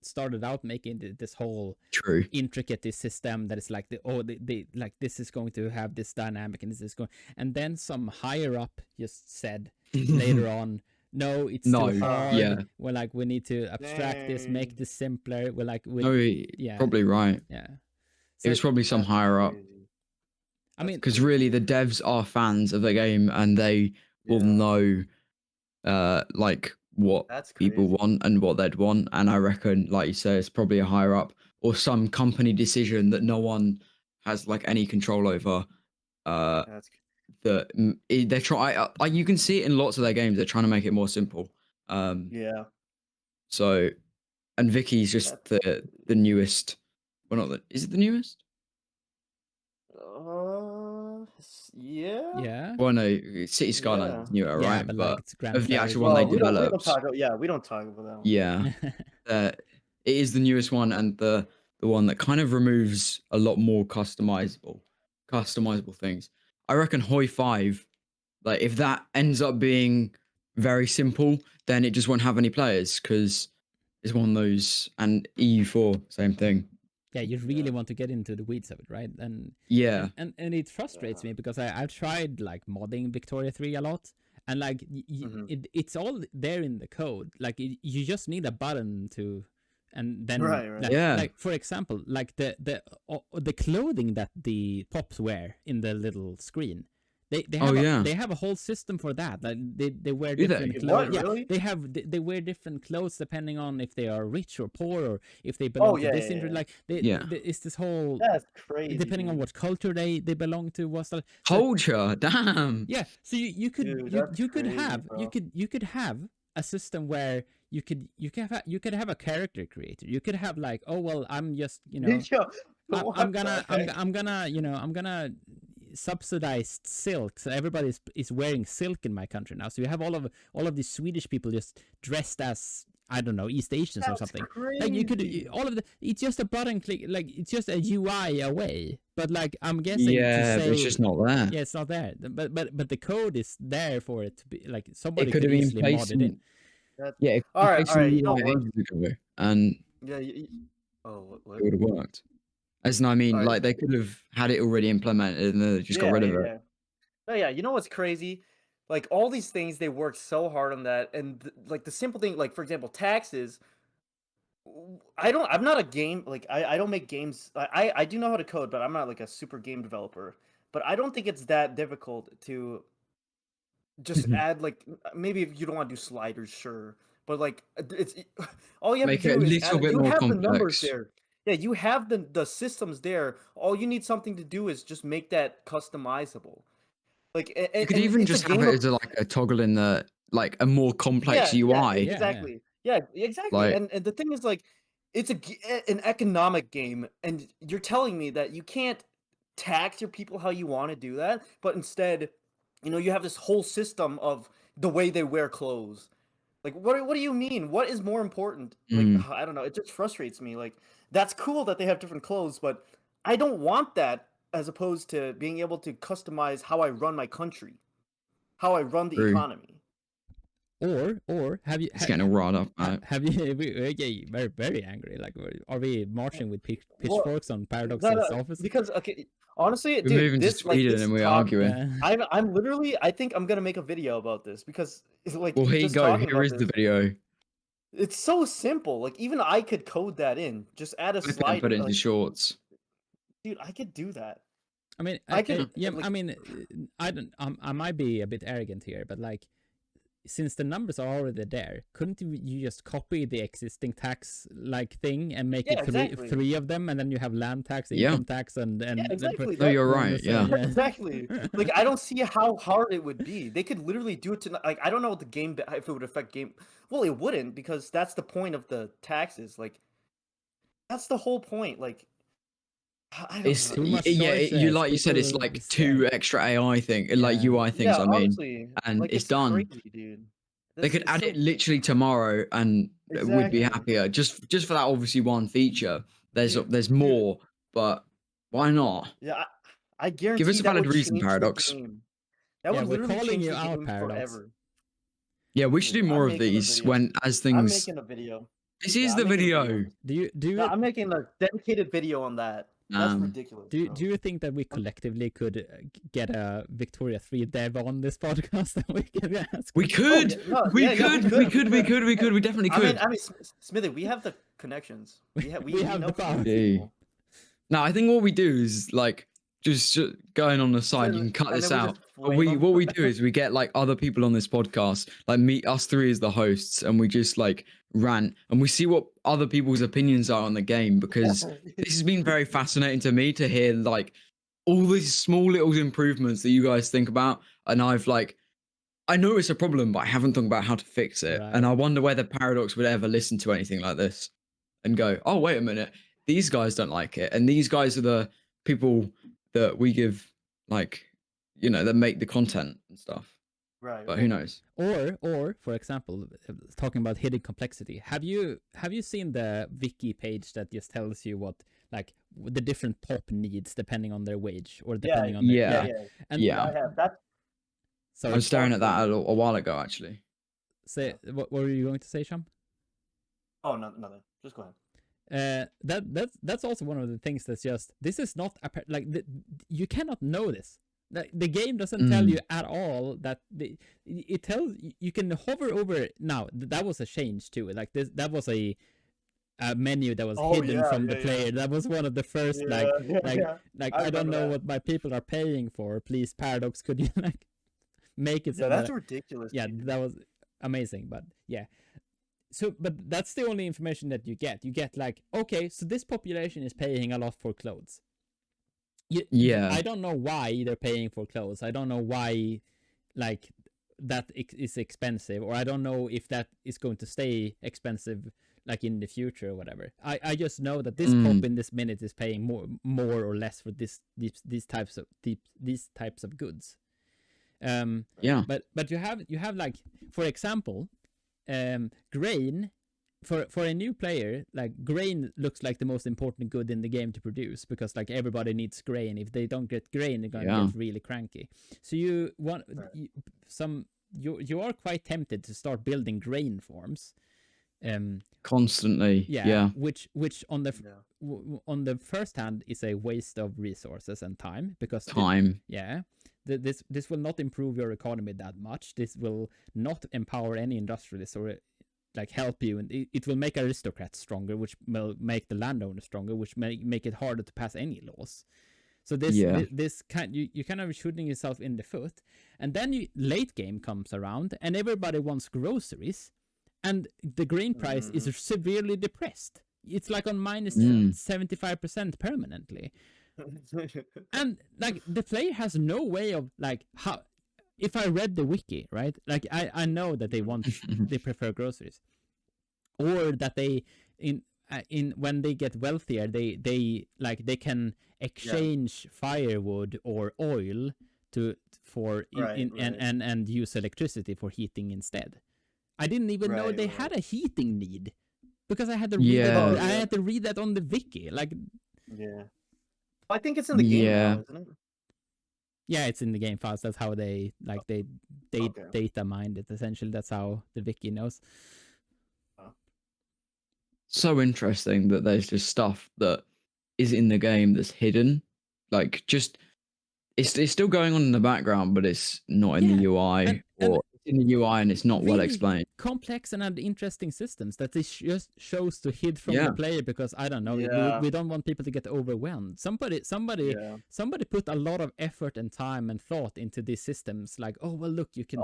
started out making this whole True. intricate system that is like the like this is going to have this dynamic and this is going, and then some higher up just said later on, no, it's No, too hard. yeah. We're like, we need to abstract this, make Dang. this simpler. We're like, No, yeah, probably right. yeah. It was probably some That's higher up. crazy. I mean, Because really, the devs are fans of the game, and they will know, like what That's people crazy. want and what they'd want. And I reckon, like you say, it's probably a higher up or some company decision that no one has like any control over. That's They're trying. Like you can see it in lots of their games. They're trying to make it more simple. yeah. So, and Vicky's just That's the newest. Well, not the. Is it the newest? Yeah. yeah, Well, no, City Skylines is newer, yeah, right? but like it's of the actual grandfathered one they we don't developed. talk. Yeah, we don't talk about that one. Yeah, it is the newest one and the one that kind of removes a lot more customizable things. I reckon Hoi 5, like if that ends up being very simple, then it just won't have any players because it's one of those. And EU4, same thing. yeah, you really want to get into the weeds of it, right? And Yeah, and it frustrates me because I've tried like modding Victoria 3 a lot, and like it's all there in the code. Like you just need a button to, and then Right. Like, Yeah. like for example, like the clothing that the pops wear in the little screen. They have they have a whole system for that. Like they wear Do they? different What, clothes. Yeah, really? they wear different clothes depending on if they are rich or poor or if they belong to this industry. Like it's this whole That's crazy. depending on what culture they belong to. Was that culture? Damn. yeah? So you could Dude, that's you could crazy, have bro. you could have a system where you could have a character creator. You could have like, oh well, I'm just I'm gonna subsidize silk, so everybody is wearing silk in my country now. So you have all of these Swedish people just dressed as, I don't know, East Asians or something. Like you could all of the, it's just a button click, like it's just a UI away. But like I'm guessing Yeah, but it's just not there. Yeah, it's not there. But the code is there for it to be like somebody It could have been easily mod placed it in. Yeah, All right. You know what? ages ago, and Yeah. Oh, what? it would have worked. As in, I mean, All right. like they could have had it already implemented, and then they just got rid of it. Yeah. Oh yeah. You know what's crazy? Like all these things, they worked so hard on that, and like the simple thing, like for example, taxes. I'm not a game like I don't make games. I do know how to code, but I'm not like a super game developer. But I don't think it's that difficult to just add like maybe if you don't want to do sliders, sure. But like it's all you have Make to it do a is little bit you more have the numbers complex. there. Yeah, you have the systems there. All you need something to do is just make that customizable. Like You could even just have it as like a toggle in the like a more complex UI. exactly. Yeah, exactly. Like- And the thing is like it's an economic game, and you're telling me that you can't tax your people how you want to do that, but instead, you have this whole system of the way they wear clothes. Like, what do you mean? What is more important? Like, I don't know. It just frustrates me. Like, that's cool that they have different clothes, but I don't want that as opposed to being able to customize how I run my country, how I run the True. economy. Or have you? It's getting all riled up. Right? Have you? We're getting very very angry. Like, are we marching with pitchforks on Paradox's office? Because okay, honestly, We're dude, moving to Sweden and we're arguing. Yeah. I'm literally. I think I'm gonna make a video about this because like. Well, here you just go. talking Here about is the this, video. It's so simple. Like even I could code that in. Just add a Flip it and slider. put it into like, shorts. dude, I could do that. I mean, I could. yeah. Like, I mean, I don't. I might be a bit arrogant here, but like, since the numbers are already there, couldn't you just copy the existing tax like thing and make it three of them, and then you have land tax, income tax, and exactly. No, you're right. Yeah, exactly. Like I don't see how hard it would be. They could literally do it to like I don't know what the game if it would affect game. Well, it wouldn't because that's the point of the taxes. Like that's the whole point. Like I don't it's know. you like you said, it's like two extra AI thing, like UI things. I mean, honestly, and like, it's done. Crazy, dude. They could add it literally tomorrow, and would be happier. Just for that, obviously one feature. There's more, but why not? Yeah, I guarantee. Give us a valid reason, change the Paradox. game. That would we're literally calling change you the out, game Paradox. forever. Yeah, we should do more of making a these video. when as I'm things. making a video. This Yeah, is I'm the making a video. video. Do you No, I'm making a dedicated video on that. That's ridiculous. do bro. you think that we collectively could get a Victoria 3 dev on this podcast that we can ask? We could. yeah, no, we, yeah, yeah, could. we we could. We could. We could. We definitely could. I mean, Smithy, we have the connections. We have have know the power. people. No, I think what we do is like just going on the side. You can cut And this then we out. just But flame 'em. what we do is we get like other people on this podcast, like meet us three as the hosts, and we just like rant and we see what other people's opinions are on the game, because this has been very fascinating to me to hear like all these small little improvements that you guys think about, and I know it's a problem, but I haven't thought about how to fix it. Right. And I wonder whether Paradox would ever listen to anything like this and go, oh, wait a minute, these guys don't like it. And these guys are the people that we give, like, that make the content and stuff. Right. But who knows? Or for example, talking about hidden complexity, have you seen the wiki page that just tells you what like the different top needs depending on their wage or depending on their and I have that. I was staring at that a while ago, actually. Say what were you going to say, Chumm? Oh, nothing. Just go ahead. That's also one of the things that's just, this is not you cannot know this. The game doesn't tell you at all that it tells you can hover over. Now that was a change too. Like that was a menu that was hidden from the player. That was one of the first I don't know what my people are paying for. Please, Paradox, could you like make it? Yeah, that's ridiculous. Yeah, that was amazing. But yeah. So, but that's the only information that you get. You get like, okay, so this population is paying a lot for clothes. I don't know why they're paying for clothes. I don't know why, like, that is expensive, or I don't know if that is going to stay expensive, like in the future or whatever. I just know that this pop in this minute is paying more or less for these types of goods. But you have like, for example, grain. For a new player, like grain looks like the most important good in the game to produce, because like everybody needs grain. If they don't get grain, they're gonna get really cranky. So you are quite tempted to start building grain farms, constantly. Which on the first hand is a waste of resources and time, because this will not improve your economy that much. This will not empower any industrialists or like help you, and it will make aristocrats stronger, which will make the landowner stronger, which make it harder to pass any laws. So this kind you kind of shooting yourself in the foot, and then late game comes around and everybody wants groceries, and the grain price is severely depressed. It's like on minus 75% permanently, and like the player has no way of like how. If I read the wiki, right, like I know that they they prefer groceries, or that they in when they get wealthier, they can exchange firewood or oil and use electricity for heating instead. I didn't even know they had a heating need, because I had to read that on the wiki. Like, I think it's in the game now, isn't it? Yeah, it's in the game files. That's how they data mined it. Essentially, that's how the wiki knows. So interesting that there's just stuff that is in the game that's hidden. Like, just it's still going on in the background, but it's not in the UI, or in the UI and it's not really well explained. Complex and interesting systems that this just shows to hid from the player, because I don't know, we don't want people to get overwhelmed. Somebody put a lot of effort and time and thought into these systems. Like, oh well, look, you can.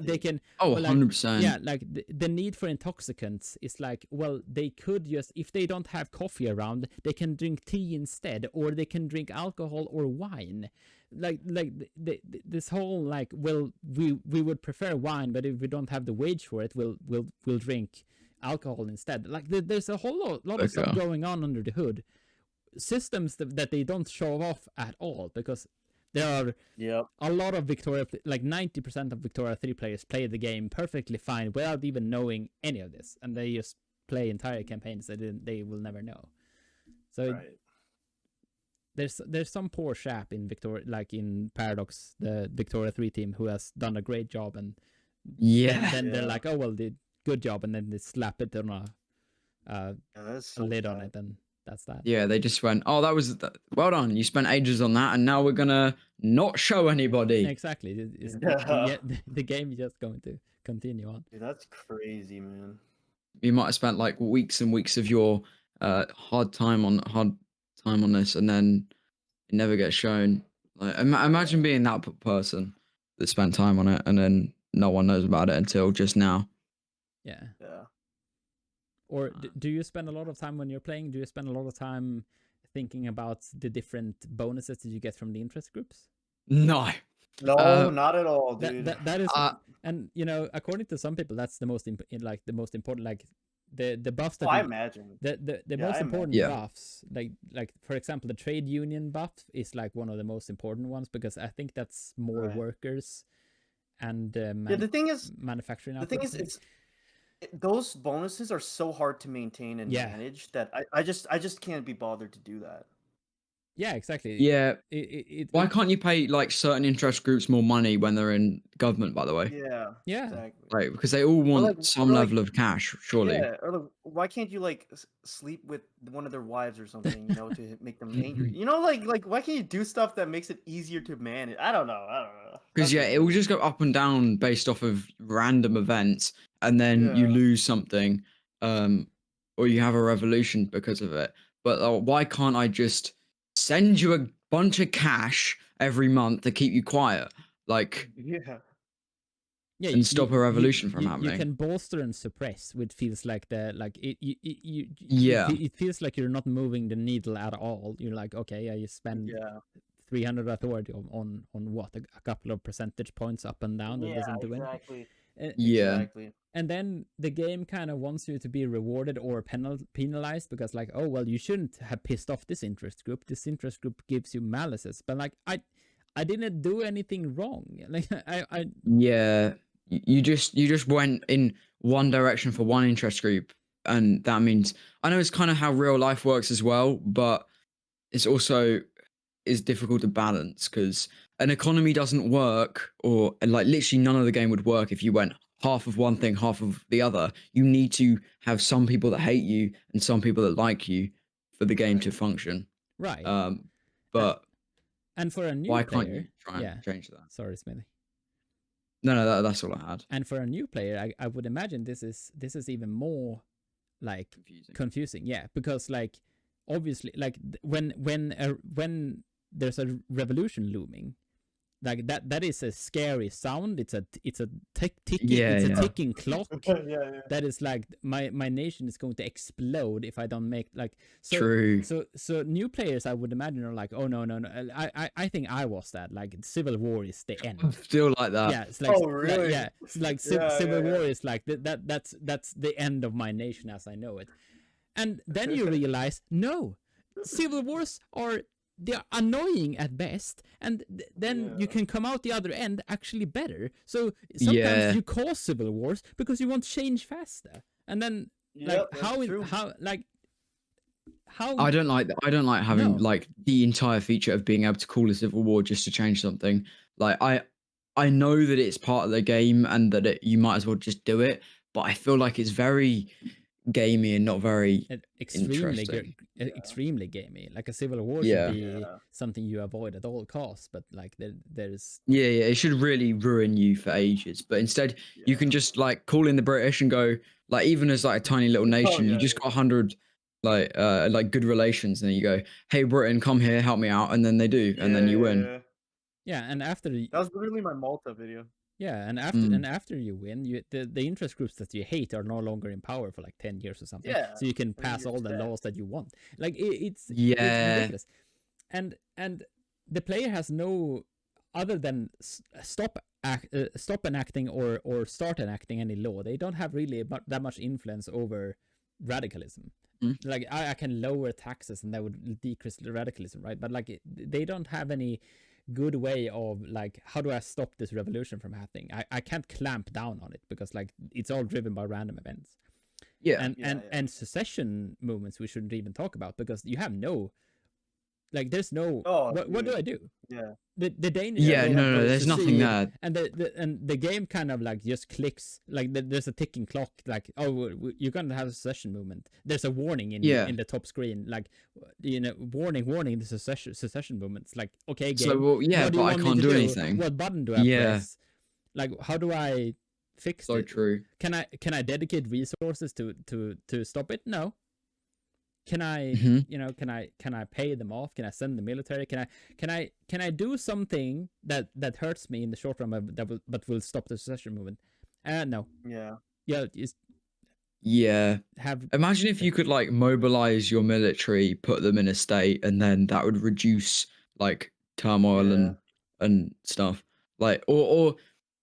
They can. Oh, 100%. Yeah, like the need for intoxicants is like, well, they could just, if they don't have coffee around, they can drink tea instead, or they can drink alcohol or wine. Like this whole like, well, we would prefer wine, but if we don't have the wage for it, we'll drink alcohol instead. Like there's a whole lot of stuff going on under the hood, systems that they don't show off at all, because there are a lot of Victoria, like 90% of Victoria 3 players play the game perfectly fine without even knowing any of this, and they just play entire campaigns that they will never know. So there's some poor chap in Victoria, like in Paradox, the Victoria 3 team, who has done a great job, and Yeah. then they're Yeah. like, oh well, good job, and then they slap it on Yeah, that's a so lid on sad. it, and that's that. Yeah, they just went, oh, well done. You spent ages on that, and now we're gonna not show anybody. Exactly. Yeah. The game is just going to continue on. Dude, that's crazy, man. You might have spent like weeks and weeks of your hard time on this, and then it never gets shown. Like, imagine being that person that spent time on it, and then no one knows about it until just now. Yeah. Yeah. Or do you spend a lot of time when you're playing? Do you spend a lot of time thinking about the different bonuses that you get from the interest groups? No. No, not at all, dude. That is, and you know, according to some people, that's the most important, like the buffs that I imagine. the Yeah, most I important imagine. buffs, like for example, the trade union buff is like one of the most important ones because I think that's more Right. workers and Yeah, the thing is, manufacturing. the thing is, those bonuses are so hard to maintain and Yeah. manage that I just can't be bothered to do that. Yeah, exactly. Yeah. It Why can't you pay like certain interest groups more money when they're in government? By the way, Yeah. Yeah. Exactly. right? Because they all want like- some or, like- level of cash, surely. Yeah, or like, why can't you like sleep with one of their wives or something, you know, to make them angry? You know, like why can't you do stuff that makes it easier to manage? I don't know. Because That's it will just go up and down based off of random events, and then you Yeah. lose something, or you have a revolution because of it. But why can't I just send you a bunch of cash every month to keep you quiet, like, Yeah. yeah, and stop a revolution from You happening? can bolster and suppress, which feels like Yeah. it feels like you're not moving the needle at all. You're like, okay, yeah, you spend Yeah. 300 authority on what a couple of percentage points up and down that Yeah, doesn't do anything. exactly. Yeah. Exactly. And then the game kind of wants you to be rewarded or penalized because, like, oh well, you shouldn't have pissed off this interest group. This interest group gives you malices, but like I didn't do anything wrong. Like I Yeah, you just went in one direction for one interest group, and that means, I know it's kind of how real life works as well, but it's also is difficult to balance because an economy doesn't work, or like literally none of the game would work if you went half of one thing, half of the other. You need to have some people that hate you and some people that like you for the game to Right. function. right. But And for a new why player, can't you try and yeah. change that? Sorry, Smithy. No, that's all I had. And for a new player, I would imagine this is even more like confusing. Yeah, because like obviously, like when there's a revolution looming, like that is a scary sound. It's a ticking clock. Yeah. That is like my nation is going to explode if I don't make like so. True. So new players, I would imagine, are like, oh no. I think I was that. Like Civil War is the end. I'm still like that. Yeah, it's like Oh, really? yeah, it's like Yeah, Civil yeah. War is like that's the end of my nation as I know it. And then you realize, no, Civil Wars they're annoying at best, and then you can come out the other end actually better. So sometimes you cause Civil Wars because you want change faster, and then like how I don't like having No. like the entire feature of being able to call a civil war just to change something. Like I know that it's part of the game and that you might as well just do it, but I feel like it's very gamey and not very interesting. extremely gamey. Like a Civil War Yeah. should be something you avoid at all costs, but like there's Yeah, it should really ruin you for ages. But instead, you can just like call in the British and go, like, even as like a tiny little nation, you just got 100 like good relations, and then you go, hey Britain, come here, help me out, and then they do, and then you win. Yeah, and after That was literally my Malta video. yeah, and after you win, the interest groups that you hate are no longer in power for like 10 years or something. Yeah, So you can 20 pass all years the back. laws that you want. Like it's Yeah. ridiculous. And the player has no other than stop enacting or start enacting any law. They don't have really that much influence over radicalism. Like I can lower taxes and that would decrease the radicalism, right? But like they don't have any good way of like, how do I stop this revolution from happening? I can't clamp down on it because like it's all driven by random events. Yeah. And secession movements we shouldn't even talk about because you have no Like there's no Oh, what do dude. I do? Yeah. The Danish Yeah, they no, have no, ways there's to nothing see, there. and the game kind of like just clicks, like there's a ticking clock, like, oh, you're gonna have a session movement. There's a warning Yeah. in the top screen, like, warning, there's a secession movement. It's like, okay, So, game, well, yeah, what do but you I want me can't to do do? anything. What button do I Yeah. press? Like, how do I fix So it? true. Can I dedicate resources to stop it? No. Can I, Mhm. can I pay them off? Can I send the military? Can I do something that hurts me in the short run, but will stop the secession movement? No. Yeah. Yeah, just Yeah. have. Imagine if you could like mobilize your military, put them in a state, and then that would reduce like turmoil Yeah. and stuff. Like, or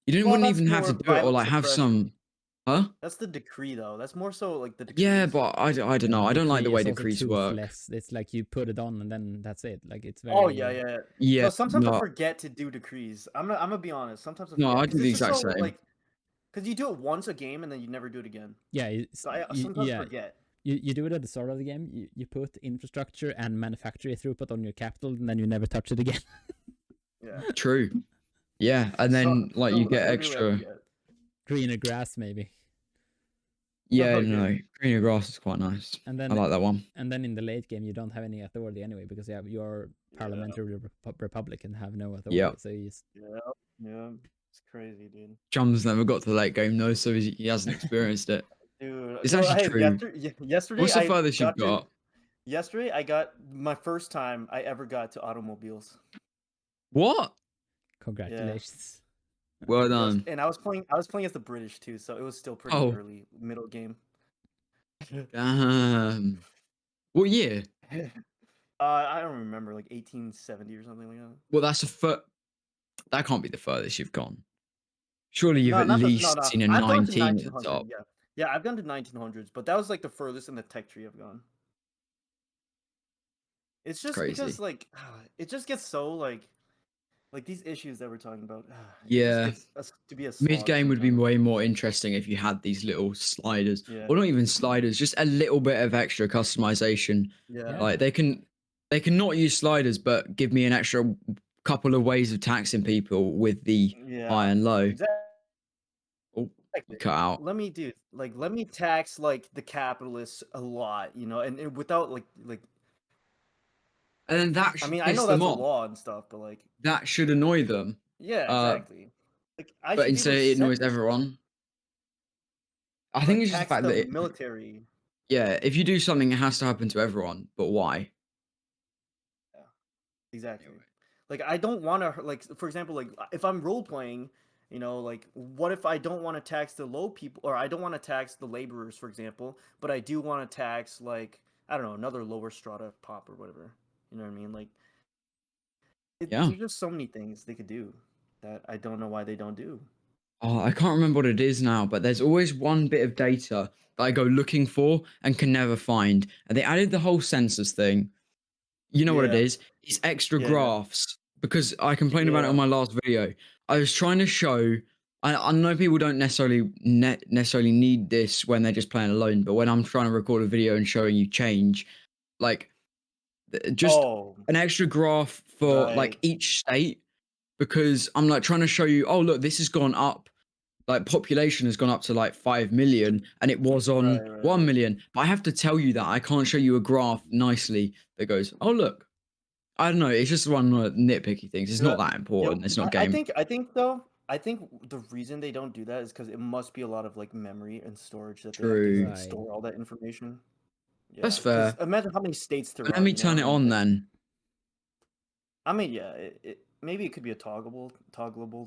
you didn't Well, wouldn't that's even have to more do it, or violent like have suppression. some, huh? That's the decree, though. That's more so like the Yeah, decrees. but I don't know. I don't like the Decree way is also decrees work. toothless. It's like you put it on and then that's it. Like it's Oh yeah, very. yeah, yeah. Yeah, No, sometimes I no, forget to do decrees. I'm gonna be honest. Sometimes I no, forget I because do the it's just exact so same. like because you do it once a game and then you never do it again. Yeah, So I sometimes forget. You do it at the start of the game. You put infrastructure and manufacturing throughput on your capital, and then you never touch it again. Yeah. True. Yeah, and then like you get literally I extra. forget. Greener grass, maybe. Yeah, Oh, no, yeah. greener grass is quite nice. And I then like that one. in the late game, you don't have any authority anyway because you have your parliamentary republic and have no authority. Yeah. So you just, Yeah. Yeah. It's crazy, dude. Chumm's never got to the late game though, so he hasn't experienced it. Dude, It's no, actually hey, true. yesterday What's the I furthest you've got to. got? Yesterday I got my first time I ever got to automobiles. What? congratulations. Well Yes, done. and I was playing as the British too, so it was still pretty Oh. early middle game. What year? I don't remember, like 1870 or something like that. Well, that's that can't be the furthest you've gone. Surely you've No, at not the least no. seen a I've gone to 19 at the 1900. top. Yeah, yeah, I've gone to 1900s, but that was like the furthest in the tech tree I've gone. It's just Crazy. because like it just gets so like these issues that we're talking about. Yeah. It just gets to be a Mid slog game would be sometimes. way more interesting if you had these little sliders, Yeah. or not even sliders, just a little bit of extra customization. Yeah. Like they can not use sliders, but give me an extra couple of ways of taxing people with the high and low. Exactly. Oh, you cut out. Let me tax like the capitalists a lot, and without like And then that I should mean, I piss know them that's a off. law and stuff, but like That should annoy them. yeah, exactly. Like I But should be able instead to it annoys set everyone. I like think it's just the tax fact the that military. yeah, if you do something, it has to happen to everyone. But why? Yeah, exactly. Like I don't want to like for example, like if I'm role playing, like what if I don't want to tax the low people or I don't want to tax the laborers, for example, but I do want to tax like I don't know, another lower strata pop or whatever. You know what I mean? Like Yeah. there's just so many things they could do that I don't know why they don't do. Oh, I can't remember what it is now, but there's always one bit of data that I go looking for and can never find. And they added the whole census thing. You know what it Yeah. is? It's extra Yeah. graphs because I complained about it Yeah. on my last video. I was trying to show. I know people don't necessarily need this when they're just playing alone, but when I'm trying to record a video and showing you change, like just Oh, an extra graph for like right. each state, because I'm like trying to show you, oh look, this has gone up. Like population has gone up to like 5 million and it was on Right. 1 million. But I have to tell you that I can't show you a graph nicely that goes, oh look. I don't know. It's just one nitpicky things. It's Yeah. not that important. It's not game. I think though. I think the reason they don't do that is because it must be a lot of like memory and storage that they have to True. like, store all that information. Yeah, That's 'cause fair. imagine how many states there But are. let me turn it and, on like, then. I mean, yeah, maybe it could be a toggleable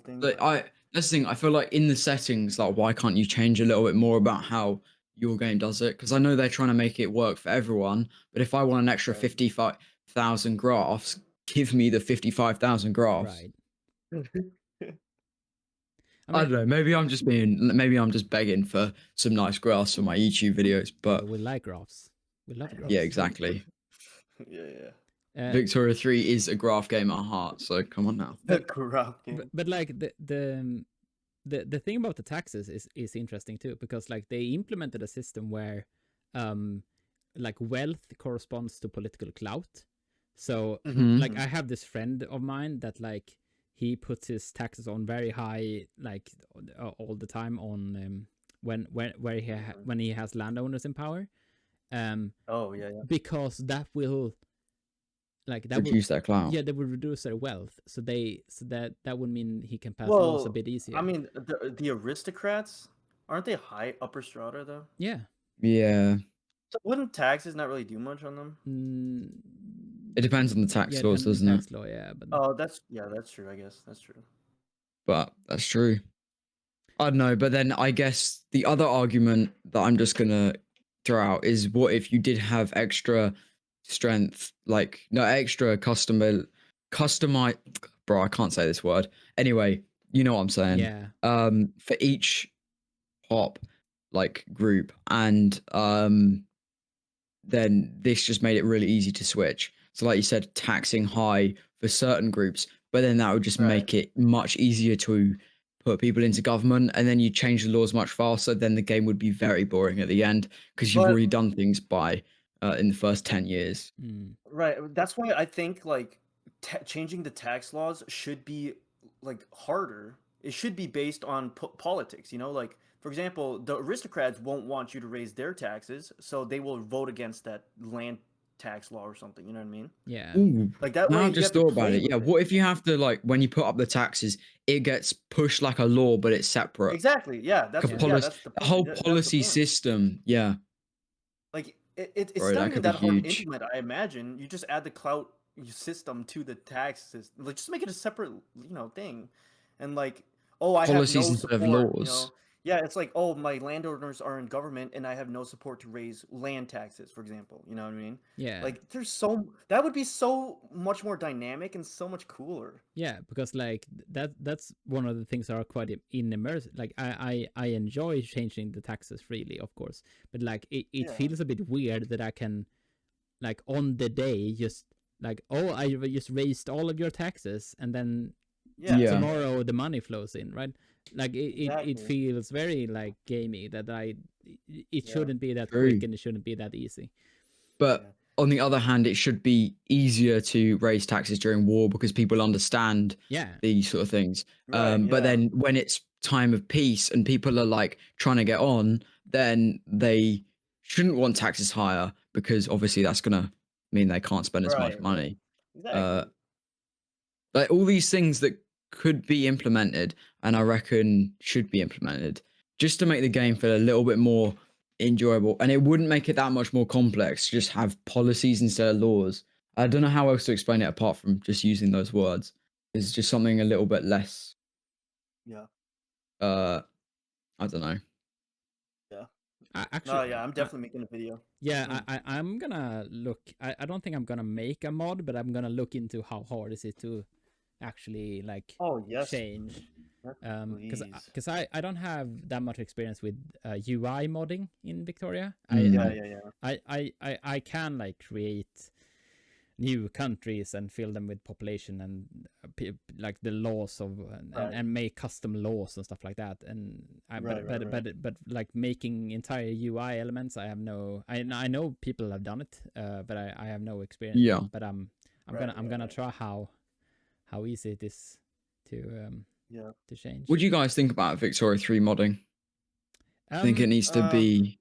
thing. But But that's the thing. I feel like in the settings, like why can't you change a little bit more about how your game does it? Because I know they're trying to make it work for everyone. But if I want an extra Right. 55,000 graphs, give me the 55,000 graphs. Right. I don't know. Maybe I'm just begging for some nice graphs for my YouTube videos. But we like graphs. We love graphs. yeah, exactly. yeah. Victoria 3 is a graph game at heart, so come on now. The graph game. But like the thing about the taxes is interesting too, because like they implemented a system where like wealth corresponds to political clout. So Mhm. like I have this friend of mine that like he puts his taxes on very high, like all the time on when he has landowners in power, um Oh yeah, yeah. because that will like that will Reduce their clout. yeah, they will reduce their wealth, so that would mean he can pass laws a Well, bit easier. I mean, the aristocrats aren't they high upper strata though? Yeah. Yeah, So wouldn't taxes not really do much on them? it depends on the tax Yeah, laws, depends on the doesn't it? tax law, yeah, but Oh, that's true. I guess that's true. But that's true. I don't know. But then I guess the other argument that I'm just gonna throw out is, what if you did have extra strength, like no extra customize, bro, I can't say this word. Anyway, you know what I'm saying. yeah. For each pop like group, and then this just made it really easy to switch. So like you said, taxing high for certain groups, but then that would just Right. make it much easier to put people into government, and then you change the laws much faster. Then the game would be very boring at the end, because you've But already done things by in the first 10 years. right, that's why I think like changing the tax laws should be like harder. It should be based on politics, you know, like for example, the aristocrats won't want you to raise their taxes, so they will vote against that land tax law or something, you know what I mean? Yeah. Ooh, Like that now way I've you just have to thought about play it. with Yeah, it. what if you have to, like, when you put up the taxes, it gets pushed like a law, but it's separate, Exactly. Yeah, like a Yeah. yeah, policy, that's the a point. whole That's the policy point. system. Yeah, Like it's bro, not that even could be that hard to huge. implement, I imagine. You just add the clout system to the tax system. Like just make it a separate, thing. And like, oh, I have Policies no instead of support, laws. Yeah, it's like, oh, my landowners are in government and I have no support to raise land taxes, for example. You know what I mean? Yeah. Like that would be so much more dynamic and so much cooler. Yeah, because like that's one of the things that are quite in immersive. Like I enjoy changing the taxes freely, of course, but like it Yeah. feels a bit weird that I can like on the day just like, oh, I just raised all of your taxes, and then Yeah, yeah, Yeah, yeah. tomorrow the money flows in, right? Like it Exactly. feels very like gamey that it Yeah. shouldn't be that quick true. and it shouldn't be that easy. But Yeah. on the other hand, it should be easier to raise taxes during war, because people understand Yeah. these sort of things. Right, But yeah. then when it's time of peace and people are like trying to get on, then they shouldn't want taxes higher, because obviously that's going to mean they can't spend as much Right, right. money. Uh, Exactly. like all these things that could be implemented, and I reckon should be implemented, just to make the game feel a little bit more enjoyable. And it wouldn't make it that much more complex, just have policies instead of laws. I don't know how else to explain it apart from just using those words. It's just something a little bit less, Yeah. uh I don't know. Yeah. I, No, actually, yeah, I'm definitely making a video. yeah, Mm. I'm gonna look. I don't think I'm gonna make a mod, but I'm gonna look into how hard is it to actually like Oh, yes. change. Yes, Because please. I don't have that much experience with UI modding in Victoria. Yeah, Mm, yeah, yeah. I can like create new countries and fill them with population and like the laws of Right. and make custom laws and stuff like that. And Right, right, right. but like making entire UI elements, I have no. I know people have done it, but I have no experience. yeah. But I'm Right, I'm right, gonna right. try how easy it is Yeah. to change. What do you guys think about Victoria 3 modding? Think it needs to Uh, be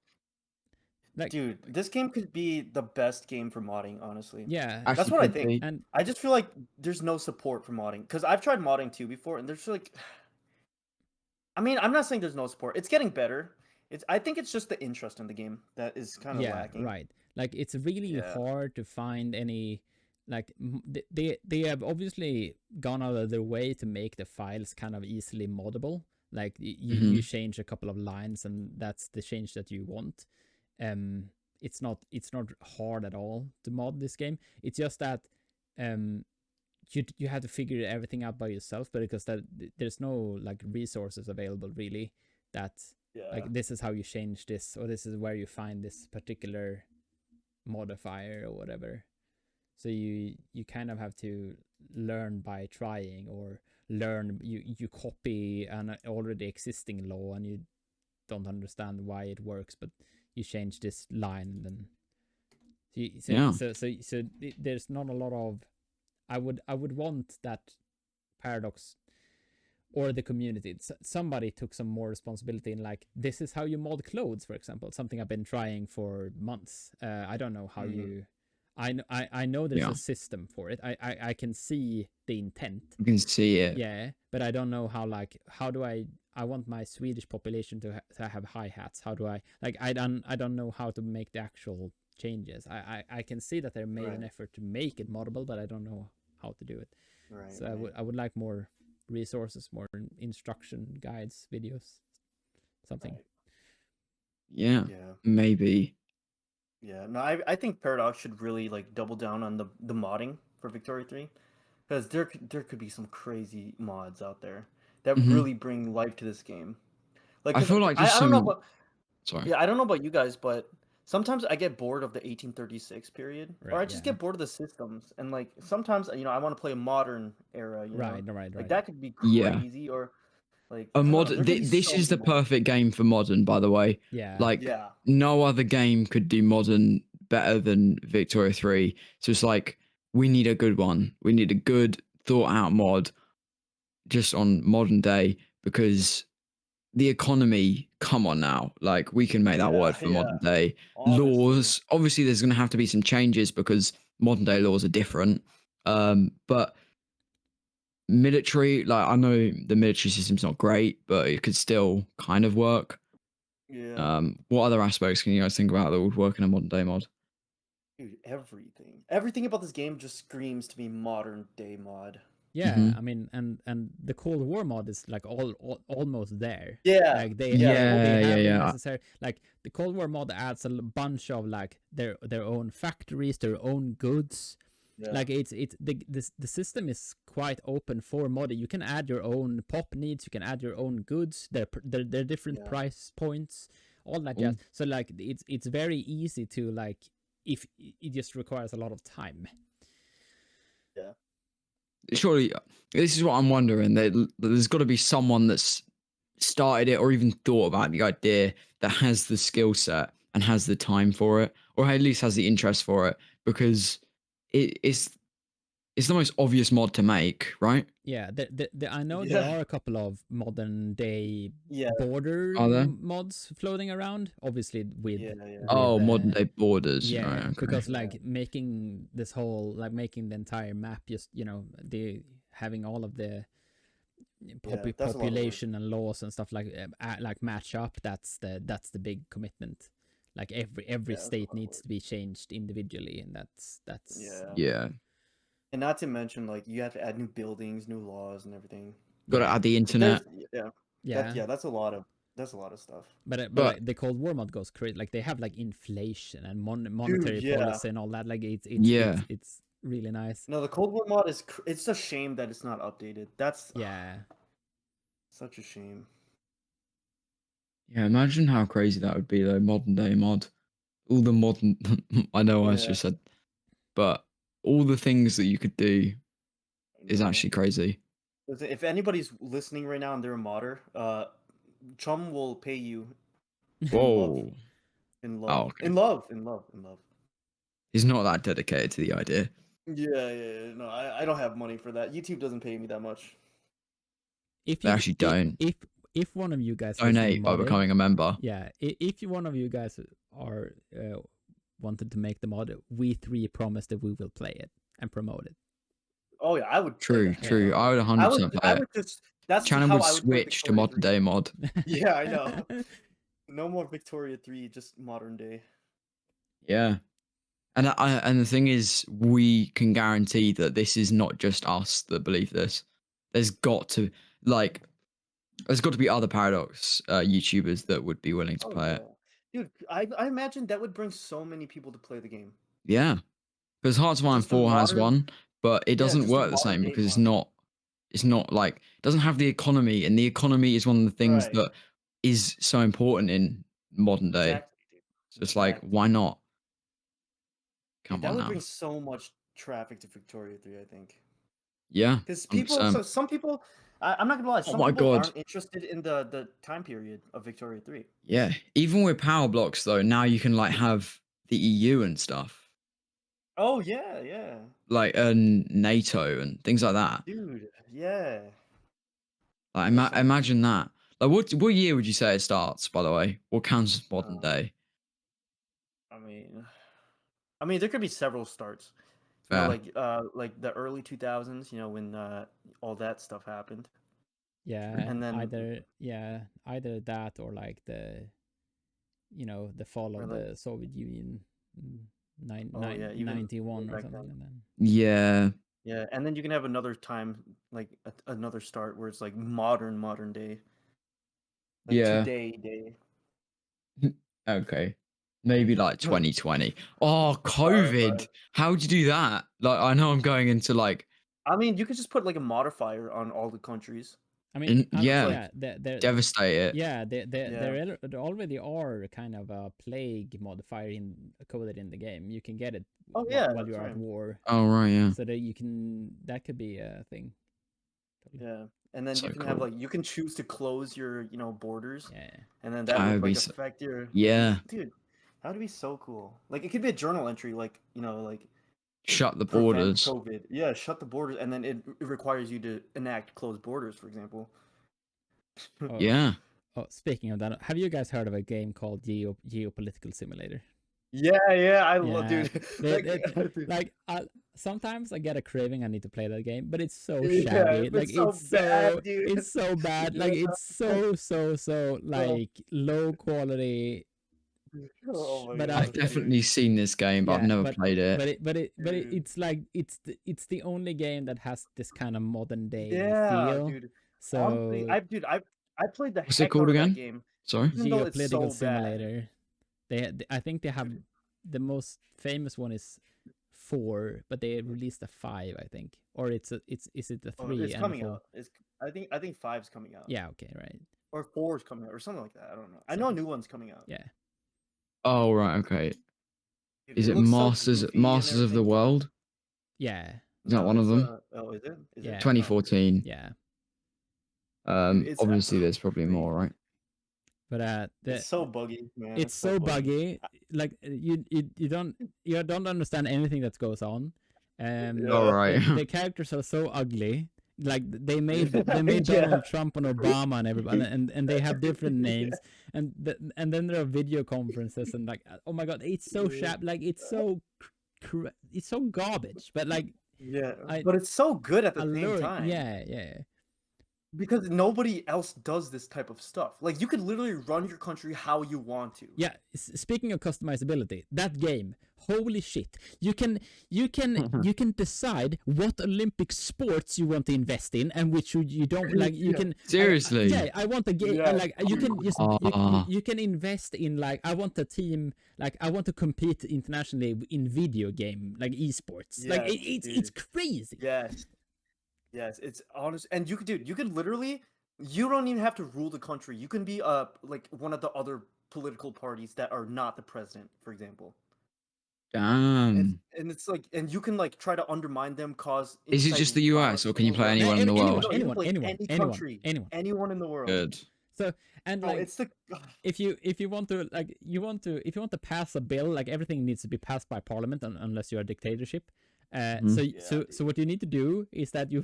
like dude, this game could be the best game for modding, honestly. yeah, That's actually what I could think. be. and I just feel like there's no support for modding because I've tried modding too before, and there's like, I mean, I'm not saying there's no support. It's getting better. I think it's just the interest in the game that is kind of yeah, lacking. right. Like it's really Yeah. hard to find any like they have obviously gone out of their way to make the files kind of easily moddable. Like you Mhm. change a couple of lines and that's the change that you want. It's not hard at all to mod this game. It's just that um you have to figure everything out by yourself, but because there's no like resources available really that Yeah. like this is how you change this or this is where you find this particular modifier or whatever. So you kind of have to learn by trying or learn you copy an already existing law and you don't understand why it works, but you change this line and then Yeah. There's not a lot of. I would want that Paradox or the community. Somebody took some more responsibility in like this is how you mod clothes, for example. Something I've been trying for months. I don't know how you. I know there's Yeah. a system for it. I can see the intent. You can see it. Yeah, but I don't know how do I want my Swedish population to have hi-hats. How do I I don't know how to make the actual changes. I can see that they made an effort to make it moddable, but I don't know how to do it. Right. So I would like more resources, more instruction guides, videos, something. Right. Yeah. Yeah. Maybe. Yeah. No, I think Paradox should really like double down on the modding for Victoria 3, because there could be some crazy mods out there that Mhm. really bring life to this game. Like, I 'cause feel like just I don't know some. about Sorry. yeah, I don't know about you guys, but sometimes I get bored of the 1836 period, or Right, I just yeah. get bored of the systems, and like sometimes I want to play a modern era, Right. like that could be Yeah. crazy, or like A I don't know, mod. there could be This so is the many mods. perfect game for modern, by the way. Yeah. Like Yeah, no other game could do modern better than Victoria 3. So it's like we need a good one. We need a good thought out mod just on modern day, because the economy, come on now. Like we can make that yeah, work for modern yeah. day. Honestly, Laws, obviously there's gonna have to be some changes because modern day laws are different. But military, like I know the military system's not great, but it could still kind of work. yeah, What other aspects can you guys think about that would work in a modern day mod? dude, everything about this game just screams to me modern day mod. Yeah, Mhm. I mean, and the Cold War mod is like almost there. Yeah, Like they yeah, they have the yeah. necessary, like the Cold War mod adds a bunch of like their own factories, their own goods. yeah, Like it's the system is quite open for modding. You can add your own pop needs, you can add your own goods. They're different yeah, price points, all that Cool. jazz. So like it's very easy to like if it just requires a lot of time. yeah. Surely, this is what I'm wondering. There's got to be someone that's started it or even thought about the idea that has the skill set and has the time for it, or at least has the interest for it, because it's the most obvious mod to make, right? Yeah, I know there Yeah. are a couple of modern day Yeah, border Are there? mods floating around. Obviously, yeah. Oh, modern day borders. yeah, Right, okay. because Yeah. like making this whole like making the entire map just the having all of the that's a lot of work. population and laws and stuff like match up. That's the big commitment. Like every Yeah, that's a state lot of needs work. to be changed individually, and that's Yeah. Yeah, And not to mention, like, you have to add new buildings, new laws, and everything. got to yeah, add the Like, there's internet. yeah. that's a lot of stuff. But But like the Cold War mod goes crazy. Like they have like inflation and monetary Dude, yeah. policy and all that. Like Yeah. it's really nice. No, the Cold War mod it's a shame that it's not updated. That's Yeah, such a shame. Yeah, imagine how crazy that would be though. Modern day mod, all the modern. I know I Yeah. just said, but all the things that you could do is No. actually crazy. If anybody's listening right now and they're a modder, Chumm will pay you Whoa, in Oh, love. okay. In love. He's not that dedicated to the idea. Yeah. No, I don't have money for that. YouTube doesn't pay me that much. if They you actually don't. if one of you guys Donate by modding, becoming a member. yeah, if one of you guys are wanted to make the mod, we three promise that we will play it and promote it. Oh yeah, I would. play True. the hell I would 100% I play it. would just. That's Channel how would I would play switch to Victoria modern 3. day mod. Yeah, I know. No more Victoria 3, just modern day. Yeah. And the thing is, we can guarantee that this is not just us that believe this. There's got to be other Paradox YouTubers that would be willing to play it. Dude, I imagine that would bring so many people to play the game. Yeah, because Hearts of Iron Just a 4 has modern- one, but it doesn't just a work the same modern day because it's mod. not like it doesn't have the economy, and the economy is one of the things Right. that is so important in modern day. Exactly, dude. So it's like, Exactly. why not? Dude, Come that on would now. bring so much traffic to Victoria 3, I think. Yeah, Because 100%. some people, I'm not gonna lie, some my people God. aren't interested in the time period of Victoria 3. Yeah, even with power blocks though, now you can like have the EU and stuff. Oh yeah, like NATO and things like that. dude. Yeah. Like, That's something. imagine that. Like, what year would you say it starts? By the way, what counts as modern Uh, day? I mean, there could be several starts. Fair. Like the early 2000s. When all that stuff happened, Yeah, and then either that or like the fall or of like the Soviet Union, oh yeah, even 91 or back something then. like that. Yeah. Yeah, and then you can have another time like another start where it's like modern day, like Yeah. today. Okay. Maybe like 2020. Oh, Right. COVID. How'd you do that? Like, I know I'm going into like, I mean, you could just put like a modifier on all the countries. I mean, It's yeah, like yeah, there, devastate it. yeah, yeah. there already are kind of a plague modifier coded in the game. You can get it Oh yeah, while that's you're at right. war, Oh, right, yeah. so that could be a thing. Totally. Yeah, and then So you can cool. you can choose to close your borders, Yeah. and then That that would would be like so, affect your yeah. dude. That would be so cool. Like it could be a journal entry, like like Shut the prevent borders. COVID. Yeah, shut the borders, and then it requires you to enact closed borders, for example. Oh, Yeah. oh, speaking of that, have you guys heard of a game called Geopolitical Simulator? Yeah, I love, Yeah, dude. Dude. like sometimes I get a craving. I need to play that game, but it's so Yeah, shabby. Like it's so bad, dude. it's so bad. Like Yeah. it's so like low quality. Oh my But I've god, definitely seen this game, but I've yeah, never played it. dude. it's like it's the only game that has this kind of modern day Yeah, feel. dude. Honestly, So I played the What's it heck called out of that again? game, Sorry? even though it's Geopolitical so bad. Simulator. I think they have Dude. the most famous one is 4, but they released a 5, I think, or is it the Oh, 3 it's and the coming 4? out. I think five's coming out. Yeah, okay, right. Or four's coming out, or something like that. I don't know. I So know a new one's coming out. yeah, Oh, right, okay. Dude, Is it it looks so Masters goofy and of the everything. World? yeah, Is that No, one of it's them? oh, is it? Is Yeah. it? Oh, 2014. yeah. dude, it's Obviously there's probably crazy. more, right? But It's so buggy, man. it's so buggy. Like you don't understand anything that goes on. All right. The characters are so ugly. Like they made Yeah. Donald Trump and Obama and everybody, and they have different names, and then there are video conferences and like, oh my god, it's so sharp. Like it's so it's so garbage. But like Yeah, I but it's so good at the same alluring. time. Yeah. Because nobody else does this type of stuff. Like you could literally run your country how you want to. Yeah, speaking of customizability, that game, holy shit! You can decide what Olympic sports you want to invest in and which you don't like. You Yeah. can Seriously? I want a game. Yeah. Like you can just Ah. you can invest in, like, I want a team, like I want to compete internationally in video game, like esports. Like Yes, it's dude. crazy. Yes, it's honest, and you could literally, you don't even have to rule the country. You can be like one of the other political parties that are not the president, for example. Damn. And it's like, and you can like try to undermine them, cause Is it just the US or can you play violence. anywhere in the world? No, you can play anyone, any anyone, country, anyone. anyone in the world. Good. So and No, like it's the if you want to, like, if you want to pass a bill, like everything needs to be passed by parliament unless you're a dictatorship. So what you need to do is that you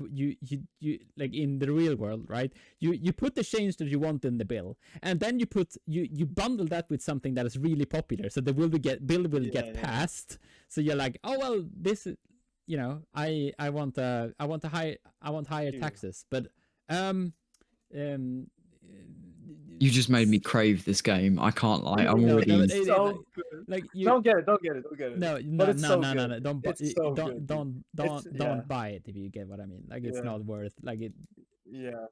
like in the real world, right? You put the change that you want in the bill, and then you bundle that with something that is really popular, so the bill will get passed. So you're like, oh well, this is, I want higher taxes, but You just made me crave this game. I can't lie. I'm No, already. no, It's so good. like you Don't get it. Don't get it. no But it's so no good. don't It's so good, dude. don't yeah. buy it, if you get what I mean. Like it's Yeah. not worth, like it Yeah,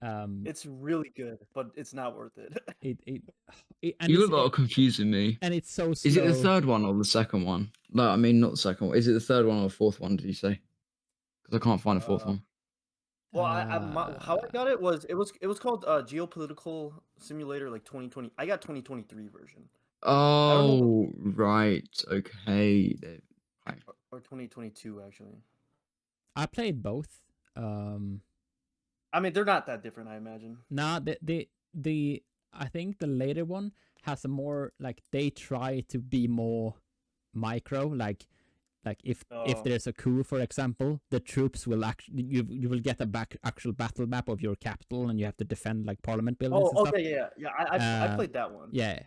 um it's really good, but it's not worth it. and You it's, look like confusing me. and it's so slow. Is it the third one or the second one? No, I mean not the second one. Is it the third one or the fourth one? Did you say? Because I can't find the fourth one. Well, how I got it was called Geopolitical Simulator, like 2020. I got 2023 version. Oh, right. Okay. Right. Or 2022 actually. I played both. I mean, they're not that different, I imagine. Nah, the I think the later one has a more, like, they try to be more micro, like like if Oh. there's a coup, for example, the troops will actually you will get a actual battle map of your capital, and you have to defend like parliament buildings and Oh, stuff. okay, yeah. I played that one. Yeah,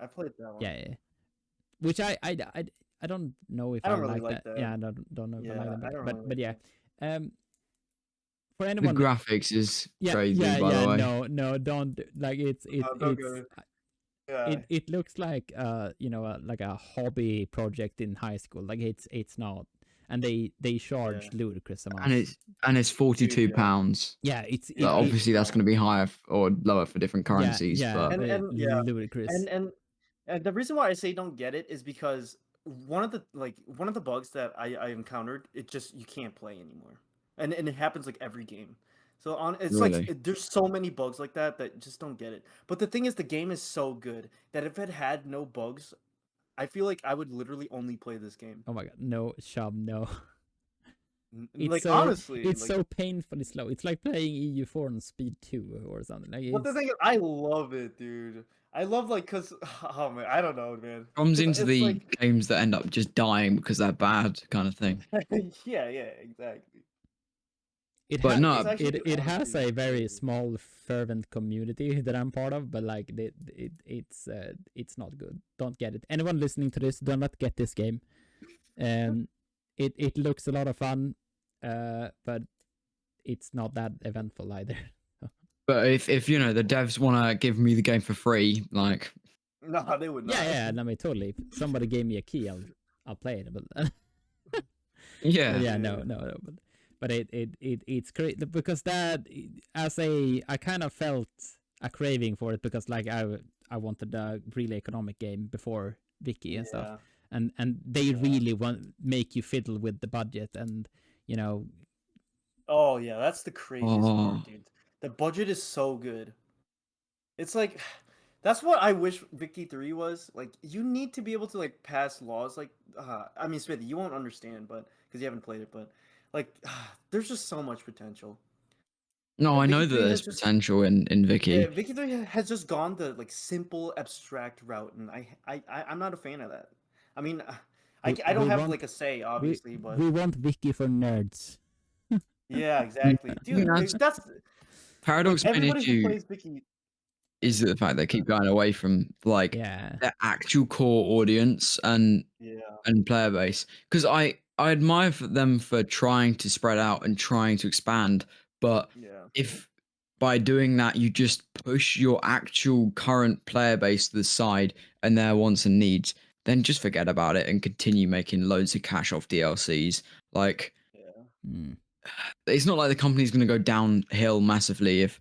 I played that one. yeah. Which I don't know if I I don't really like like that. Yeah, I don't know if I like Yeah, them, I don't but really but like yeah. For The anyone, graphics is crazy, yeah, by the way. no, don't like it's Don't go. Yeah. it looks like like a hobby project in high school. Like it's not, and they charge ludicrous amounts. And it's 42 yeah. pounds. Yeah, it's So obviously that's going to be higher or lower for different currencies. yeah, But And yeah. ludicrous. And the reason why I say don't get it is because one of the bugs that I encountered, it just you can't play anymore. And it happens like every game. So it's Really? like there's so many bugs like that just don't get it. But the thing is, the game is so good that if it had no bugs, I feel like I would literally only play this game. Oh my god, no, Chumm, no. It's Like so, honestly, it's like, so painfully slow. It's like playing EU4 on speed 2 or something. Like but the thing is, I love it, dude. I love cause oh man, I don't know, man. comes 'Cause into it's the like, games that end up just dying because they're bad kind of thing. yeah, exactly. But no, It's actually it has honestly a very crazy. small fervent community that I'm part of, but like it's not good. Don't get it. Anyone listening to this, do not get this game. It looks a lot of fun, but it's not that eventful either. But if the devs want to give me the game for free, like No, they would not. Yeah, I mean totally. If somebody gave me a key, I'll play it. But yeah, yeah, no. But it's great because that I kind of felt a craving for it because like I wanted a really economic game before Vicky and stuff, and they really make you fiddle with the budget and Oh yeah, that's the craziest part, dude. The budget is so good. It's like that's what I wish Vicky 3 was. Like you need to be able to like pass laws like I mean Smithy, you won't understand but because you haven't played it, but like there's just so much potential. no, And I know Vicky that 3 there's has just potential in Vicky. yeah, Vicky 3 has just gone the like simple abstract route and I'm not a fan of that. I mean I don't have like a say obviously, but we want Vicky for nerds. yeah, exactly. Dude, that's Paradox like, main everybody who issue plays Vicky is the fact they keep going away from like the actual core audience and player base. Because I admire them for trying to spread out and trying to expand, but if by doing that you just push your actual current player base to the side and their wants and needs, then just forget about it and continue making loads of cash off DLCs. Like, it's not like the company's going to go downhill massively if,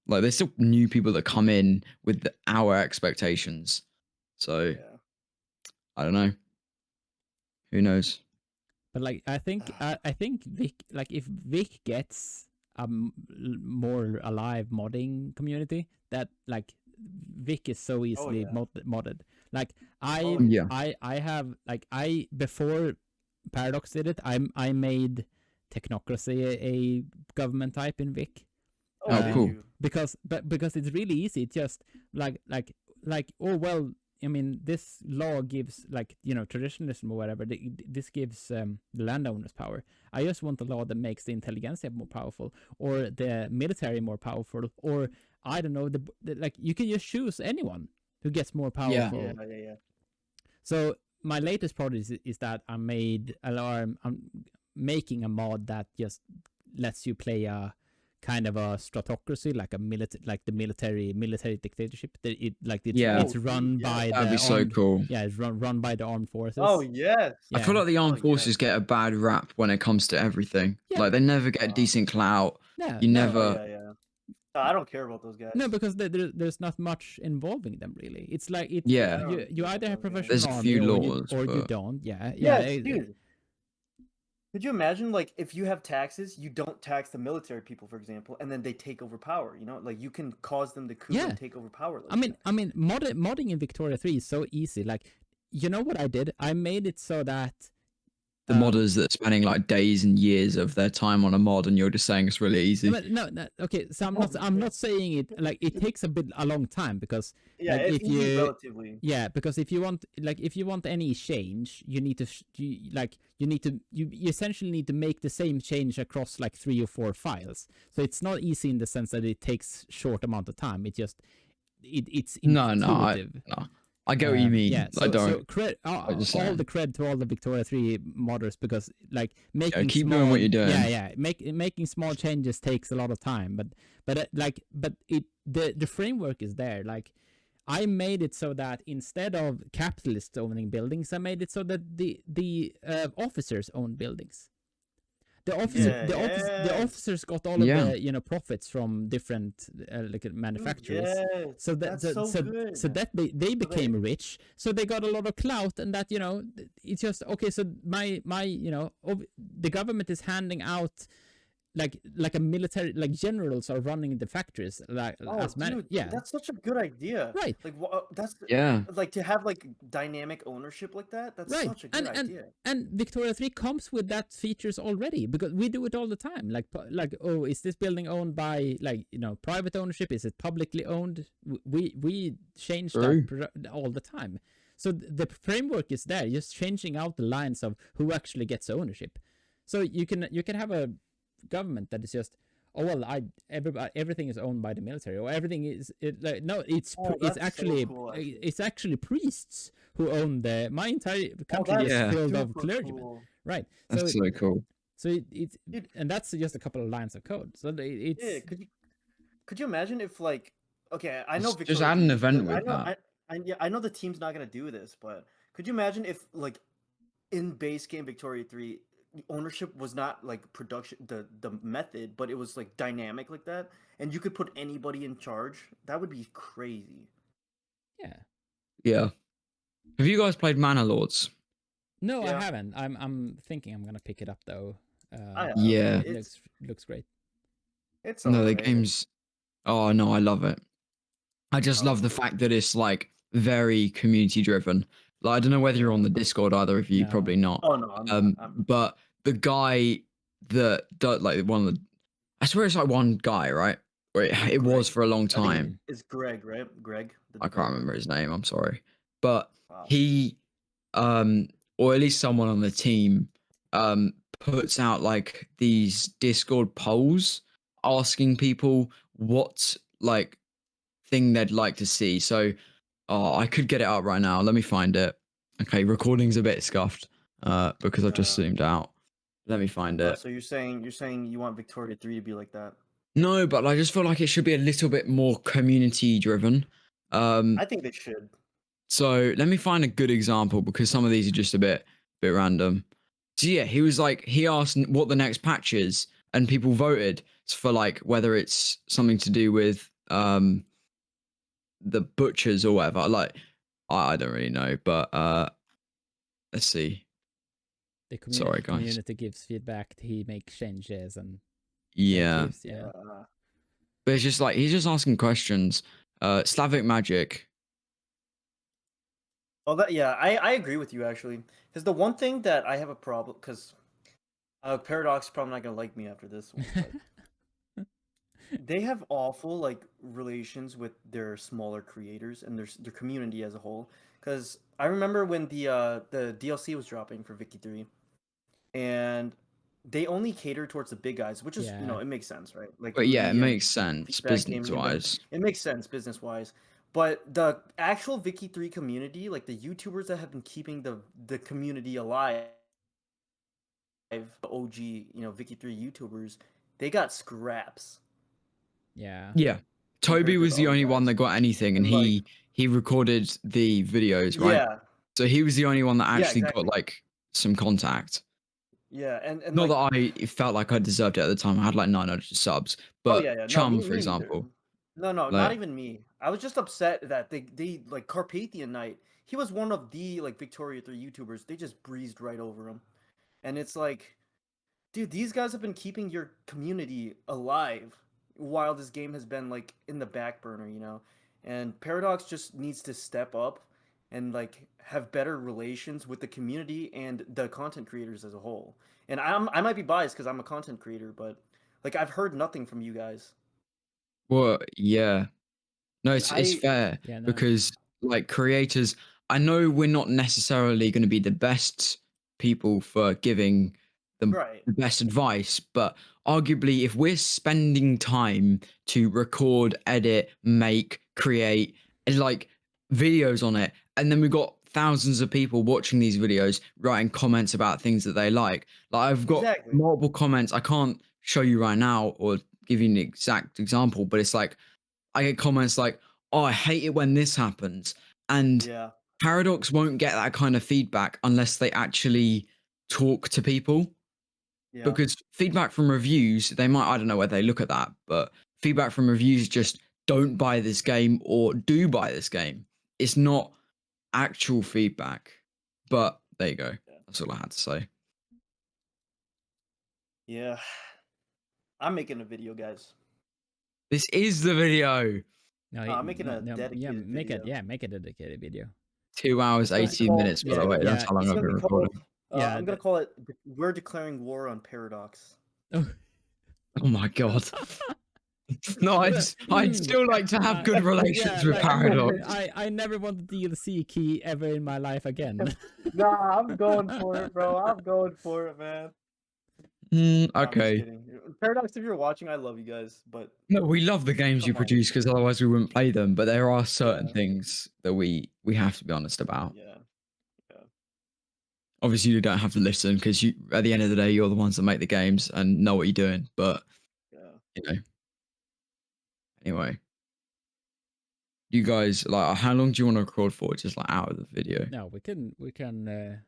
like, there's still new people that come in with our expectations. So, I don't know. Who knows? But like, I think Vic, like, if Vic gets a more alive modding community, that like Vic is so easily modded. Like I have like before Paradox did it, I made Technocracy a government type in Vic. Oh, cool. Because it's really easy. It's just like oh well, I mean this law gives like traditionalism or whatever. This gives the landowners power. I just want a law that makes the intelligentsia more powerful or the military more powerful, or I don't know the like you can just choose anyone who gets more powerful. Yeah. So my latest project is that I'm making a mod that just lets you play a kind of a stratocracy, like a military dictatorship. It's run by that'd be so cool. Yeah, it's run by the armed forces. Oh yes. I feel like the armed forces get a bad rap when it comes to everything. Yeah. Like they never get decent clout. Yeah, you never. Yeah. I don't care about those guys. No, because there's not much involving them really. It's like you either have professional there's army a few or laws, you don't. Yeah, dude. Could you imagine, like, if you have taxes, you don't tax the military people, for example, and then they take over power? Like you can cause them to coup and take over power. Like I mean, modding in Victoria 3 is so easy. Like, you know what I did? I made it so that the modders that are spending like days and years of their time on a mod, and you're just saying it's really easy. No, okay. So I'm not saying it like it takes a long time because like it's if easy you relatively. because if you want any change, you need to you essentially need to make the same change across like 3 or 4 files. So it's not easy in the sense that it takes short amount of time. It's intuitive. No, I get what you mean. Yeah, so all just saying. the cred to all the Victoria 3 modders because like making keep small, doing what you're doing. making small changes takes a lot of time, but the framework is there. Like I made it so that instead of capitalists owning buildings, I made it so that the officers own buildings. The officers got all of the profits from different manufacturers. So that they became rich. So they got a lot of clout, and that it's just okay. So my the government is handing out like a military, like generals are running the factories that's such a good idea, right? Like that's like to have like dynamic ownership like that. That's right. Such a good idea. And Victoria 3 comes with that features already because we do it all the time. Like oh, is this building owned by private ownership? Is it publicly owned? We change that all the time. So the framework is there, just changing out the lines of who actually gets ownership. So you can have a government that is just everything is owned by the military, or everything is it's actually so cool, it's actually priests who own my entire country is filled of clergymen, cool. right? That's so cool. So it's and that's just a couple of lines of code. So it's could you imagine if like I know just add an event with that. I know the team's not gonna do this, but could you imagine if like in base game Victoria 3 ownership was not like production the method, but it was like dynamic like that, and you could put anybody in charge? That would be crazy. Yeah. Have you guys played Manor Lords? No, I haven't. I'm thinking I'm gonna pick it up though. It looks great. It's the game's oh no, I love it. I just love the fact that it's like very community driven. Like I don't know whether you're on the Discord, either of you. No. Probably not. Oh no, I'm but the guy that like one of the, I swear it's like one guy, right? Or it was for a long time. It's Greg, right? Greg. I can't remember his name. I'm sorry, but he, or at least someone on the team, puts out like these Discord polls asking people what like thing they'd like to see. So, I could get it out right now. Let me find it. Okay, recording's a bit scuffed, because I've just zoomed out. Let me find it. So you're saying you want Victoria 3 to be like that? No, but I just feel like it should be a little bit more community driven. I think they should. So let me find a good example, because some of these are just a bit random. So yeah, he asked what the next patch is, and people voted for like whether it's something to do with the butchers or whatever. Like I don't really know, but let's see. The community gives feedback. He makes changes and but it's just like he's just asking questions. Slavic magic. Well, I agree with you actually. Because the one thing that I have a problem, because Paradox is probably not gonna like me after this one. But they have awful like relations with their smaller creators and their community as a whole. Because I remember when the DLC was dropping for Vicky 3, and they only cater towards the big guys, which is it makes sense, right? Like, but yeah, it makes sense business wise. It makes sense business wise. But the actual Vicky 3 community, like the YouTubers that have been keeping the community alive, the OG, Vicky 3 YouTubers, they got scraps. Yeah. Toby was the only one that got anything, and he recorded the videos, right? Yeah. So he was the only one that actually got like some contact. Yeah, and not that I felt like I deserved it at the time. I had like 900 subs, but Chumm, for example. No, not even me. I was just upset that they like Carpathian Knight. He was one of the like Victoria 3 YouTubers. They just breezed right over him, and it's like, dude, these guys have been keeping your community alive while this game has been like in the back burner, And Paradox just needs to step up and like have better relations with the community and the content creators as a whole. And I might be biased because I'm a content creator, but like I've heard nothing from you guys. Well, yeah. No, And it's fair Yeah, no. because like creators, I know we're not necessarily going to be the best people for giving right, the best advice, but arguably if we're spending time to record, edit, make, create and like videos on it, and then we've got thousands of people watching these videos writing comments about things that they like. Like I've got exactly. multiple comments. I can't show you right now or give you an exact example, but it's like I get comments like, "Oh, I hate it when this happens," and Yeah, Paradox won't get that kind of feedback unless they actually talk to people. yeah, Because feedback from reviews, they might, I don't know where they look at that, but feedback from reviews just don't buy this game or do buy this game. It's not actual feedback. But there you go. yeah. That's all I had to say. Yeah. I'm making a video, guys. This is the video. No, I'm making a dedicated make it. video. Yeah, make it a dedicated video. 2 hours, It's gonna be 18 called- minutes, by the yeah, way. That's yeah, how long It's I've gonna been be called. recording. Yeah, I'm gonna call it. We're declaring war on Paradox. Oh. Oh my God. No, I'd still like to have good relations with like, Paradox. I never want the DLC key ever in my life again. Nah, I'm going for it, bro. I'm going for it, man. Nah, I'm just Okay. kidding. Paradox, if you're watching, I love you guys, but No, we love the games you Come on. produce because otherwise we wouldn't play them. But there are certain Yeah. things that we have to be honest about. yeah, Obviously, you don't have to listen because you, at the end of the day, you're the ones that make the games and know what you're doing. But yeah. you know, anyway, you guys like how long do you want to record for? Just like out of the video. No, we can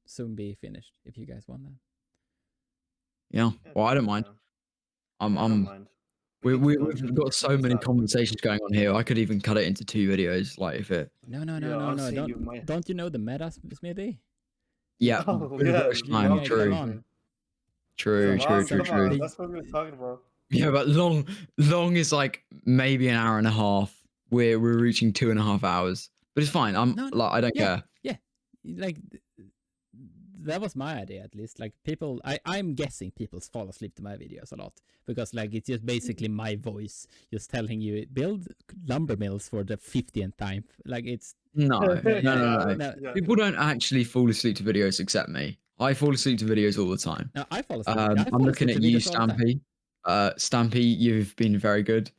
soon be finished if you guys want that. Yeah. Well, I don't mind. I don't I'm. mind. We've Keep got so this many up. conversations going on here. I could even cut it into 2 videos. Like if it. No, Yeah, honestly, you might- Don't you know the meta, Smithy? Yeah. Oh, bit of yeah, rush you time, love true. that, on. man. True. Come on, True. come on, True. That's what we were talking about. Yeah, but long is like maybe an hour and a half. We're reaching 2.5 hours, but it's fine. I'm No, like I don't care. Yeah, like that was my idea at least. Like people, I'm guessing people fall asleep to my videos a lot because like it's just basically my voice just telling you build lumber mills for the 50th time. Like it's No, no. no. Yeah. People don't actually fall asleep to videos except me. I fall asleep to videos all the time. No, I fall asleep. I'm looking at you, Stampy. Stampy, you've been very good.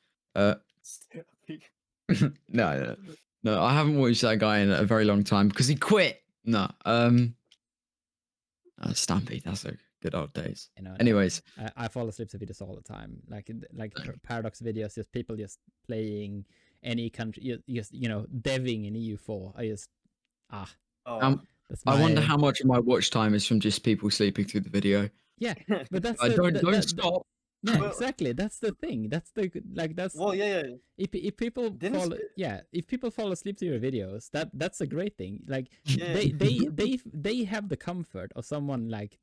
No, I haven't watched that guy in a very long time because he quit. No, Stampy, that's a good old days. You know, Anyways, I fall asleep to videos all the time. Like Paradox videos, just people just playing any country, just deving in EU4. I just Oh, that's I wonder my- how much of my watch time is from just people sleeping through the video. Yeah, but that's Don't stop. Yeah, Well- exactly. That's the thing. That's the that's. well, yeah. If people Didn't fall, Sp- if people fall asleep to your videos, that's a great thing. Like Yeah. they have the comfort of someone like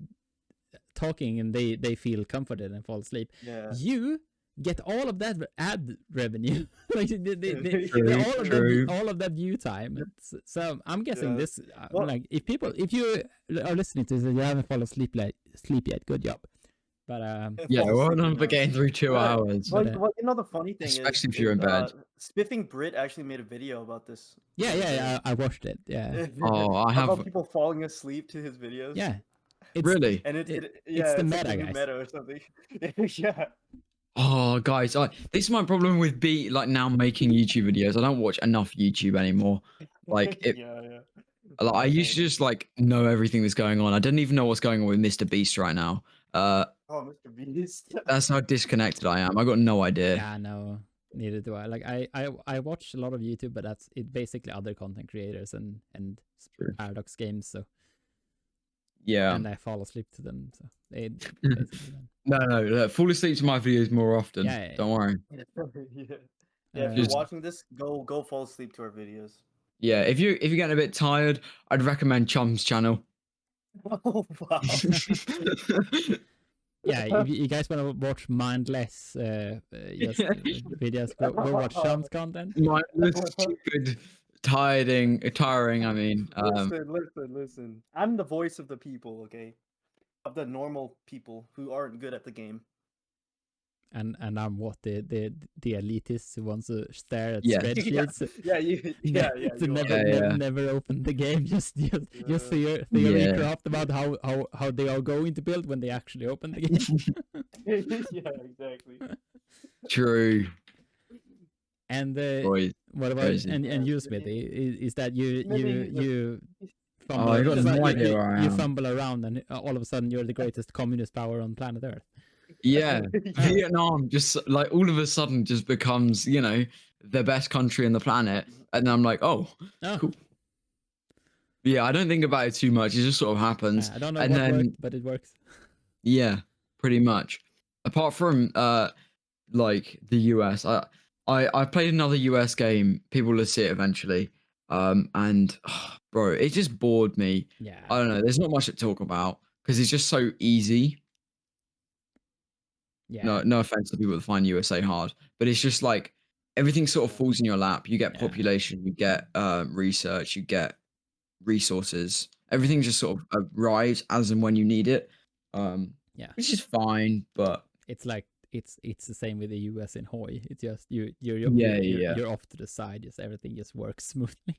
talking and they feel comforted and fall asleep. Yeah. You get all of that ad revenue, like True. all of that view time. So I'm guessing Yeah. this, Well- like if you are listening to this and you haven't fallen asleep yet, good job. But Yeah, Fall well asleep, done you for know. getting through 2 But- hours. Well, But, well, the funny thing especially is, if you're in bed. Spiffing Brit actually made a video about this. yeah, I watched it. Yeah, Oh, I have. About people falling asleep to his videos. yeah. It's, Really? And It's yeah, the it's meta, like the new guys. meta or something. Yeah. Oh, guys, this is my problem with like now making YouTube videos. I don't watch enough YouTube anymore. Like it, Yeah. like, I used to just like know everything that's going on. I didn't even know what's going on with Mr. Beast right now. Oh, Mr. Beast. That's how disconnected I am. I got no idea. yeah, no, neither do I. Like I watch a lot of YouTube, but that's it. Basically, other content creators and True. Paradox games. So Yeah. and I fall asleep to them. So they basically then. No. Fall asleep to my videos more often. Yeah. Don't worry. Yeah. Uh, If you're watching this, go fall asleep to our videos. Yeah. If you're getting a bit tired, I'd recommend Chumm's channel. Oh wow. Yeah, if you guys want to watch mindless videos, go watch Chumm's content. Mindless, stupid tiring. I mean, Listen. I'm the voice of the people, okay? Of the normal people who aren't good at the game. And I'm what the elitists who wants to stare at Yeah. spreadsheets. To You never, are. never open the game. Just so your theory craft about how they are going to build when they actually open the game. Yeah, exactly. True. And Boy, what about crazy. and you, Smithy? Is that you fumble? I got no idea where I you am. fumble around, and all of a sudden you're the greatest communist power on planet Earth. Yeah, Vietnam just like all of a sudden just becomes, you know, the best country on the planet, and I'm like, oh, cool. Yeah, I don't think about it too much. It just sort of happens. I don't know and what then, worked, but it works. Yeah, pretty much. Apart from like the US, I played another US game. People will see it eventually. And bro, it just bored me. Yeah. I don't know. There's not much to talk about because it's just so easy. Yeah. No offense to people that find USA hard, but it's just like everything sort of falls in your lap. You get population, you get research, you get resources. Everything just sort of arrives as and when you need it. Which is fine, but it's like it's the same with the US in Hoi. It's just you're off to the side. Just everything just works smoothly.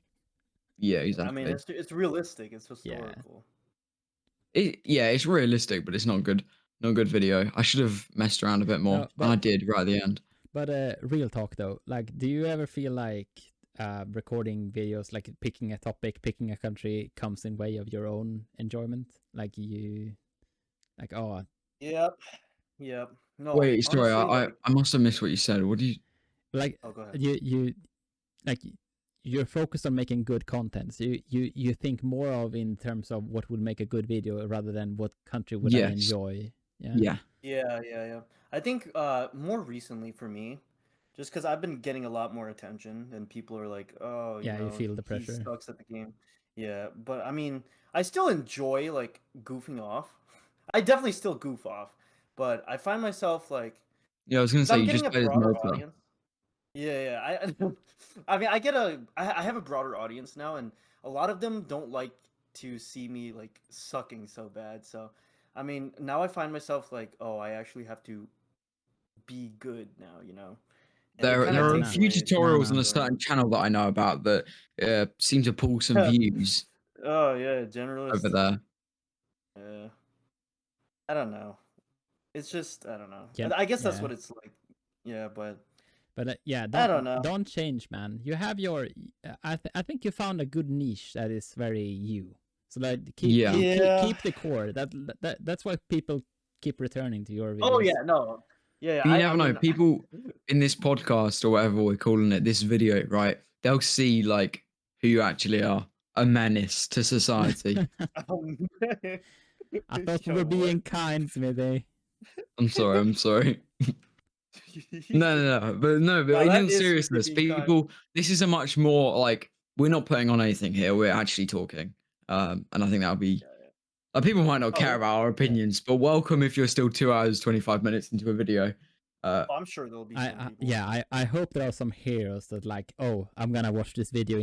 Yeah, exactly. I mean, it's realistic. It's historical. It's realistic, but it's not good. No good video. I should have messed around a bit more, and I did right at the end. But real talk though, like, do you ever feel like recording videos, like picking a topic, picking a country, comes in way of your own enjoyment? Like Yep. No. Wait, sorry, honestly, I must have missed what you said. What do you like? Oh, go ahead. You like. You're focused on making good content. So you think more of in terms of what would make a good video rather than what country would I enjoy. Yeah. I think more recently for me, just because I've been getting a lot more attention and people are like, oh, you feel the pressure. He sucks at the game. Yeah, but I mean, I still enjoy like goofing off. I definitely still goof off, but I find myself like, I was gonna say you just a played broader Malta. audience. Yeah. I mean, I have a broader audience now, and a lot of them don't like to see me like sucking so bad. So, I mean, now I find myself like, oh, I actually have to be good now, you know. There are a few tutorials on a certain channel that I know about that seem to pull some views. Oh yeah, generalist over there. Yeah, I don't know. It's just I don't know. Yeah, I guess that's what it's like. Yeah, but I don't know. Don't change, man. You have your. I think you found a good niche that is very you. So like keep the core. That's why people keep returning to your videos. Oh yeah, no. Yeah, you never know. People in this podcast or whatever we're calling it, this video, right? They'll see like who you actually are. A menace to society. I thought we were being kind, Smithy. I'm sorry. No, but in all seriousness, people, this is a much more like, we're not putting on anything here, we're actually talking. And I think that'll be, people might not care about our opinions, but welcome if you're still 2 hours, 25 minutes into a video. I'm sure there'll be some people. I hope there are some heroes that like, oh, I'm gonna watch this video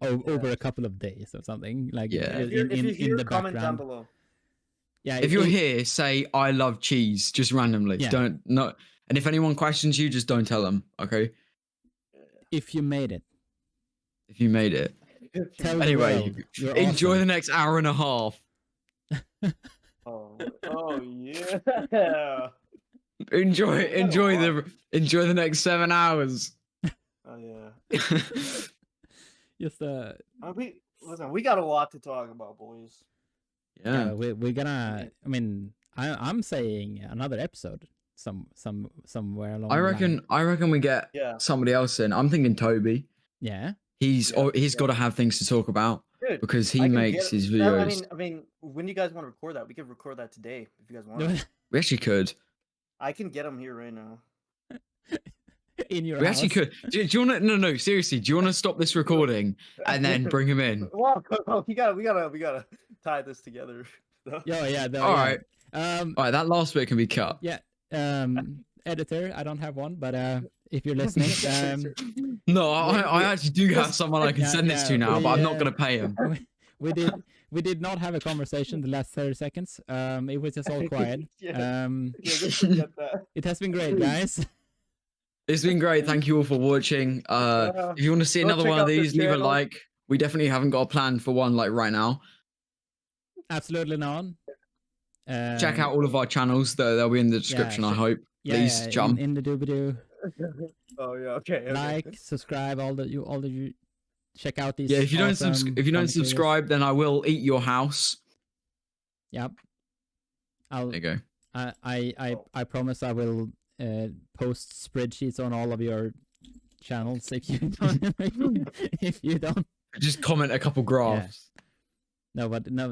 over a couple of days or something. Like if you're here, in the comment background. down below. Yeah, if you're here, say I love cheese just randomly. Yeah. And if anyone questions you, just don't tell them. Okay. If you made it. Anyway, enjoy the next hour and a half. Oh yeah. Enjoy the next 7 hours. Oh yeah. Just we got a lot to talk about, boys. Yeah, we're gonna. I mean, I'm saying another episode somewhere along. I reckon we get somebody else in. I'm thinking Toby. Yeah. He's got to have things to talk about. Dude, because he makes his videos. I mean, when do you guys want to record that? We could record that today if you guys want. We actually could. I can get him here right now. In your we house. actually could. Do you want to? No, seriously. Do you want to stop this recording and then bring him in? Well, we gotta tie this together. Yeah. All right. All right. That last bit can be cut. Yeah. editor. I don't have one, but if you're listening, No, I we- actually do have someone I can Yeah, send this to yeah, now, we, but I'm not gonna pay him. we did not have a conversation the last 30 seconds. It was just all quiet. Yeah, just forget that. It has been great, guys. It's been great. Thank you all for watching. Yeah. If you want to see Go another check one of out this these, leave a channel. like. We definitely haven't got a plan for one like right now. Absolutely not. Check out all of our channels. They'll be in the description, I hope. Please, Chumm. in the doobie-doo. Oh yeah, okay. Like, subscribe, all the you check out these. Yeah, if you don't awesome if you don't content creators. subscribe, then I will eat your house. Yep. There you go. I promise I will post spreadsheets on all of your channels if you don't. If you don't. Just comment a couple graphs. No,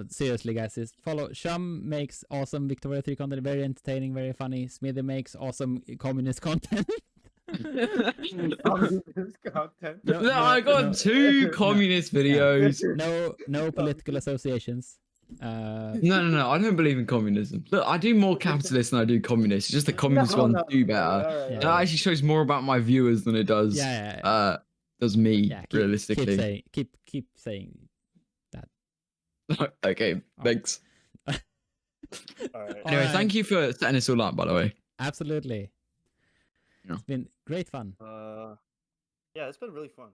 seriously, guys, follow. Chumm makes awesome Victoria 3 content, very entertaining, very funny. Smithy makes awesome communist content. Content. No, I got two communist videos. No political associations. No. I don't believe in communism. Look, I do more capitalist than I do communist. It's just the communist ones do better. Alright, It actually shows more about my viewers than it does does me, realistically. Keep saying that. Okay, thanks. Alright. Anyway, thank you for setting this all up, by the way. Absolutely. Yeah. It's been great fun. Yeah, it's been really fun.